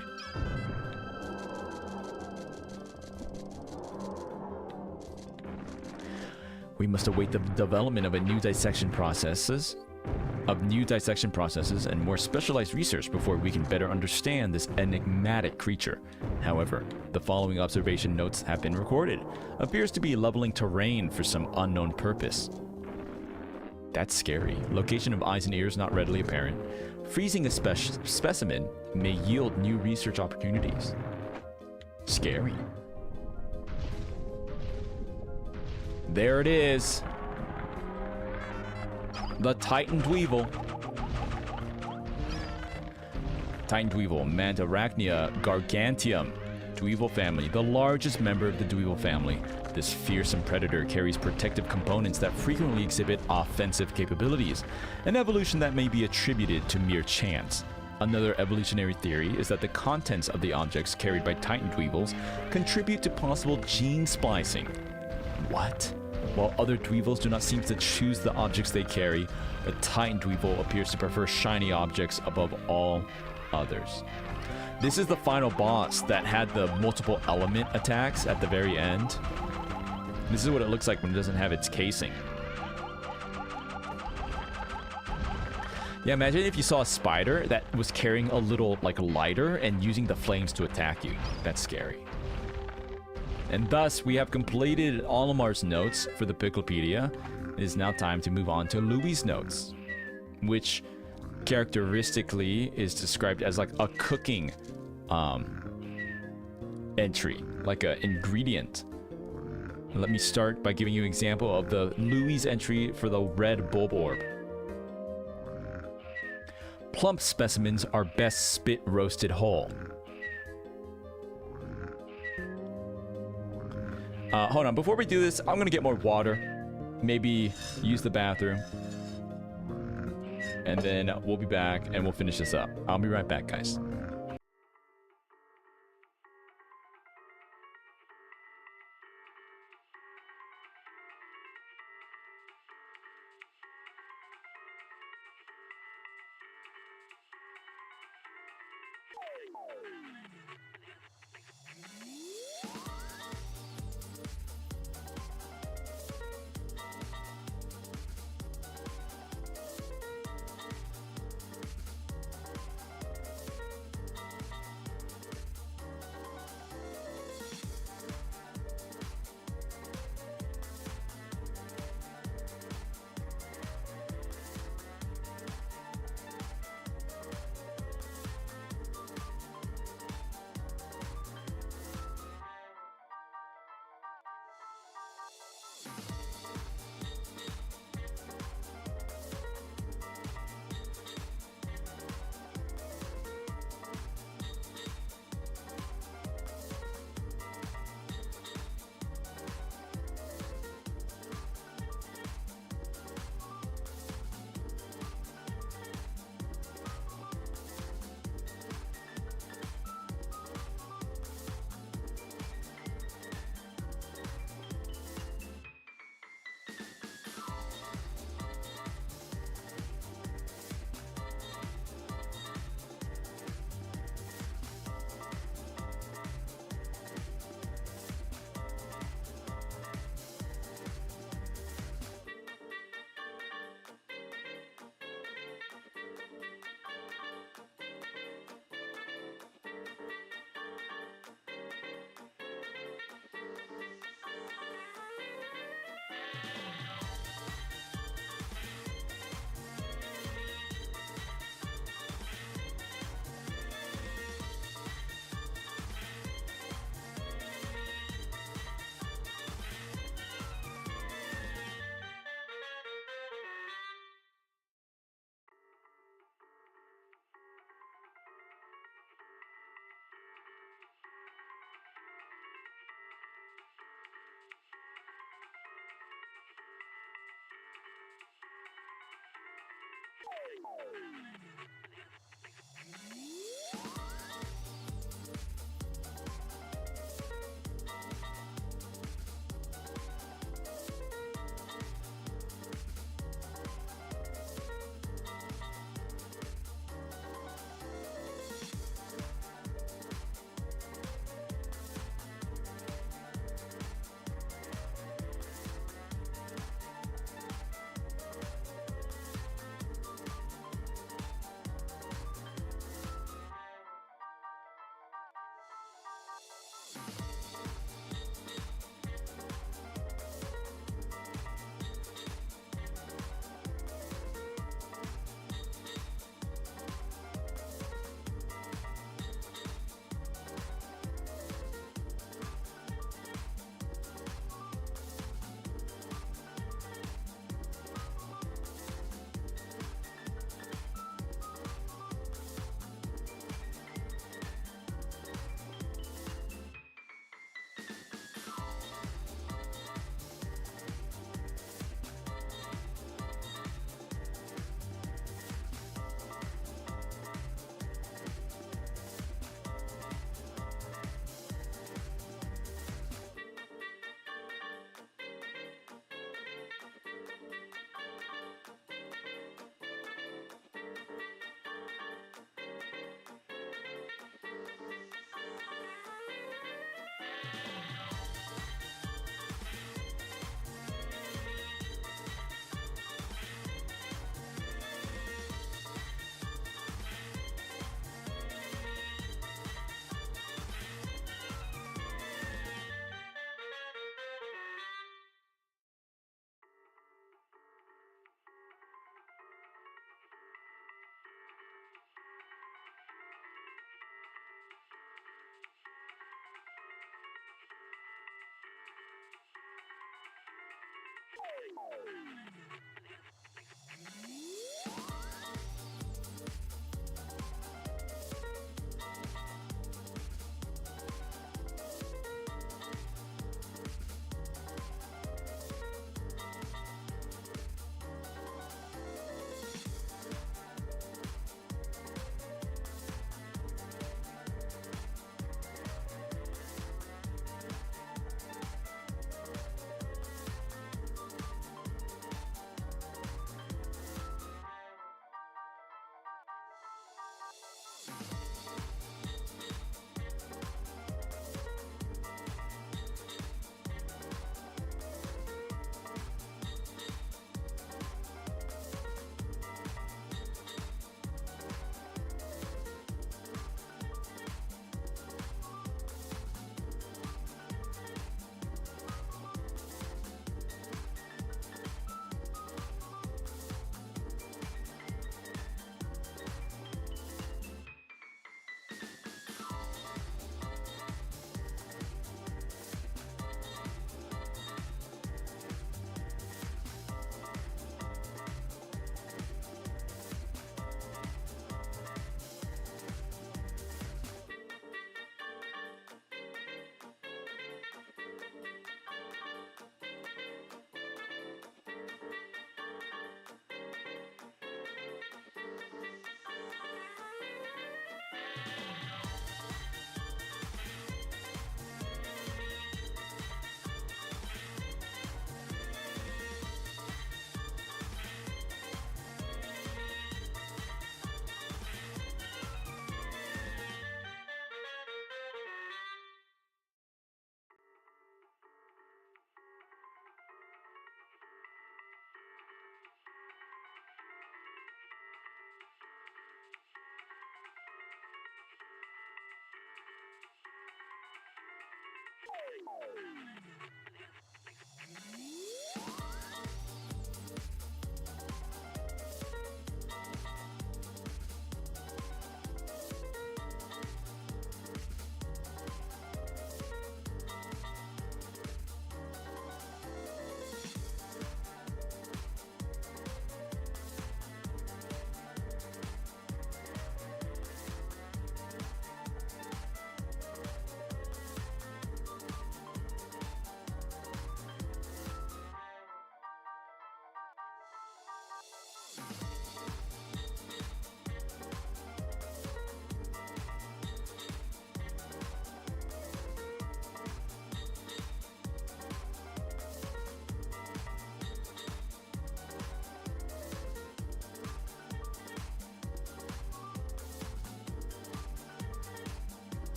We must await the development of new dissection processes and more specialized research before we can better understand this enigmatic creature. However, the following observation notes have been recorded. Appears to be leveling terrain for some unknown purpose. That's scary. Location of eyes and ears not readily apparent. Freezing a specimen may yield new research opportunities. Scary. There it is. The Titan Dweevil. Titan Dweevil, Mantarachnia gargantium. Dweevil family, the largest member of the Dweevil family. This fearsome predator carries protective components that frequently exhibit offensive capabilities, an evolution that may be attributed to mere chance. Another evolutionary theory is that the contents of the objects carried by Titan Dweevils contribute to possible gene splicing. What? While other Dweevils do not seem to choose the objects they carry, the Titan Dweevil appears to prefer shiny objects above all others. This is the final boss that had the multiple element attacks at the very end. This is what it looks like when it doesn't have its casing. Yeah, imagine if you saw a spider that was carrying a little like lighter and using the flames to attack you. That's scary. And thus, we have completed Olimar's notes for the Piklopedia. It is now time to move on to Louis' notes, which characteristically is described as like a cooking entry, like an ingredient. Let me start by giving you an example of the Louis entry for the red bulb orb. Plump specimens are best spit roasted whole. Hold on, before we do this, I'm gonna get more water. Maybe use the bathroom. And then we'll be back and we'll finish this up. I'll be right back, guys.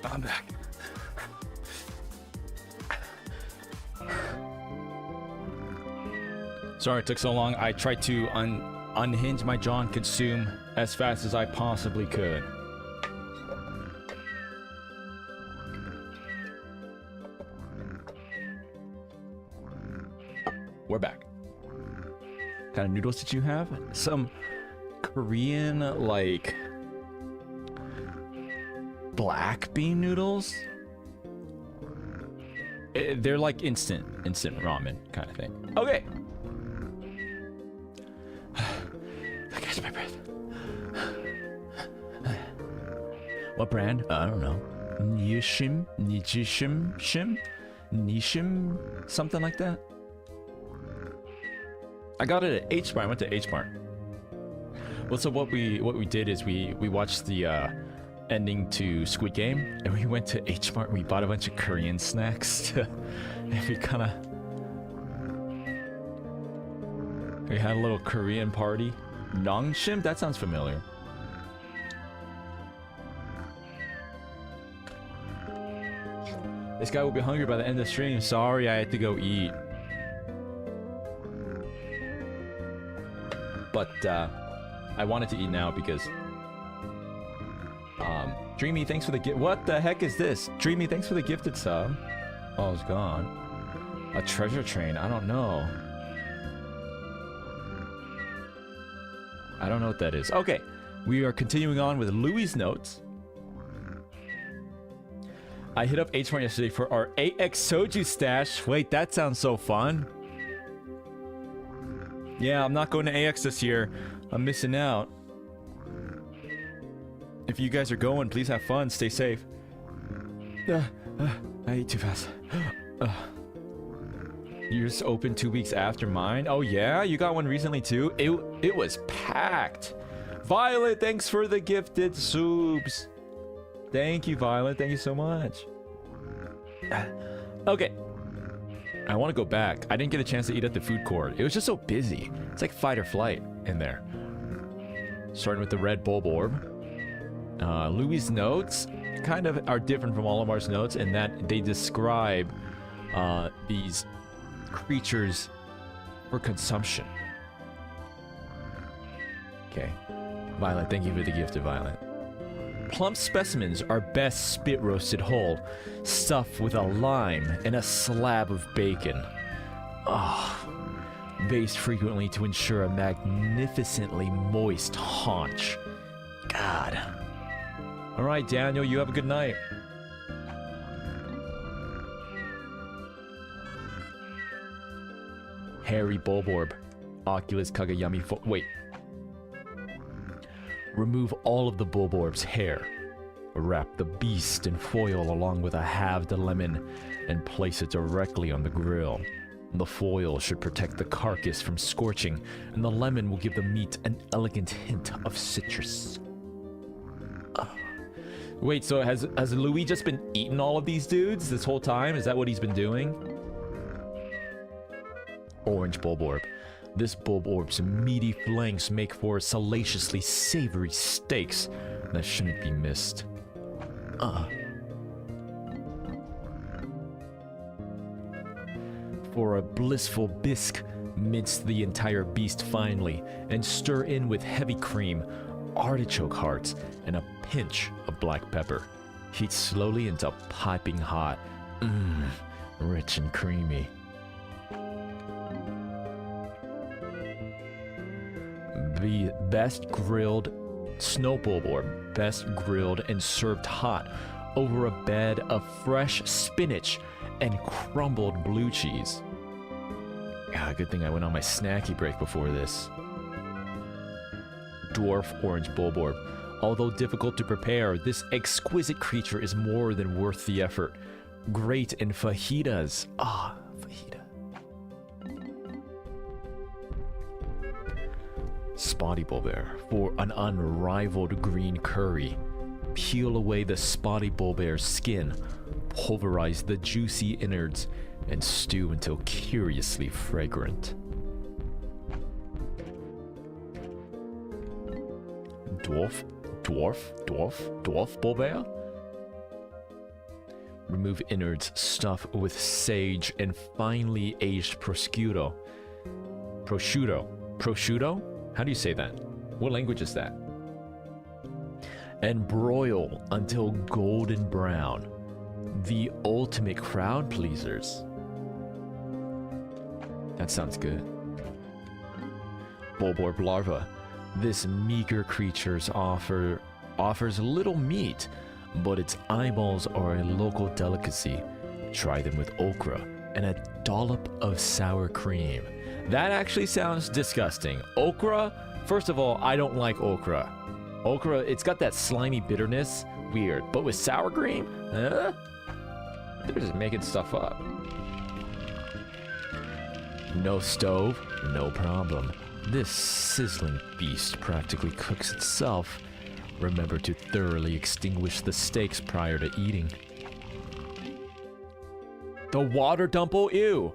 I'm back. Sorry it took so long. I tried to unhinge my jaw and consume as fast as I possibly could. We're back. What kind of noodles did you have? Some Korean, like, black bean noodles? They're like instant ramen kind of thing. Okay. I catch my breath. What brand? I don't know. Nishim? Nishim? Something like that. I got it at H Mart. I went to H Mart. Well, so what we did is we watched the ending to Squid Game, and we went to H Mart. We bought a bunch of Korean snacks, and we had a little Korean party. Nongshim? That sounds familiar. This guy will be hungry by the end of the stream. Sorry, I had to go eat. But I wanted to eat now because Dreamy, thanks for the gift. What the heck is this? Dreamy, thanks for the gifted sub. Oh, it's gone. A treasure train. I don't know. I don't know what that is. Okay, we are continuing on with Louis' notes. I hit up H Mart yesterday for our AX Soju stash. Wait, that sounds so fun. Yeah, I'm not going to AX this year. I'm missing out. If you guys are going, please have fun. Stay safe. I ate too fast. Yours open 2 weeks after mine? Oh yeah? You got one recently too? It was packed. Violet, thanks for the gifted subs. Thank you, Violet. Thank you so much. Okay. I want to go back. I didn't get a chance to eat at the food court. It was just so busy. It's like fight or flight in there. Starting with the red bulb orb. Louis' notes kind of are different from Olimar's notes in that they describe these creatures for consumption. Okay. Violet, thank you for the gift of Violet. Plump specimens are best spit roasted whole, stuffed with a lime and a slab of bacon. Based frequently to ensure a magnificently moist haunch. God. Alright, Daniel, you have a good night. Hairy Bulborb. Oculus Kagayami wait. Remove all of the Bulborb's hair. Wrap the beast in foil along with a halved lemon and place it directly on the grill. The foil should protect the carcass from scorching, and the lemon will give the meat an elegant hint of citrus. Wait, so has Louis just been eating all of these dudes this whole time? Is that what he's been doing? Orange Bulborb. This Bulborb's meaty flanks make for salaciously savory steaks that shouldn't be missed. For a blissful bisque, mince the entire beast finely and stir in with heavy cream, artichoke hearts, and a pinch of black pepper. Heat slowly until piping hot. Rich and creamy. The best grilled snow bulborb, best grilled and served hot over a bed of fresh spinach and crumbled blue cheese. Good thing I went on my snacky break before this. Dwarf orange bulborb. Although difficult to prepare, this exquisite creature is more than worth the effort. Great in fajitas. Fajita. Spotty bulbear. For an unrivaled green curry. Peel away the spotty bulbear's skin, pulverize the juicy innards, and stew until curiously fragrant. Dwarf bulbear? Remove innards, stuff with sage and finely aged prosciutto. Prosciutto? How do you say that? What language is that? And broil until golden brown. The ultimate crowd pleasers. That sounds good. Bulborb larva. This meager creature's offers little meat, but its eyeballs are a local delicacy. Try them with okra and a dollop of sour cream. That actually sounds disgusting. Okra? First of all, I don't like okra. Okra, it's got that slimy bitterness. Weird. But with sour cream? Huh? They're just making stuff up. No stove? No problem. This sizzling beast practically cooks itself. Remember to thoroughly extinguish the steaks prior to eating. The water dumple? Ew!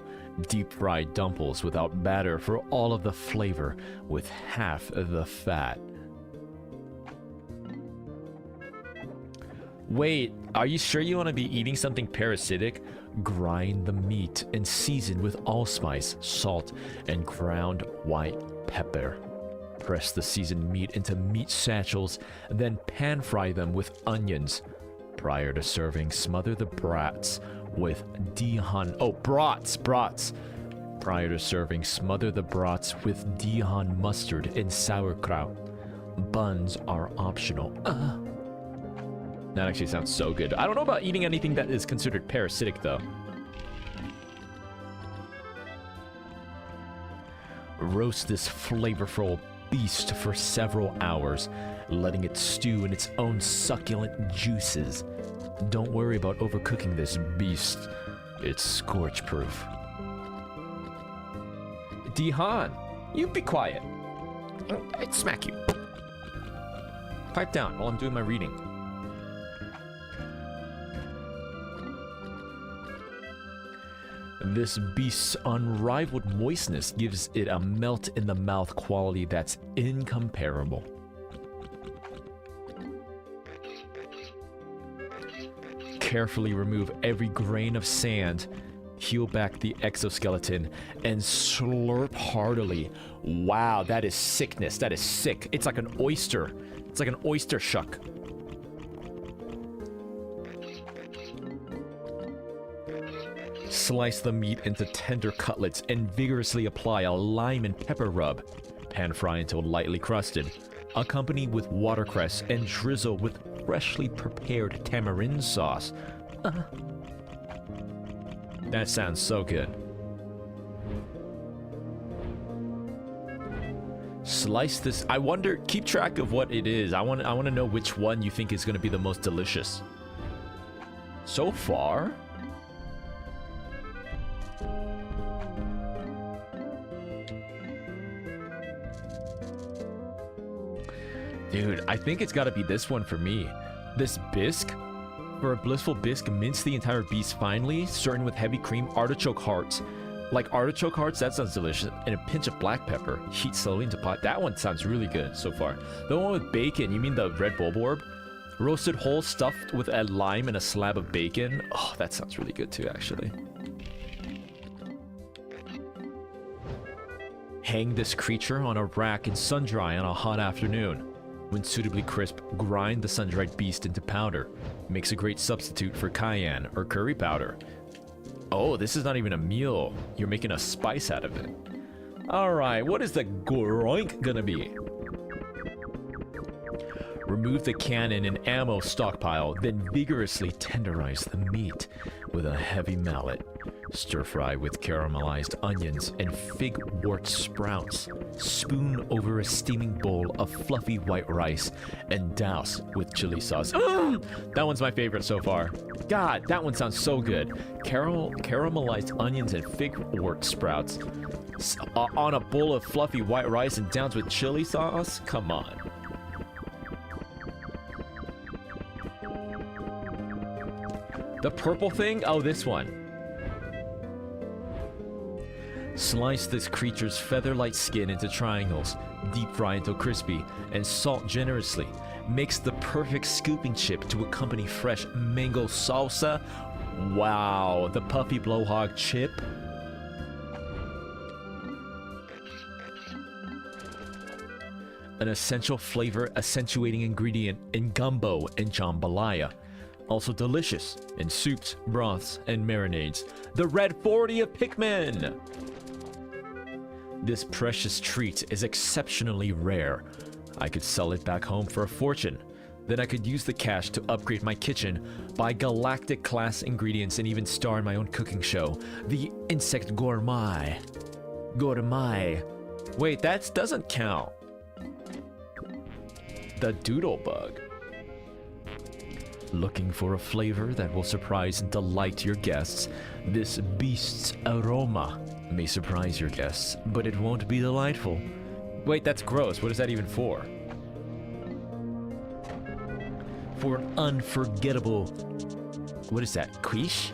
Deep fried dumples without batter for all of the flavor with half of the fat. Wait, are you sure you want to be eating something parasitic? Grind the meat and season with allspice, salt, and ground white pepper. Press the seasoned meat into meat satchels, then pan fry them with onions. Prior to serving, smother the brats with brats. Prior to serving, smother the brats with Dijon mustard and sauerkraut. Buns are optional. That actually sounds so good. I don't know about eating anything that is considered parasitic, though. Roast this flavorful beast for several hours, letting it stew in its own succulent juices. Don't worry about overcooking this beast. It's scorch-proof. Dihan, you be quiet. I'd smack you. Pipe down while I'm doing my reading. This beast's unrivaled moistness gives it a melt-in-the-mouth quality that's incomparable. Carefully remove every grain of sand, peel back the exoskeleton, and slurp heartily. Wow, that is sickness. That is sick. It's like an oyster. It's like an oyster shuck. Slice the meat into tender cutlets and vigorously apply a lime and pepper rub. Pan fry until lightly crusted. Accompany with watercress and drizzle with freshly prepared tamarind sauce. That sounds so good. Slice this. I wonder, keep track of what it is. I want to know which one you think is going to be the most delicious. So far, dude, I think it's got to be this one for me. This bisque. For a blissful bisque, mince the entire beast finely, starting with heavy cream artichoke hearts. Like artichoke hearts, that sounds delicious. And a pinch of black pepper. Heat slowly into pot. That one sounds really good so far. The one with bacon, you mean the red bulborb? Roasted whole, stuffed with a lime and a slab of bacon. Oh, that sounds really good too, actually. Hang this creature on a rack and sun dry on a hot afternoon. When suitably crisp, grind the sun-dried beast into powder. Makes a great substitute for cayenne or curry powder. Oh, this is not even a meal. You're making a spice out of it. Alright, what is the groink gonna be? Remove the cannon and ammo stockpile, then vigorously tenderize the meat with a heavy mallet. Stir fry with caramelized onions and figwort sprouts. Spoon over a steaming bowl of fluffy white rice and douse with chili sauce. That one's my favorite so far. God, that one sounds so good. Caramelized onions and figwort sprouts on a bowl of fluffy white rice and doused with chili sauce? Come on. The purple thing? Oh, this one. Slice this creature's feather-like skin into triangles, deep fry until crispy, and salt generously. Mix the perfect scooping chip to accompany fresh mango salsa. Wow, the puffy blowhog chip. An essential flavor accentuating ingredient in gumbo and jambalaya. Also delicious in soups, broths, and marinades. The Red 40 of Pikmin! This precious treat is exceptionally rare. I could sell it back home for a fortune. Then I could use the cash to upgrade my kitchen, buy galactic class ingredients, and even star in my own cooking show, the Insect Gourmet. Gourmet. Wait, that doesn't count. The Doodlebug. Looking for a flavor that will surprise and delight your guests? This beast's aroma may surprise your guests, but it won't be delightful. Wait, that's gross. What is that even for? For an unforgettable... What is that? Quiche?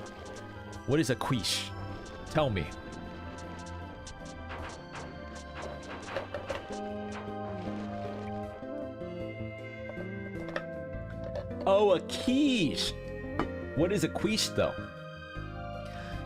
What is a quiche? Tell me. Oh, a quiche! What is a quiche, though?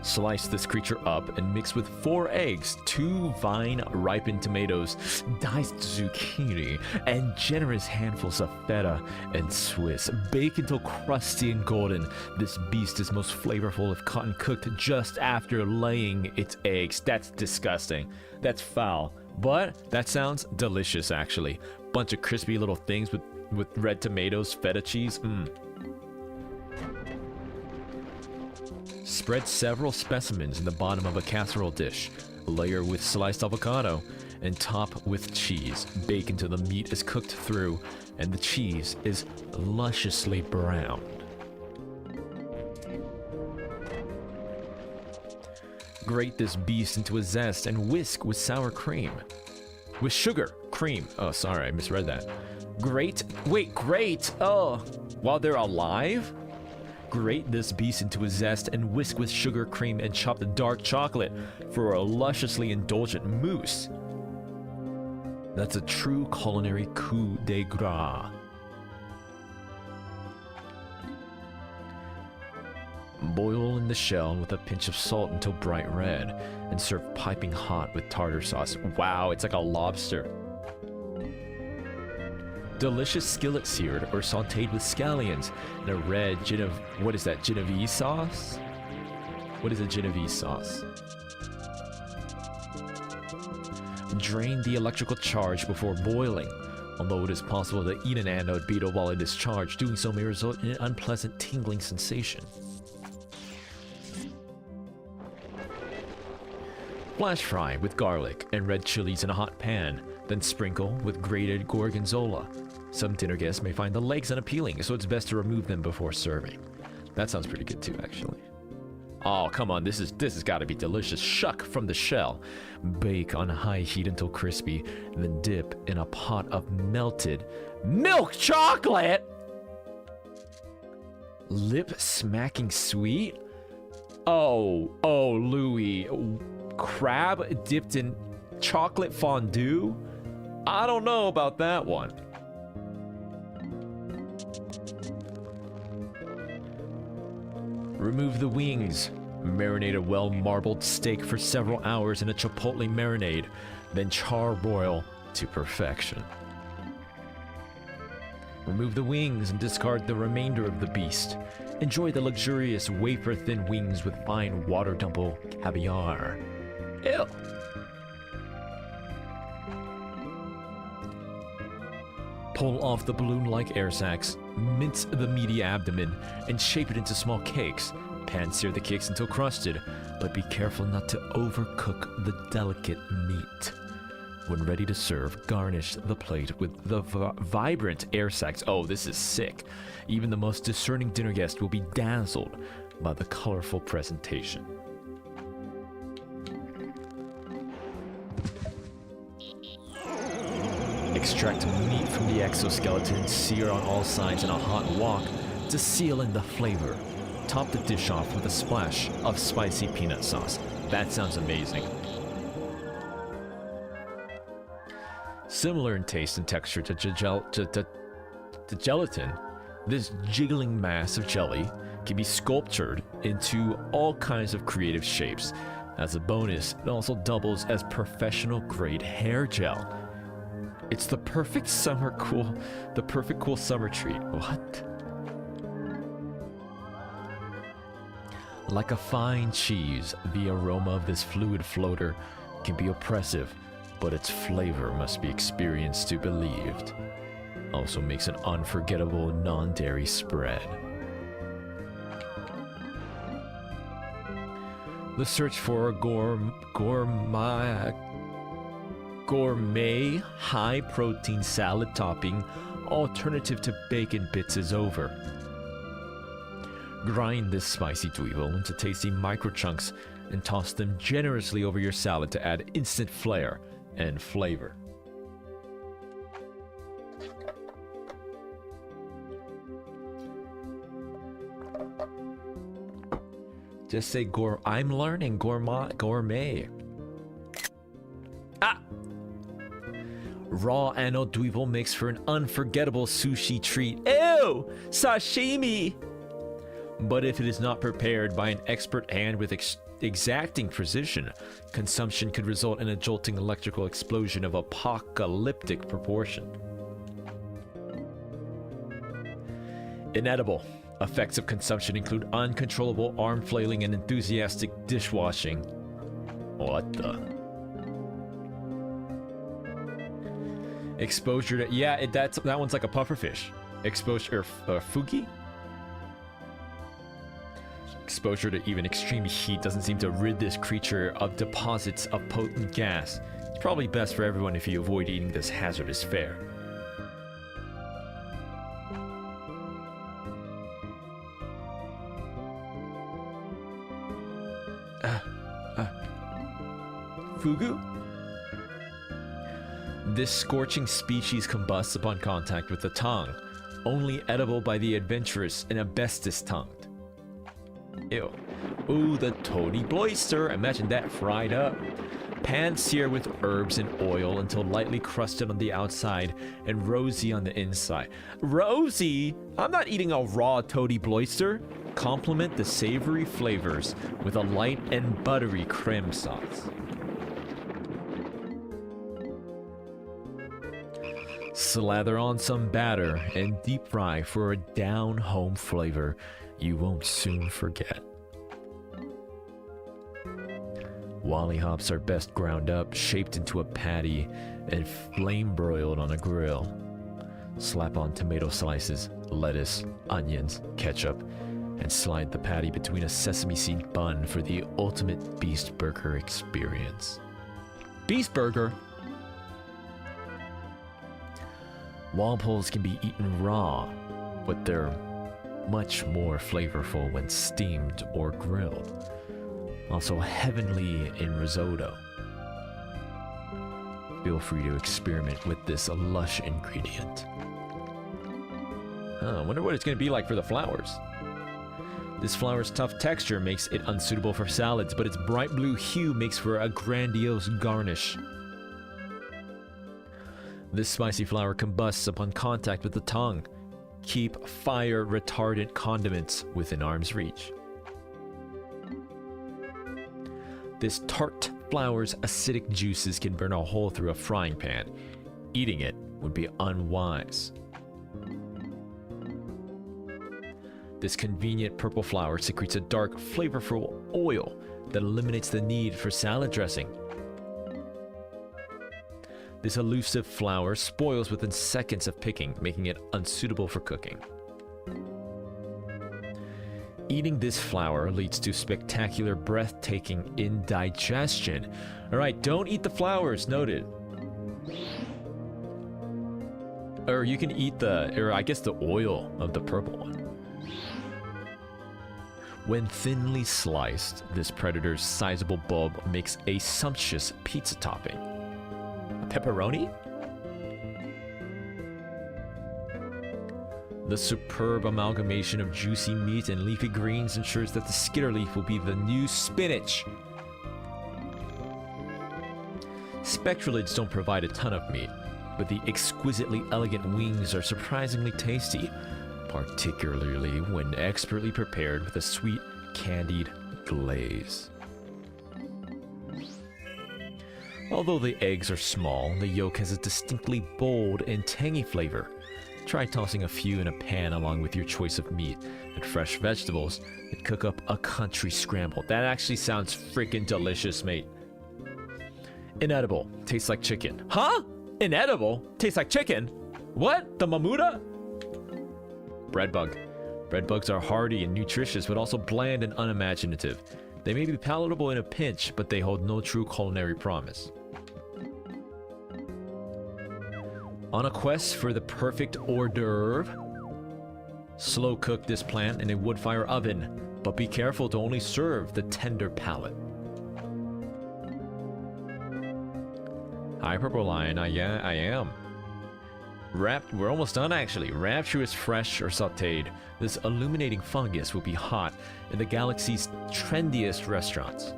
Slice this creature up and mix with 4 eggs, 2 vine-ripened tomatoes, diced zucchini, and generous handfuls of feta and Swiss. Bake until crusty and golden. This beast is most flavorful if caught and cooked just after laying its eggs. That's disgusting. That's foul. But that sounds delicious, actually. Bunch of crispy little things with red tomatoes, feta cheese. Spread several specimens in the bottom of a casserole dish. Layer with sliced avocado and top with cheese. Bake until the meat is cooked through and the cheese is lusciously browned. Grate this beast into a zest and whisk with sour cream. With sugar, cream. Oh, sorry, I misread that. Grate. Oh, while they're alive? Grate this beast into a zest and whisk with sugar, cream, and chopped dark chocolate for a lusciously indulgent mousse. That's a true culinary coup de grace. Boil in the shell with a pinch of salt until bright red, and serve piping hot with tartar sauce. Wow, it's like a lobster. Delicious skillet seared or sauteed with scallions in a red Genovese sauce? What is a Genovese sauce? Drain the electrical charge before boiling. Although it is possible to eat an anode beetle while it is charged, doing so may result in an unpleasant tingling sensation. Flash fry with garlic and red chilies in a hot pan, then sprinkle with grated gorgonzola. Some dinner guests may find the legs unappealing, so it's best to remove them before serving. That sounds pretty good too, actually. Oh, come on, this has got to be delicious. Shuck from the shell. Bake on high heat until crispy, then dip in a pot of melted milk chocolate! Lip smacking sweet? Oh, Louis. Crab dipped in chocolate fondue? I don't know about that one. Remove the wings. Marinate a well-marbled steak for several hours in a chipotle marinade, then charbroil to perfection. Remove the wings and discard the remainder of the beast. Enjoy the luxurious wafer-thin wings with fine water-dumple caviar. Ew. Pull off the balloon-like air sacs, mince the meaty abdomen, and shape it into small cakes. Pan-sear the cakes until crusted, but be careful not to overcook the delicate meat. When ready to serve, garnish the plate with the vibrant air sacs. Oh, this is sick. Even the most discerning dinner guest will be dazzled by the colorful presentation. Extract meat from the exoskeleton, sear on all sides in a hot wok to seal in the flavor. Top the dish off with a splash of spicy peanut sauce. That sounds amazing. Similar in taste and texture to gelatin, this jiggling mass of jelly can be sculptured into all kinds of creative shapes. As a bonus, it also doubles as professional grade hair gel. It's the perfect cool summer treat. What? Like a fine cheese, the aroma of this fluid floater can be oppressive, but its flavor must be experienced to believed. Also makes an unforgettable non-dairy spread. The search for a gourmet high-protein salad topping alternative to bacon bits is over. Grind this spicy dweevil into tasty micro-chunks and toss them generously over your salad to add instant flair and flavor. Just say I'm learning gourmet. Ah! Raw anno dweevil makes for an unforgettable sushi treat. Ew! Sashimi! But if it is not prepared by an expert hand with exacting precision, consumption could result in a jolting electrical explosion of apocalyptic proportion. Inedible. Effects of consumption include uncontrollable arm flailing and enthusiastic dishwashing. What the? Exposure to... Yeah, that one's like a pufferfish. Exposure... Fugi? Exposure to even extreme heat doesn't seem to rid this creature of deposits of potent gas. It's probably best for everyone if you avoid eating this hazardous fare. Fugu? This scorching species combusts upon contact with the tongue, only edible by the adventurous and asbestos-tongued. Ew. Ooh, the toady bloister. Imagine that fried up. Pan-sear with herbs and oil until lightly crusted on the outside and rosy on the inside. Rosy? I'm not eating a raw toady bloister. Complement the savory flavors with a light and buttery creme sauce. Slather on some batter and deep fry for a down-home flavor you won't soon forget. Lollipops are best ground up, shaped into a patty, and flame-broiled on a grill. Slap on tomato slices, lettuce, onions, ketchup, and slide the patty between a sesame seed bun for the ultimate Beast Burger experience. Beast Burger? Walpoles can be eaten raw, but they're much more flavorful when steamed or grilled. Also heavenly in risotto. Feel free to experiment with this lush ingredient. I wonder what it's going to be like for the flowers. This flower's tough texture makes it unsuitable for salads, but its bright blue hue makes for a grandiose garnish. This spicy flower combusts upon contact with the tongue. Keep fire-retardant condiments within arm's reach. This tart flower's acidic juices can burn a hole through a frying pan. Eating it would be unwise. This convenient purple flower secretes a dark, flavorful oil that eliminates the need for salad dressing. This elusive flower spoils within seconds of picking, making it unsuitable for cooking. Eating this flower leads to spectacular, breathtaking indigestion. Alright, don't eat the flowers, noted. Or you can eat I guess the oil of the purple one. When thinly sliced, this predator's sizable bulb makes a sumptuous pizza topping. Pepperoni? The superb amalgamation of juicy meat and leafy greens ensures that the skitter leaf will be the new spinach. Spectralids don't provide a ton of meat, but the exquisitely elegant wings are surprisingly tasty. particularly when expertly prepared with a sweet candied glaze. Although the eggs are small, the yolk has a distinctly bold and tangy flavor. Try tossing a few in a pan along with your choice of meat and fresh vegetables and cook up a country scramble. That actually sounds freaking delicious, mate. Inedible. Tastes like chicken. Huh? Inedible? Tastes like chicken? What? The mamuta? Breadbug. Breadbugs are hardy and nutritious, but also bland and unimaginative. They may be palatable in a pinch, but they hold no true culinary promise. On a quest for the perfect hors d'oeuvre, slow cook this plant in a wood fire oven, but be careful to only serve the tender palate. Hi, Purple Lion. I am. We're almost done, actually. Rapturous, fresh, or sautéed. This illuminating fungus will be hot in the galaxy's trendiest restaurants.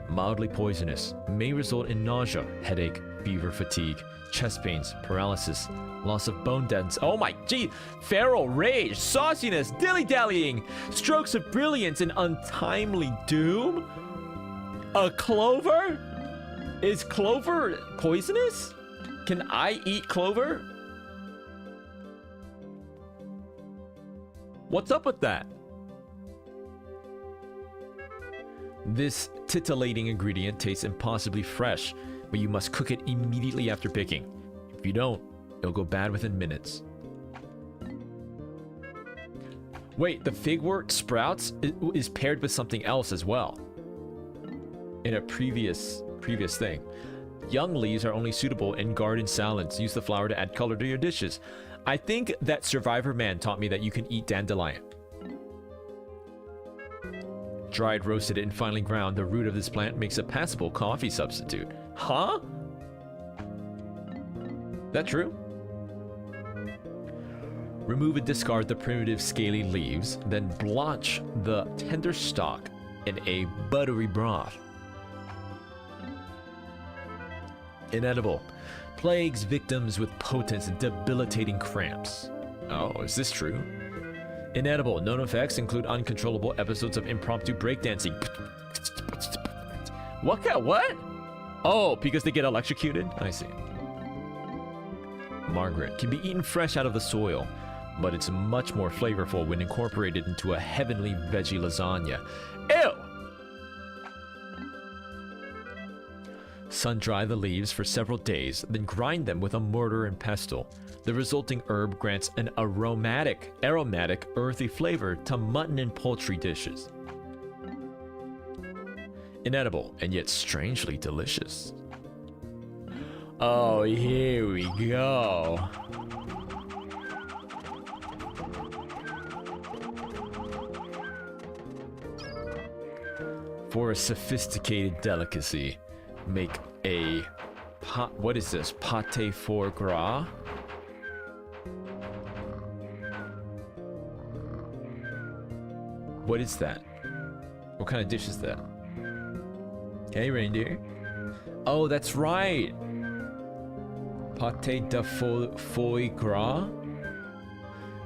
Mildly poisonous. May result in nausea, headache, fever, fatigue, chest pains, paralysis, loss of bone density. Oh my gee! Feral rage, sauciness, dilly-dallying, strokes of brilliance, and untimely doom? A clover? Is clover poisonous? Can I eat clover? What's up with that? This titillating ingredient tastes impossibly fresh, but you must cook it immediately after picking. If you don't, it'll go bad within minutes. Wait, the figwort sprouts is paired with something else as well. In a previous thing. Young leaves are only suitable in garden salads. Use the flower to add color to your dishes. I think that Survivor Man taught me that you can eat dandelion. Dried, roasted, and finely ground, the root of this plant makes a passable coffee substitute. Huh? That true? Remove and discard the primitive scaly leaves, then blanch the tender stalk in a buttery broth. Inedible. Plagues victims with potent and debilitating cramps. Oh, is this true? Inedible. Known effects include uncontrollable episodes of impromptu breakdancing. What? Oh, because they get electrocuted? I see. Margaret. Can be eaten fresh out of the soil, but it's much more flavorful when incorporated into a heavenly veggie lasagna. Ew! Sun-dry the leaves for several days, then grind them with a mortar and pestle. The resulting herb grants an aromatic, earthy flavor to mutton and poultry dishes. Inedible, and yet strangely delicious. Oh, here we go. For a sophisticated delicacy, make a what is this? Pâté foie gras? What is that? What kind of dish is that? Hey, reindeer. Oh, that's right. Pâté de foie gras.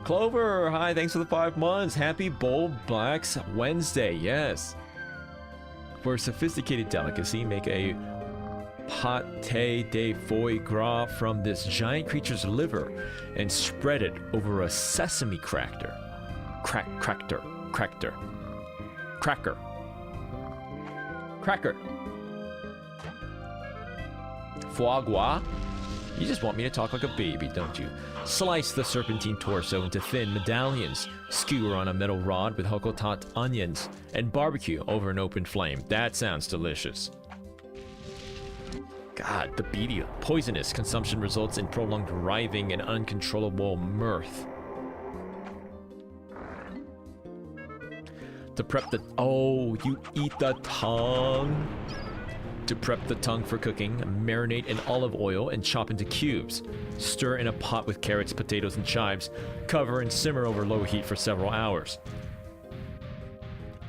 Clover, hi, thanks for the 5 months. Happy Bold Blacks Wednesday, yes. For a sophisticated delicacy, make a pâté de foie gras from this giant creature's liver and spread it over a sesame cracker. Cracker. Foie gras? You just want me to talk like a baby, don't you? Slice the serpentine torso into thin medallions, skewer on a metal rod with hokotat onions, and barbecue over an open flame. That sounds delicious. God, the beady, poisonous consumption results in prolonged writhing and uncontrollable mirth. To prep the... Oh, you eat the tongue? To prep the tongue for cooking, marinate in olive oil and chop into cubes. Stir in a pot with carrots, potatoes, and chives. Cover and simmer over low heat for several hours.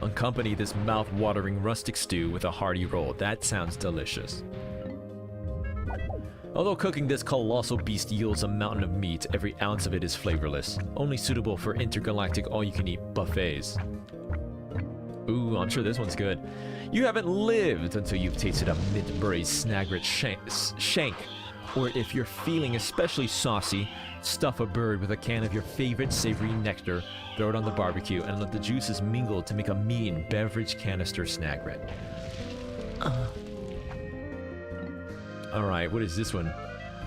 Accompany this mouth-watering rustic stew with a hearty roll. That sounds delicious. Although cooking this colossal beast yields a mountain of meat, every ounce of it is flavorless, only suitable for intergalactic all-you-can-eat buffets. Ooh, I'm sure this one's good. You haven't lived until you've tasted a mint-braised snagret shank. Or if you're feeling especially saucy, stuff a bird with a can of your favorite savory nectar, throw it on the barbecue, and let the juices mingle to make a mean beverage canister snagret. Alright, what is this one?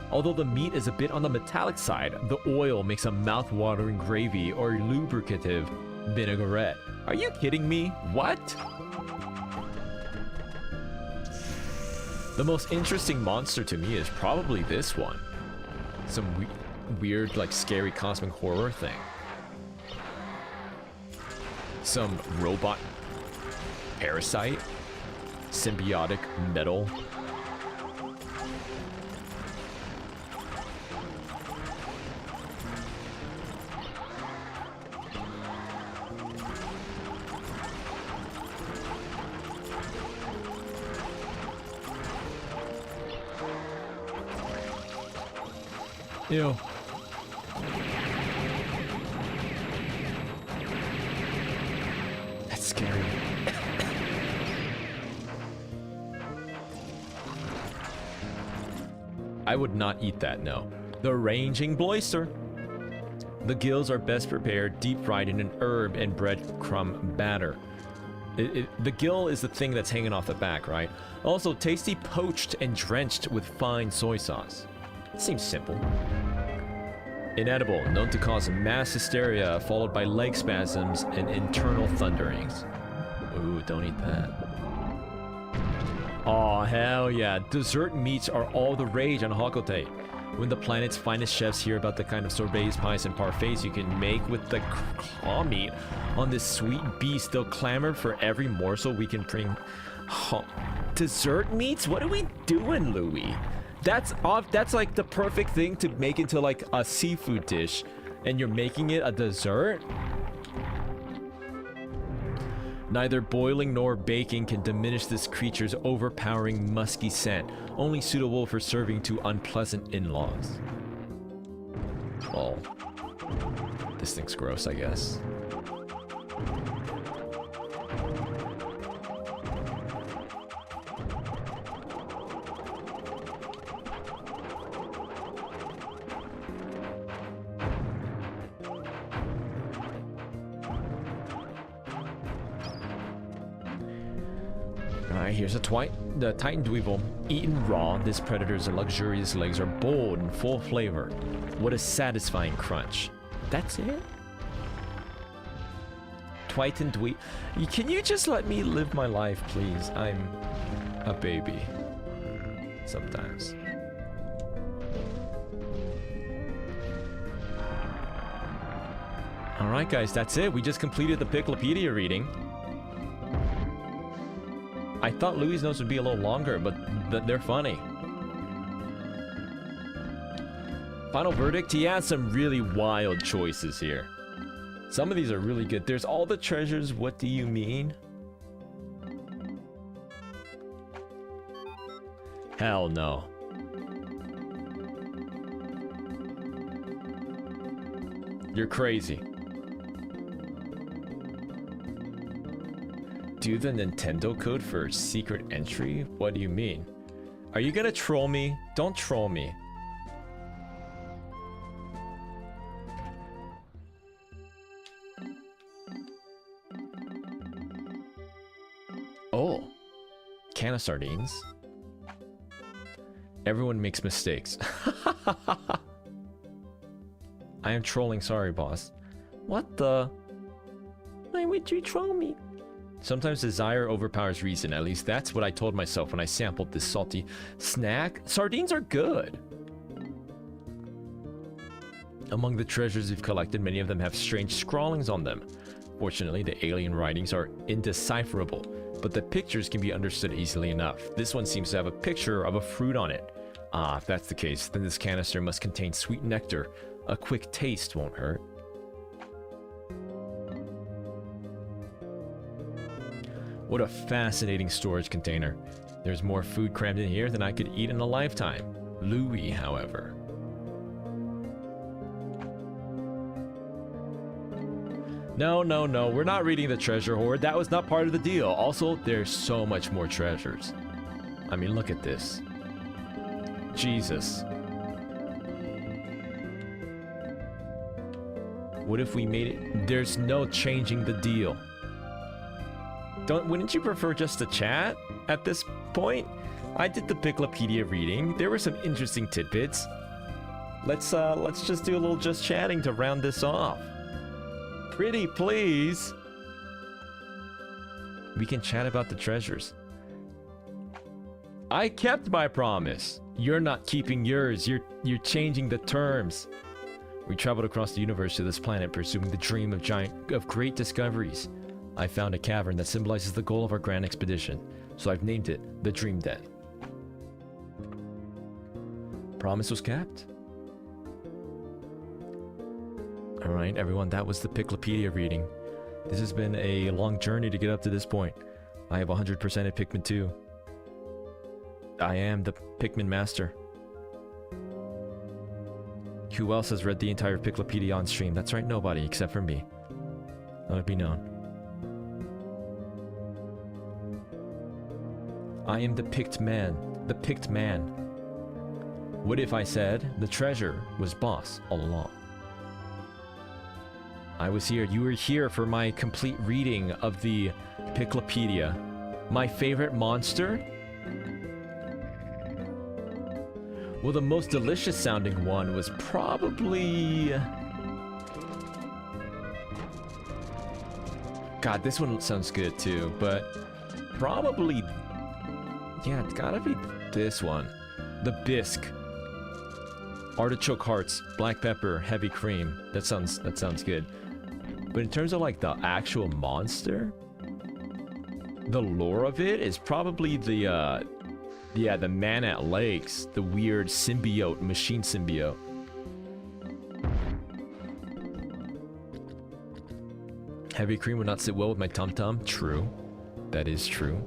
Although the meat is a bit on the metallic side, the oil makes a mouth-watering gravy or lubricative vinaigrette. Are you kidding me? What? The most interesting monster to me is probably this one. Some weird, like, scary cosmic horror thing. Some robot parasite? Symbiotic metal? Ew. That's scary. I would not eat that, no. The ranging bloister. The gills are best prepared deep fried in an herb and breadcrumb batter. The gill is the thing that's hanging off the back, right? Also, tasty poached and drenched with fine soy sauce. Seems simple. Inedible, known to cause mass hysteria, followed by leg spasms and internal thunderings. Ooh, don't eat that. Aw, hell yeah. Dessert meats are all the rage on Hakote. When the planet's finest chefs hear about the kind of sorbets, pies, and parfaits you can make with the claw meat on this sweet beast, they'll clamor for every morsel we can bring. Oh, dessert meats? What are we doing, Louis? That's like the perfect thing to make into like a seafood dish, and you're making it a dessert? Neither boiling nor baking can diminish this creature's overpowering musky scent, only suitable for serving to unpleasant in-laws. Oh. This thing's gross, I guess. Here's the Titan Dweeble. Eaten raw, this predator's luxurious legs are bold and full flavor. What a satisfying crunch. That's it? Titan Dweeble. Can you just let me live my life, please? I'm a baby. Sometimes. Alright guys, that's it. We just completed the Piklopedia reading. I thought Louis' notes would be a little longer, but they're funny. Final verdict? He has some really wild choices here. Some of these are really good. There's all the treasures. What do you mean? Hell no. You're crazy. Do the Nintendo code for secret entry? What do you mean? Are you gonna troll me? Don't troll me. Oh. Can of sardines. Everyone makes mistakes. I am trolling, sorry boss. What the? Why would you troll me? Sometimes desire overpowers reason. At least that's what I told myself when I sampled this salty snack. Sardines are good. Among the treasures you've collected, many of them have strange scrawlings on them. Fortunately, the alien writings are indecipherable, but the pictures can be understood easily enough. This one seems to have a picture of a fruit on it. Ah, if that's the case, then this canister must contain sweet nectar. A quick taste won't hurt. What a fascinating storage container. There's more food crammed in here than I could eat in a lifetime. Louis, however. No, no, no, we're not reading the treasure hoard. That was not part of the deal. Also, there's so much more treasures. I mean, look at this. Jesus. What if we made it? There's no changing the deal. Wouldn't you prefer just to chat at this point? I did the Piklopedia reading. There were some interesting tidbits. Let's just do a little just chatting to round this off. Pretty please. We can chat about the treasures. I kept my promise. You're not keeping yours. You're changing the terms. We traveled across the universe to this planet, pursuing the dream of great discoveries. I found a cavern that symbolizes the goal of our grand expedition, so I've named it the Dream Den. Promise was kept. Alright, everyone, that was the Piklopedia reading. This has been a long journey to get up to this point. I have 100% at Pikmin 2. I am the Pikmin Master. Who else has read the entire Piklopedia on stream? That's right, nobody, except for me. Let it be known. I am the picked man. The picked man. What if I said the treasure was boss all along? I was here. You were here for my complete reading of the Piklopedia. My favorite monster? Well, the most delicious sounding one was probably... God, this one sounds good too, but probably... Yeah, it's gotta be this one. The bisque. Artichoke hearts, black pepper, heavy cream. That sounds good. But in terms of like the actual monster, the lore of it is probably the the man at lakes, the weird symbiote, machine symbiote. Heavy cream would not sit well with my tum-tum. True. That is true.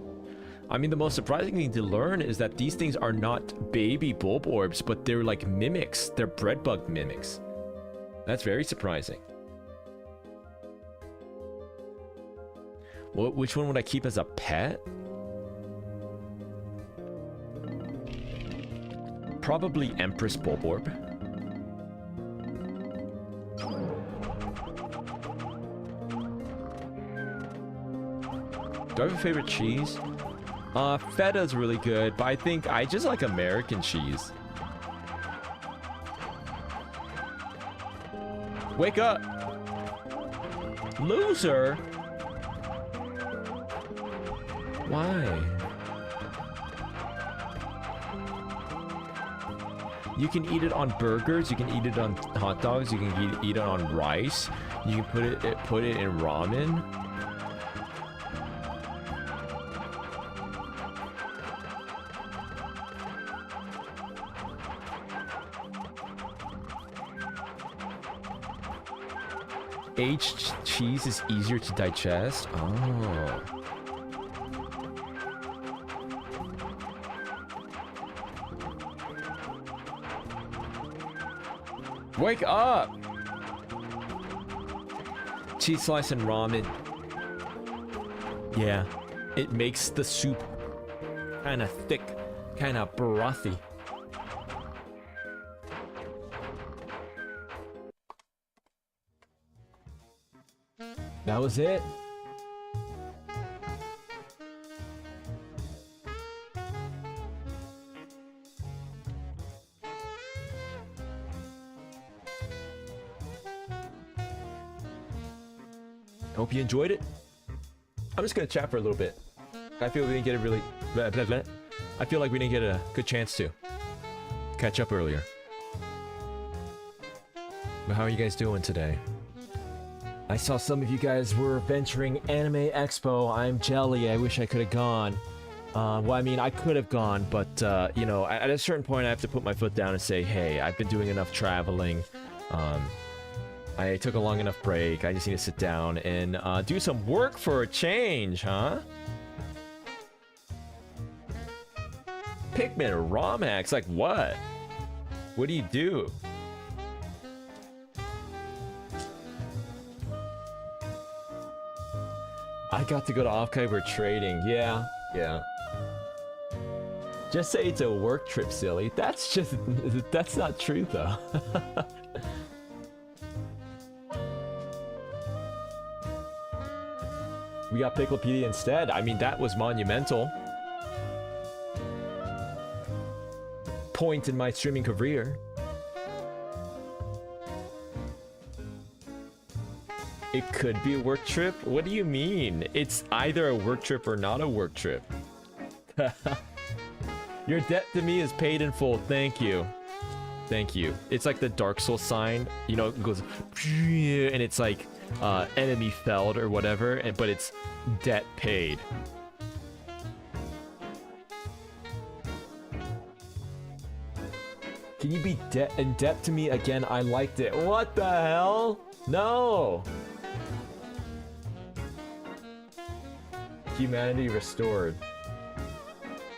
I mean, the most surprising thing to learn is that these things are not baby Bulborbs, but they're like mimics. They're breadbug mimics. That's very surprising. Well, which one would I keep as a pet? Probably Empress Bulborb. Do I have a favorite cheese? Feta's really good, but I think I just like American cheese. Wake up! Loser! Why? You can eat it on burgers, you can eat it on hot dogs, you can eat it on rice, you can put it in ramen. Aged cheese is easier to digest? Oh. Wake up! Cheese slice and ramen. Yeah, it makes the soup kind of thick, kind of brothy. That was it. Hope you enjoyed it. I'm just gonna chat for a little bit. I feel we didn't get a really... I feel like we didn't get a good chance to catch up earlier. But how are you guys doing today? I saw some of you guys were venturing Anime Expo. I'm jelly. I wish I could have gone. Well, I mean, I could have gone, but, you know, at a certain point, I have to put my foot down and say, hey, I've been doing enough traveling. I took a long enough break. I just need to sit down and do some work for a change, huh? Pikmin ROM hacks? Like what? What do you do? I got to go to Offkyber trading. Yeah. Just say it's a work trip, silly. That's not true, though. We got Piklopedia instead. I mean, that was monumental. Point in my streaming career. It could be a work trip? What do you mean? It's either a work trip or not a work trip. Your debt to me is paid in full. Thank you. Thank you. It's like the Dark Souls sign. You know, it goes... And it's like... enemy felled or whatever, but it's debt paid. Can you be in debt to me again? I liked it. What the hell? No! Humanity restored.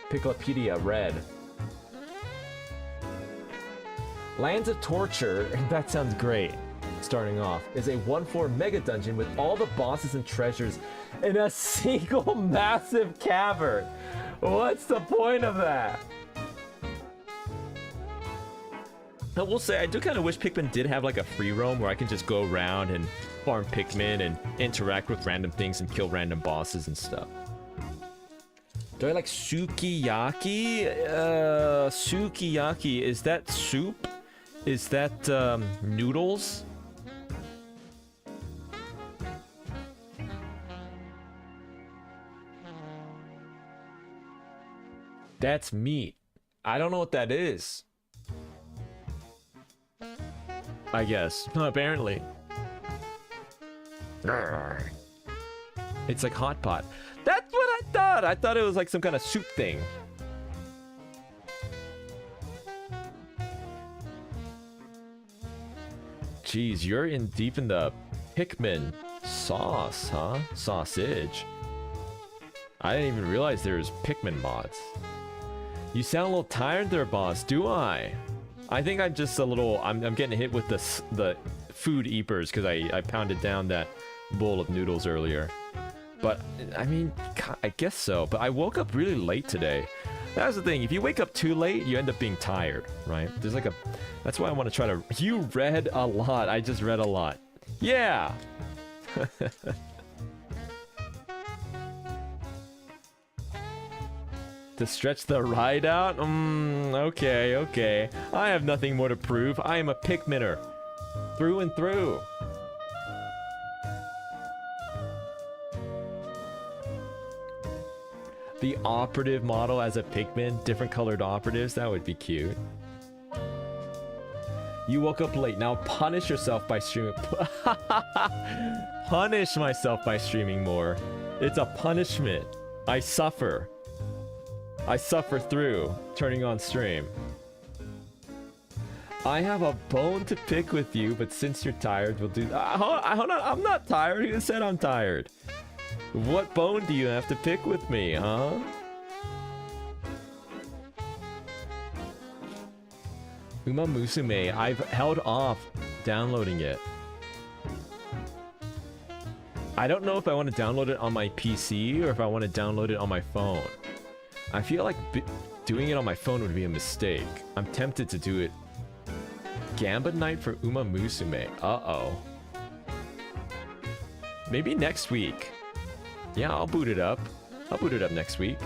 Piklopedia red. Lands of Torture. That sounds great. Starting off, is a 1-4 mega dungeon with all the bosses and treasures in a single massive cavern. What's the point of that? I will say, I do kind of wish Pikmin did have like a free roam where I can just go around and farm Pikmin and interact with random things and kill random bosses and stuff. Do I like sukiyaki? Sukiyaki, is that soup? Is that noodles? That's meat. I don't know what that is. I guess. Apparently. It's like hot pot. That's what I thought! I thought it was like some kind of soup thing. Jeez, you're in deep in the Pikmin sauce, huh? Sausage. I didn't even realize there was Pikmin mods. You sound a little tired there, boss. Do I? I think I'm just a little... I'm getting hit with the food eepers because I pounded down that bowl of noodles earlier. But, I mean, I guess so. But I woke up really late today. That's the thing. If you wake up too late, you end up being tired, right? There's like a... That's why I want to try to... You read a lot. I just read a lot. Yeah! To stretch the ride out? Okay. I have nothing more to prove. I am a Pikminer. Through and through. The operative model as a Pikmin, different colored operatives, that would be cute. You woke up late, now punish yourself by streaming. Punish myself by streaming more. It's a punishment. I suffer. I suffer through turning on stream. I have a bone to pick with you, but since you're tired, we'll do... hold on, I'm not tired. Who said I'm tired? What bone do you have to pick with me, huh? Uma Musume, I've held off downloading it. I don't know if I want to download it on my PC or if I want to download it on my phone. I feel like doing it on my phone would be a mistake. I'm tempted to do it. Gambit Night for Uma Musume. Uh-oh. Maybe next week. Yeah, I'll boot it up. I'll boot it up next week.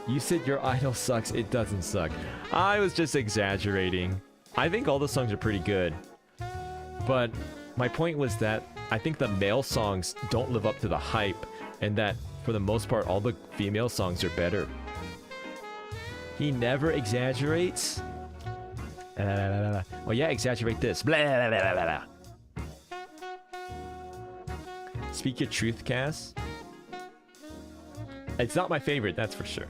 You said your idol sucks. It doesn't suck. I was just exaggerating. I think all the songs are pretty good. But my point was that I think the male songs don't live up to the hype, and that, for the most part, all the female songs are better. He never exaggerates? Oh yeah, exaggerate this. Blah, blah, blah, blah, blah. Speak your truth, Cass. It's not my favorite, that's for sure.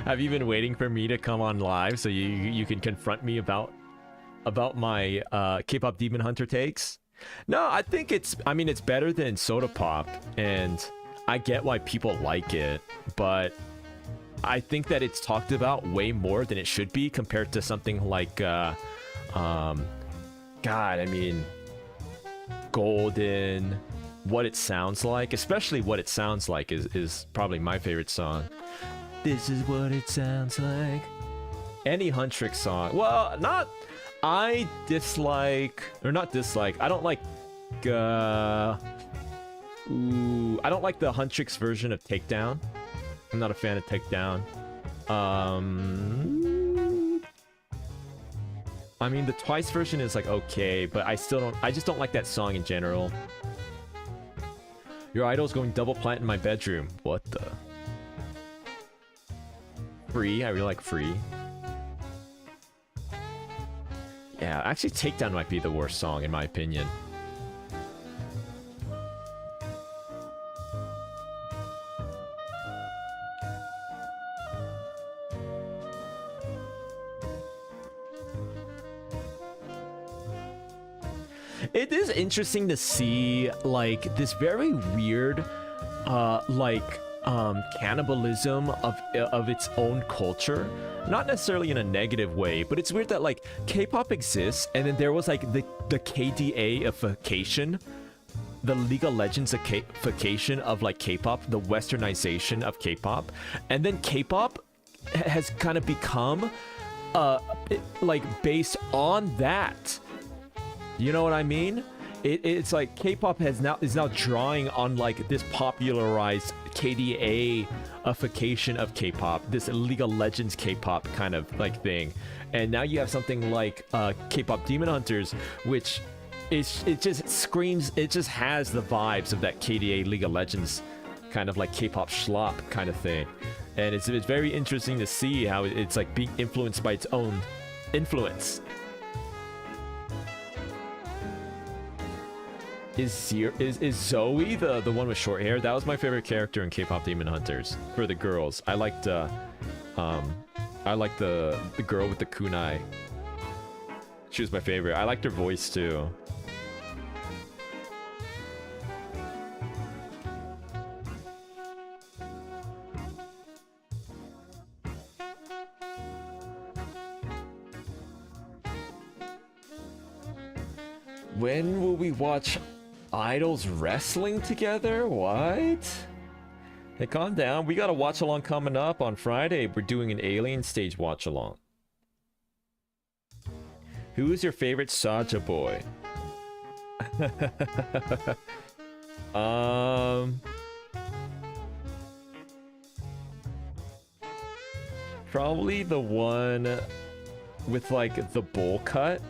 Have you been waiting for me to come on live so you can confront me about my K-pop Demon Hunter takes? No, I think it's better than Soda Pop, and I get why people like it, but I think that it's talked about way more than it should be compared to something like, God, I mean, Golden, What It Sounds Like, especially What It Sounds Like is probably my favorite song. This is what it sounds like. Any Huntrix song. Well, I don't like, I don't like the Huntrix version of Takedown. I'm not a fan of Takedown. I mean, the Twice version is like okay, but I just don't like that song in general. Your idol's going double plant in my bedroom. What the? Free, I really like Free. Yeah, actually Takedown might be the worst song in my opinion. It is interesting to see, like, this very weird, cannibalism of its own culture. Not necessarily in a negative way, but it's weird that, like, K-pop exists, and then there was, like, the KDA-ification, the League of Legends-ification of, like, K-pop, the westernization of K-pop, and then K-pop has kind of become, based on that. You know what I mean? It's like K-pop is now drawing on like this popularized KDA-ification of K-pop, this League of Legends K-pop kind of like thing, and now you have something like K-pop Demon Hunters, which it just screams, it just has the vibes of that KDA League of Legends kind of like K-pop schlop kind of thing, and it's very interesting to see how it's like being influenced by its own influence. Is Zoe the one with short hair? That was my favorite character in K-pop Demon Hunters for the girls. I liked the girl with the kunai. She was my favorite. I liked her voice too. When will we watch idols wrestling together? What? Hey, calm down. We got a watch along coming up on Friday. We're doing an Alien stage watch along. Who is your favorite Saja boy? Probably the one with like the bowl cut.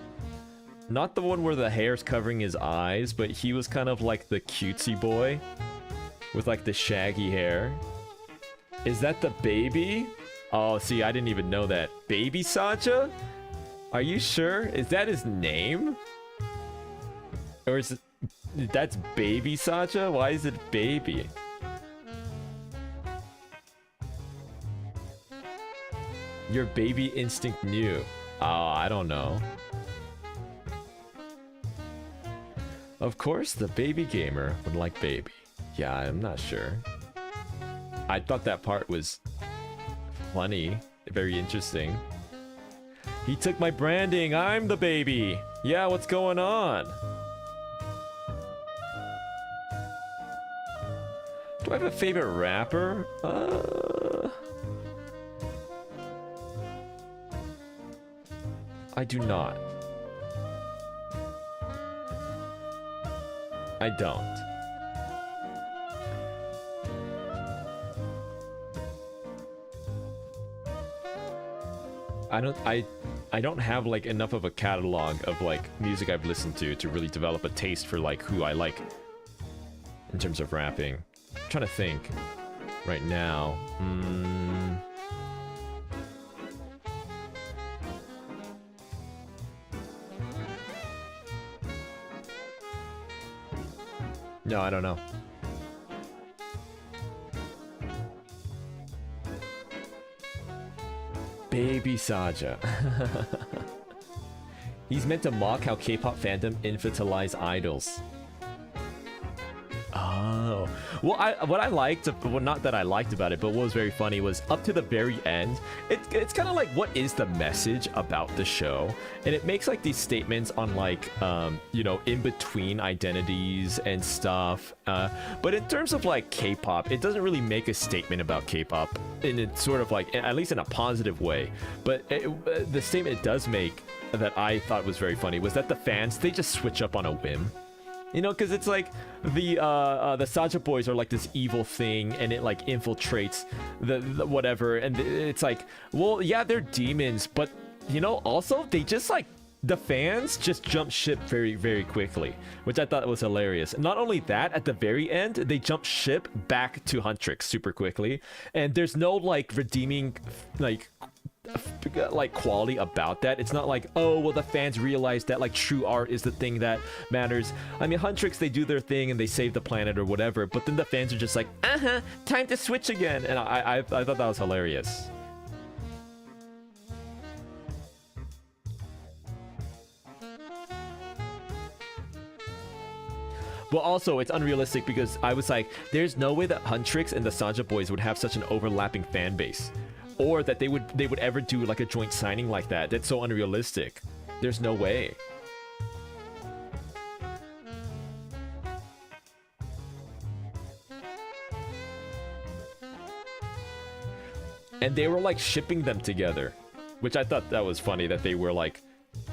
Not the one where the hair's covering his eyes, but he was kind of like the cutesy boy with like the shaggy hair. Is that the baby? Oh, see, I didn't even know that. Baby Saja? Are you sure? Is that his name? Or is it... That's Baby Saja? Why is it baby? Your baby instinct knew. Oh, I don't know. Of course, the baby gamer would like baby. Yeah, I'm not sure. I thought that part was funny, very interesting. He took my branding, I'm the baby! Yeah, what's going on? Do I have a favorite rapper? I do not. I don't. I don't have like enough of a catalog of like music I've listened to really develop a taste for like who I like in terms of rapping. I'm trying to think right now. No, I don't know. Baby Saja. He's meant to mock how K-pop fandom infantilize idols. Oh. Oh, well, what I liked, well, not that I liked about it, but what was very funny was up to the very end, it's kind of like, what is the message about the show? And it makes like these statements on like, you know, in between identities and stuff. But in terms of like K-pop, it doesn't really make a statement about K-pop, and it's sort of like, at least in a positive way. But the statement it does make that I thought was very funny was that the fans, they just switch up on a whim. You know, because it's like the Saja boys are like this evil thing, and it like infiltrates the whatever, and it's like, well, yeah, they're demons, but you know, also they just like, the fans just jump ship very, very quickly, which I thought was hilarious. Not only that, at the very end, they jump ship back to Huntrix super quickly, and there's no like redeeming like quality about that. It's not like, oh, well, the fans realize that like true art is the thing that matters. I mean, Huntrix, they do their thing and they save the planet or whatever, but then the fans are just like, time to switch again, and I thought that was hilarious. Well, also, it's unrealistic because I was like, there's no way that Huntrix and the Sanja boys would have such an overlapping fan base, or that they would ever do like a joint signing like that. That's so unrealistic. There's no way. And they were like shipping them together, which I thought that was funny, that they were like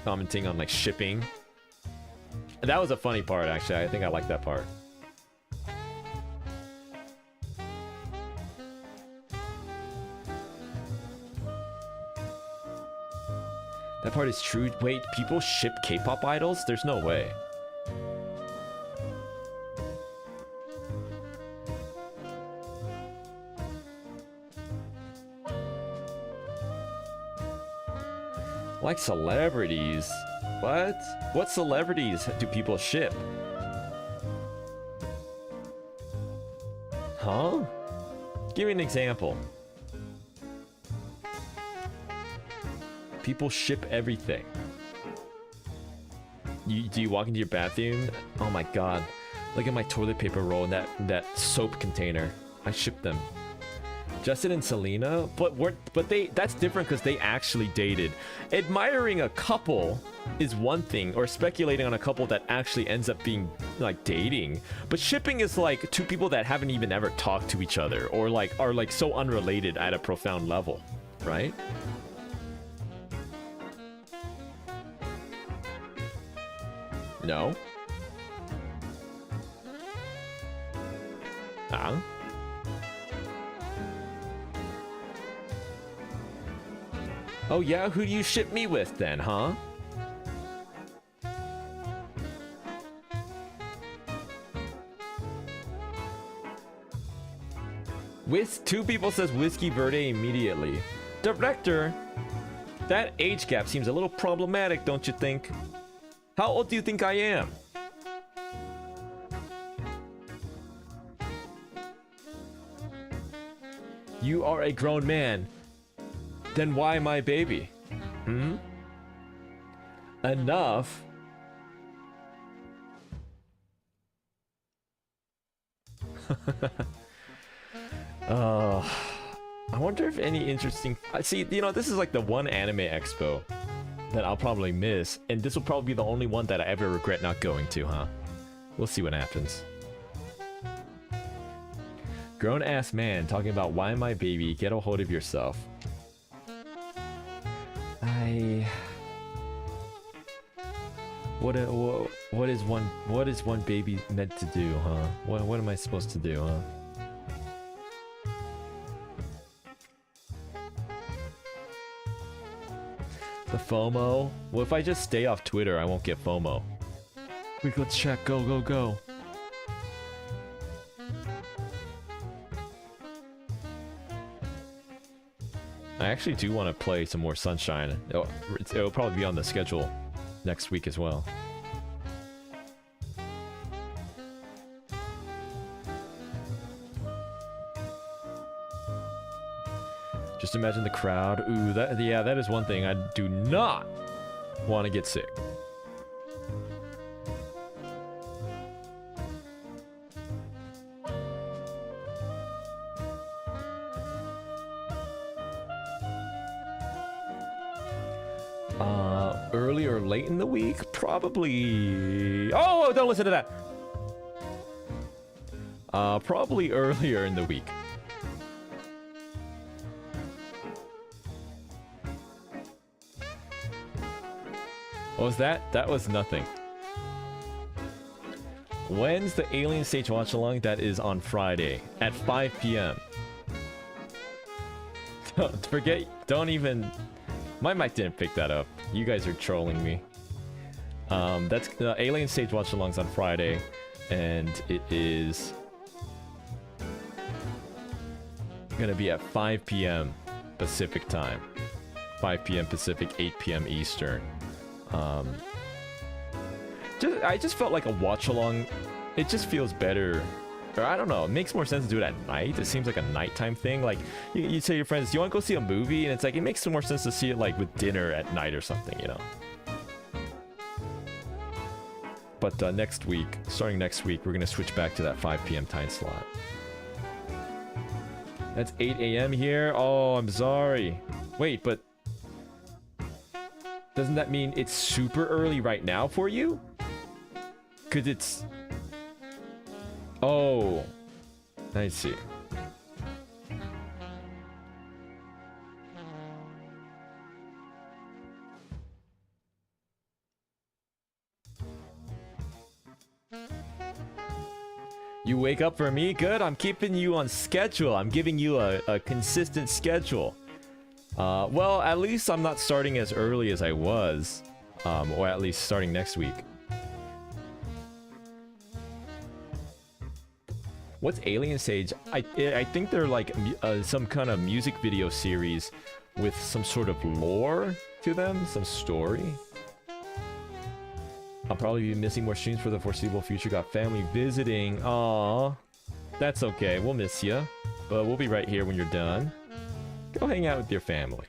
commenting on like shipping. That was a funny part, actually. I think I like that part. That part is true. Wait, people ship K-pop idols? There's no way. Like celebrities? What? What celebrities do people ship? Huh? Give me an example. People ship everything. Do you walk into your bathroom? Oh my god. Look at my toilet paper roll in that soap container. I ship them. Justin and Selena? But that's different because they actually dated. Admiring a couple is one thing, or speculating on a couple that actually ends up being like dating. But shipping is like two people that haven't even ever talked to each other, or like are like so unrelated at a profound level, right? No? Huh? Oh yeah, who do you ship me with then, huh? Two people says Whiskey Verde immediately. Director, that age gap seems a little problematic, don't you think? How old do you think I am? You are a grown man. Then why my baby? Hmm? Enough. I wonder if any interesting... See, you know, this is like the one anime expo that I'll probably miss, and this will probably be the only one that I ever regret not going to, huh? We'll see what happens. Grown-ass man talking about why my baby, get a hold of yourself. What is one baby meant to do, huh? What am I supposed to do, huh? The FOMO? Well, if I just stay off Twitter, I won't get FOMO. Quick, let's check. Go, go, go. I actually do want to play some more Sunshine. It'll probably be on the schedule next week as well. Just imagine the crowd. Ooh, that is one thing. I do not want to get sick. Early or late in the week? Probably... Oh, don't listen to that! Probably earlier in the week. What was that? That was nothing. When's the Alien Stage watch along? That is on Friday at 5 p.m. Don't forget, don't even... My mic didn't pick that up. You guys are trolling me. That's the Alien Stage watch alongs on Friday, and it is gonna be at 5 p.m. Pacific time. 5 p.m. Pacific, 8 p.m. Eastern. I just felt like a watch along. It just feels better, or I don't know. It makes more sense to do it at night. It seems like a nighttime thing. Like you say to your friends, "Do you want to go see a movie?" And it's like it makes some more sense to see it like with dinner at night or something, you know. But next week, starting next week, we're gonna switch back to that 5 p.m. time slot. That's 8 a.m. here. Oh, I'm sorry. Wait, but doesn't that mean it's super early right now for you? 'Cause it's... Oh, I see. You wake up for me? Good, I'm keeping you on schedule. I'm giving you a consistent schedule. Well, at least I'm not starting as early as I was. Or at least starting next week. What's Alien Stage? I think they're like some kind of music video series with some sort of lore to them, some story. I'll probably be missing more streams for the foreseeable future. Got family visiting. Aww. That's okay, we'll miss you. But we'll be right here when you're done. Go hang out with your family.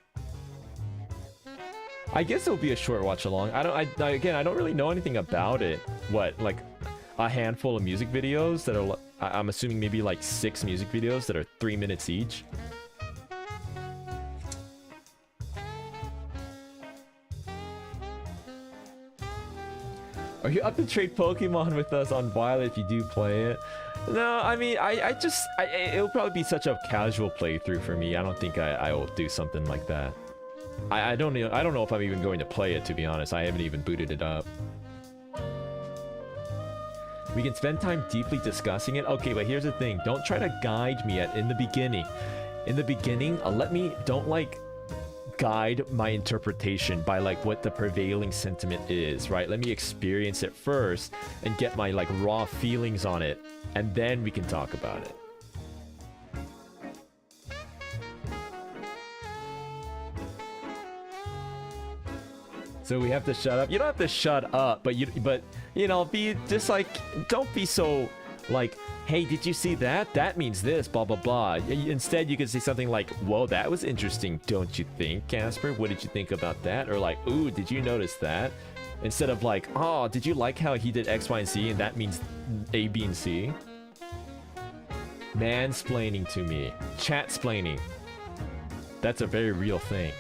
I guess it'll be a short watch along. Again, I don't really know anything about it. What, like a handful of music videos that are... I'm assuming maybe like 6 music videos that are 3 minutes each. Are you up to trade Pokemon with us on Violet if you do play it? No, I mean, it'll probably be such a casual playthrough for me. I don't think I will do something like that. I don't know if I'm even going to play it, to be honest. I haven't even booted it up. We can spend time deeply discussing it. Okay, but here's the thing. Don't try to guide me in the beginning. In the beginning, don't like guide my interpretation by like what the prevailing sentiment is, right? Let me experience it first and get my like raw feelings on it, and then we can talk about it. So we have to shut up. You don't have to shut up, but you know, be just like, don't be so like, hey, did you see that? That means this, blah blah blah. Instead, you could say something like, whoa, that was interesting, don't you think, Caspurr? What did you think about that? Or like, ooh, did you notice that? Instead of like, oh, did you like how he did X, Y, and Z, and that means A, B, and C? Mansplaining to me. Chatsplaining. That's a very real thing.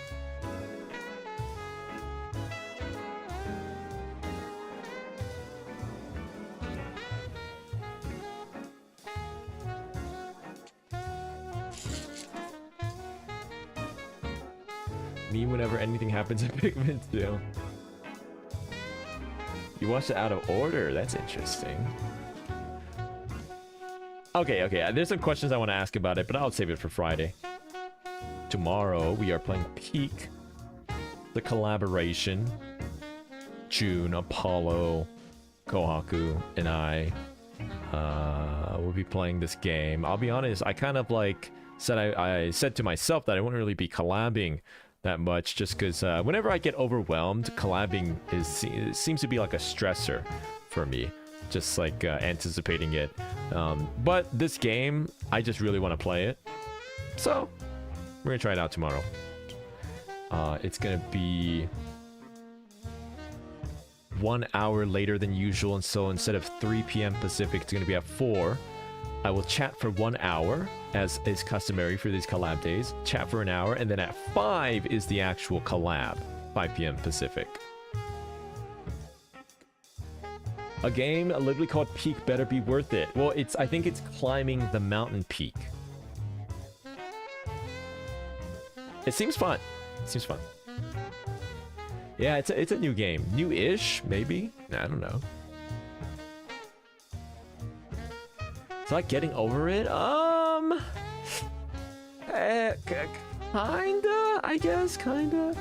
Me whenever anything happens in Pikmin 2. You watched it out of order. That's interesting. Okay. There's some questions I want to ask about it, but I'll save it for Friday. Tomorrow, we are playing Peak. The collaboration. June, Apollo, Kohaku, and I will be playing this game. I'll be honest, I kind of like I said to myself that I wouldn't really be collabing that much, just because whenever I get overwhelmed, collabing seems to be like a stressor for me, just like anticipating it. But this game, I just really want to play it, so we're gonna try it out tomorrow. It's gonna be 1 hour later than usual, and so instead of 3 p.m. Pacific, it's gonna be at 4. I will chat for 1 hour, as is customary for these collab days. Chat for an hour, and then at 5 is the actual collab. 5 p.m. Pacific. A game literally called Peak better be worth it. Well, I think it's climbing the mountain peak. It seems fun. Seems fun. Yeah, it's a new game. New-ish, maybe? I don't know. It's like getting over it? Kinda, I guess, kinda.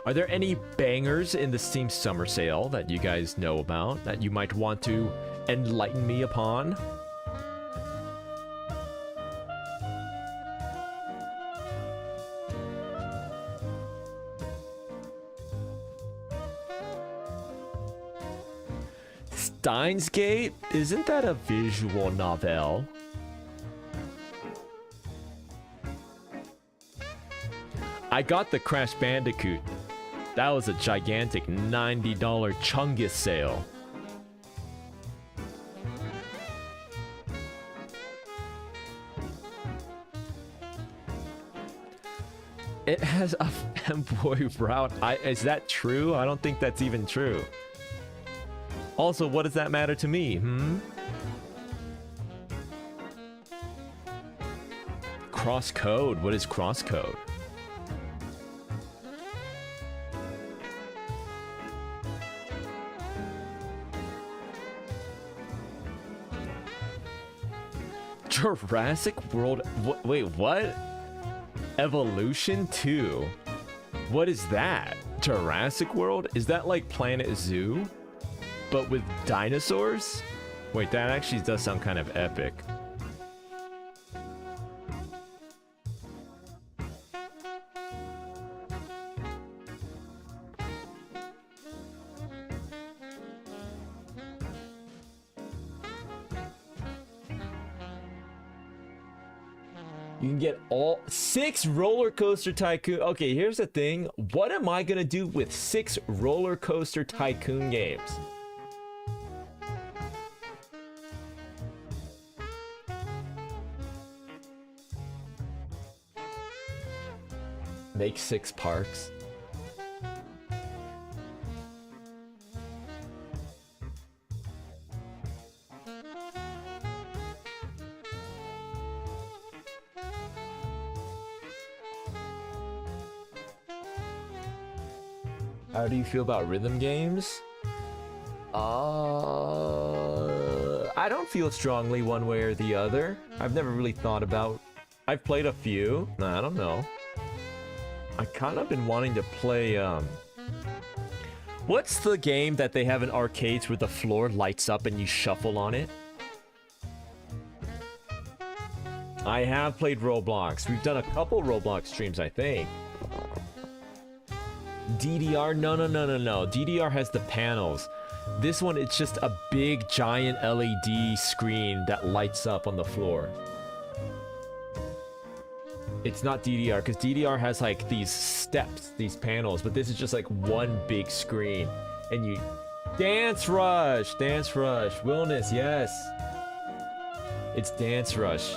Are there any bangers in the Steam Summer Sale that you guys know about that you might want to enlighten me upon? Steins Gate? Isn't that a visual novel? I got the Crash Bandicoot. That was a gigantic $90 Chungus sale. It has a femboy route. Is that true? I don't think that's even true. Also, what does that matter to me, Crosscode? What is crosscode? Jurassic World. Wait, what? Evolution 2? What is that? Jurassic World? Is that like Planet Zoo? But with dinosaurs? Wait, that actually does sound kind of epic. You can get all 6 Roller Coaster Tycoon. Okay, here's the thing. What am I gonna do with 6 Roller Coaster Tycoon games? Make 6 parks. How do you feel about rhythm games? I don't feel strongly one way or the other. I've never really thought about... I've played a few. I don't know. I kind of been wanting to play, what's the game that they have in arcades where the floor lights up and you shuffle on it? I have played Roblox. We've done a couple Roblox streams, I think. DDR? No. DDR has the panels. This one, it's just a big, giant LED screen that lights up on the floor. It's not DDR, because DDR has like these steps, these panels, but this is just like one big screen. And you... Dance Rush! Dance Rush. Willness, yes. It's Dance Rush.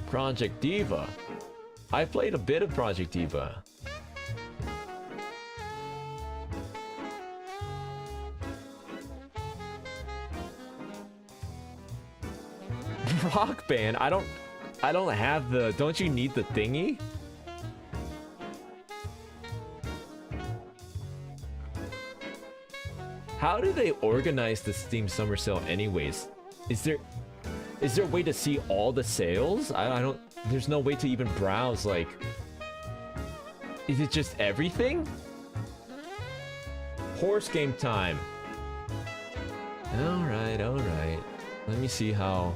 Project Diva. I played a bit of Project Diva. Rock Band? I don't have the... Don't you need the thingy? How do they organize the Steam Summer Sale anyways? Is there a way to see all the sales? I don't... There's no way to even browse, like... Is it just everything? Horse game time. Alright. Let me see how...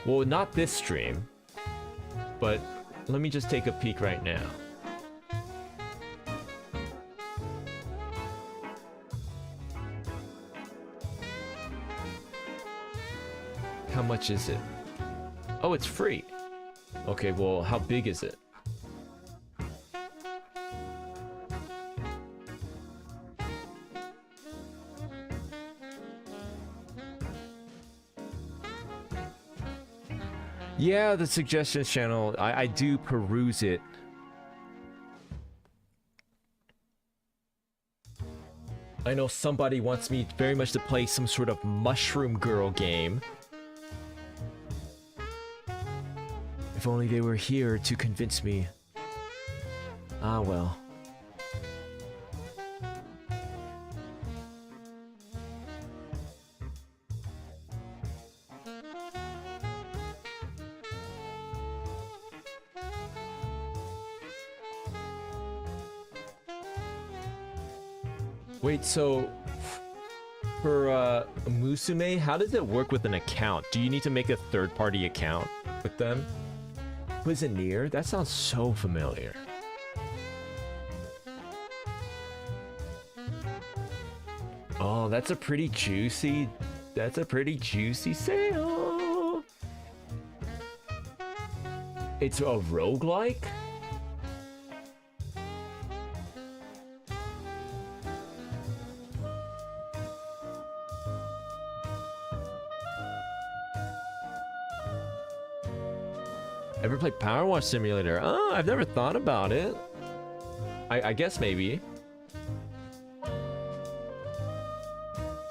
Well, not this stream. But let me just take a peek right now. How much is it? Oh, it's free. Okay, well, how big is it? Yeah, the suggestions channel, I do peruse it. I know somebody wants me very much to play some sort of mushroom girl game. If only they were here to convince me. Ah, well. Wait, so for Musume, how does it work with an account? Do you need to make a third-party account with them? Cuisinier? That sounds so familiar. Oh, that's a pretty juicy sale. It's a roguelike? Ever played Power Wash Simulator? Oh, I've never thought about it. I guess maybe.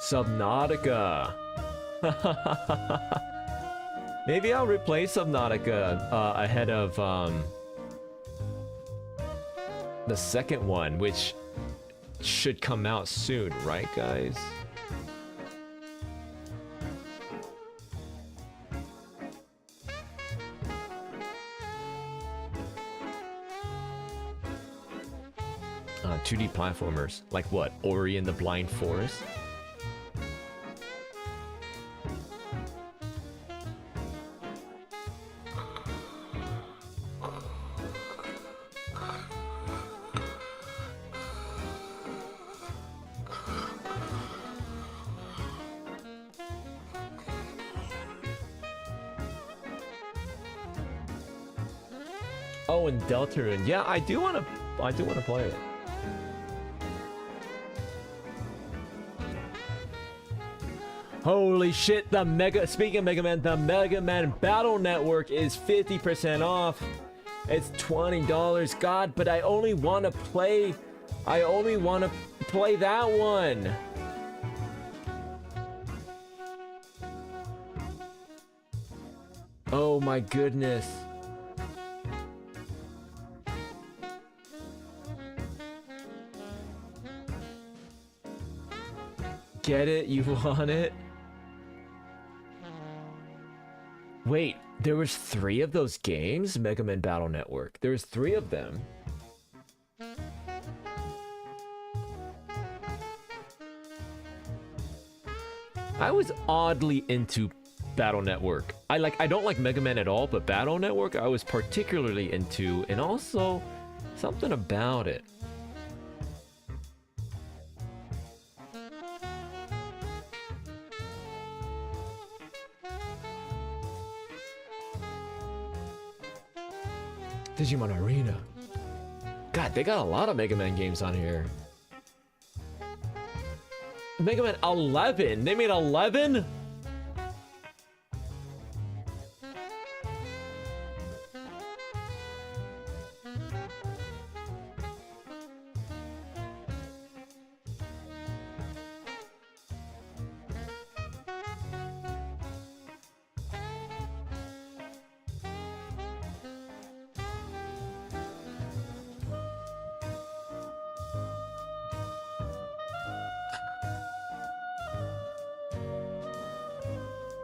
Subnautica. Maybe I'll replay Subnautica ahead of the second one, which should come out soon, right, guys? 2D platformers. Like what? Ori and the Blind Forest? Oh, and Deltarune. Yeah, I do want to play it. Holy shit, speaking of Mega Man, the Mega Man Battle Network is 50% off. It's $20. God, but I only want to play that one. Oh my goodness. Get it? You want it? Wait, there was 3 of those games? Mega Man Battle Network. There was 3 of them. I was oddly into Battle Network. I don't like Mega Man at all, but Battle Network I was particularly into, and also something about it. Digimon Arena. God, they got a lot of Mega Man games on here. Mega Man 11? They made 11?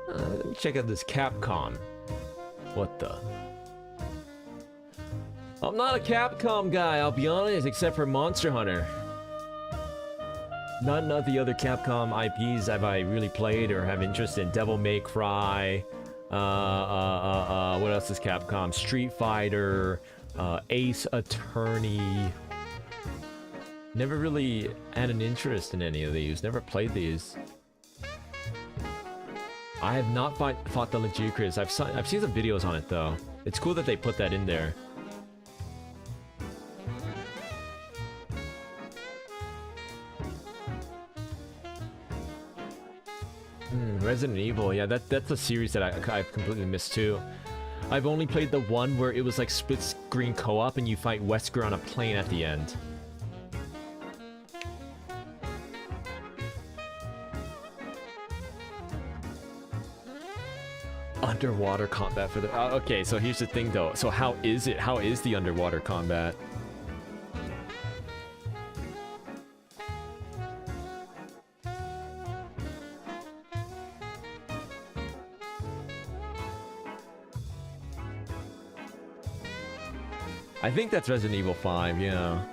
Let me check out this Capcom. What the? I'm not a Capcom guy, I'll be honest, except for Monster Hunter. None of the other Capcom IPs have I really played or have interest in. Devil May Cry. What else is Capcom? Street Fighter. Ace Attorney. Never really had an interest in any of these. Never played these. I have not fought the Legicris. I've seen some videos on it though. It's cool that they put that in there. Resident Evil, yeah, that's a series that I've completely missed too. I've only played the one where it was like split screen co-op and you fight Wesker on a plane at the end. Underwater combat for the... okay, so here's the thing though. So how is it? How is the underwater combat? I think that's Resident Evil 5, yeah.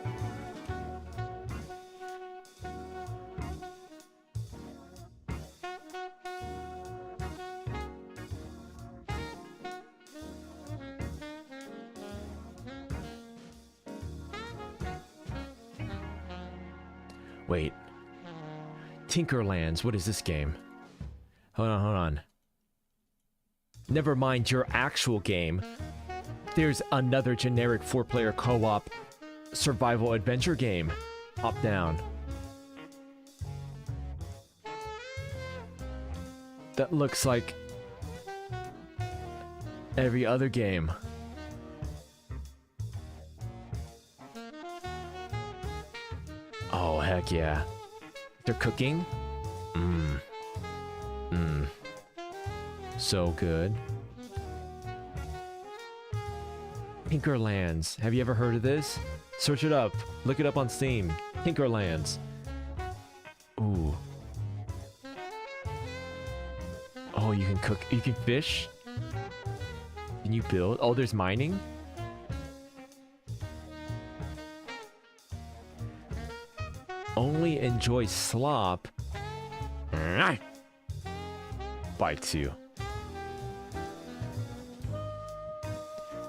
Wait. Tinkerlands, what is this game? Hold on. Never mind your actual game. There's another generic 4-player co-op survival adventure game. Top-down. That looks like every other game. Oh, heck yeah. They're cooking? So good. Tinkerlands. Have you ever heard of this? Search it up. Look it up on Steam. Tinkerlands. Ooh. Oh, you can cook. You can fish? Can you build? Oh, there's mining? Only enjoy slop. Bites you.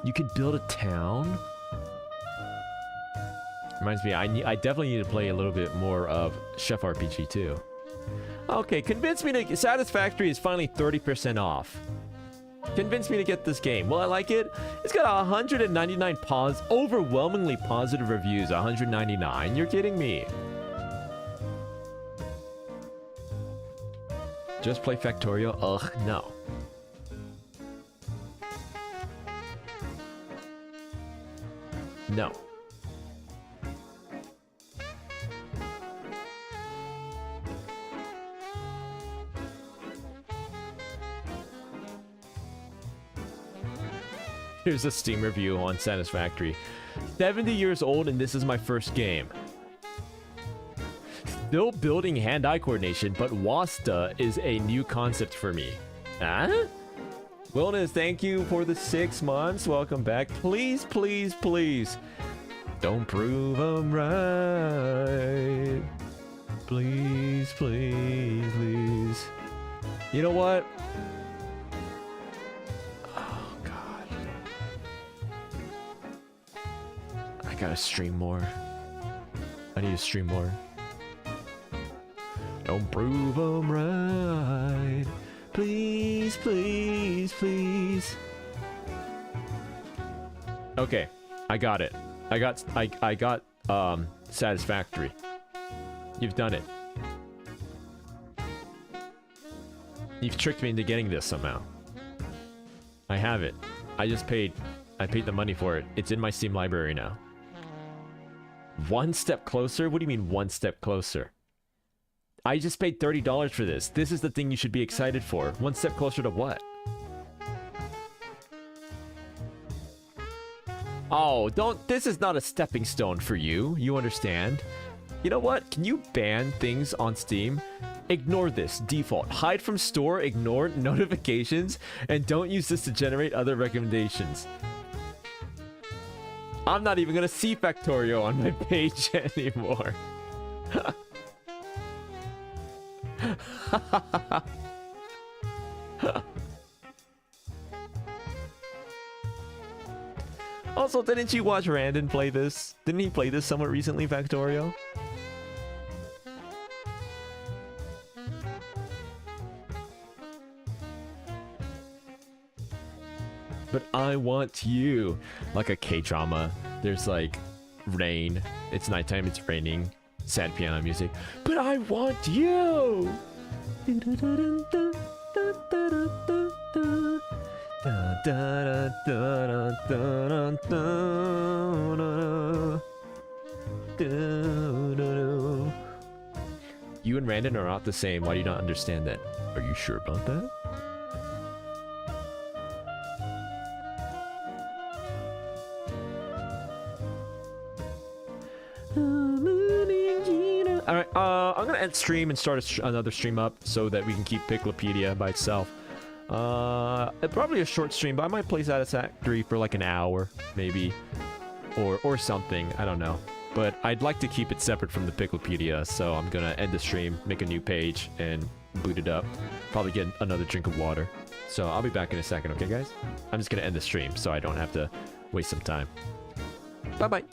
You could build a town? Reminds me, I definitely need to play a little bit more of Chef RPG too. Okay, convince me to... Satisfactory is finally 30% off. Convince me to get this game. Will I like it? It's got 199 overwhelmingly positive reviews. 199? You're kidding me. Just play Factorio? Ugh, no. No. Here's a Steam review on Satisfactory. 70 years old and this is my first game. Still building hand-eye coordination, but Wasta is a new concept for me. Huh? Wellness, thank you for the 6 months. Welcome back. Please, please, please. Don't prove I'm right. Please, please, please. You know what? Oh, God. I gotta stream more. I need to stream more. Don't prove I'm right. Please, please, please. Okay, I got it. I got Satisfactory. You've done it. You've tricked me into getting this somehow. I have it. I paid the money for it. It's in my Steam library now. One step closer? What do you mean one step closer? I just paid $30 for this. This is the thing you should be excited for. One step closer to what? Oh, this is not a stepping stone for you. You understand? You know what? Can you ban things on Steam? Ignore this. Default. Hide from store, ignore notifications, and don't use this to generate other recommendations. I'm not even gonna see Factorio on my page anymore. Also, didn't you watch Randon play this? Didn't he play this somewhat recently, Factorio? but I want you. Like a K-drama. There's like rain. It's nighttime, it's raining. Sad piano music. But I want you! You and Randon are not the same. Why do you not understand that? Are you sure about that? Alright, I'm gonna end stream and start another stream up so that we can keep Piklopedia by itself. Probably a short stream, but I might play Satisfactory for like an hour, maybe. Or something, I don't know. But I'd like to keep it separate from the Piklopedia, so I'm gonna end the stream, make a new page, and boot it up. Probably get another drink of water. So I'll be back in a second, okay guys? I'm just gonna end the stream so I don't have to waste some time. Bye-bye!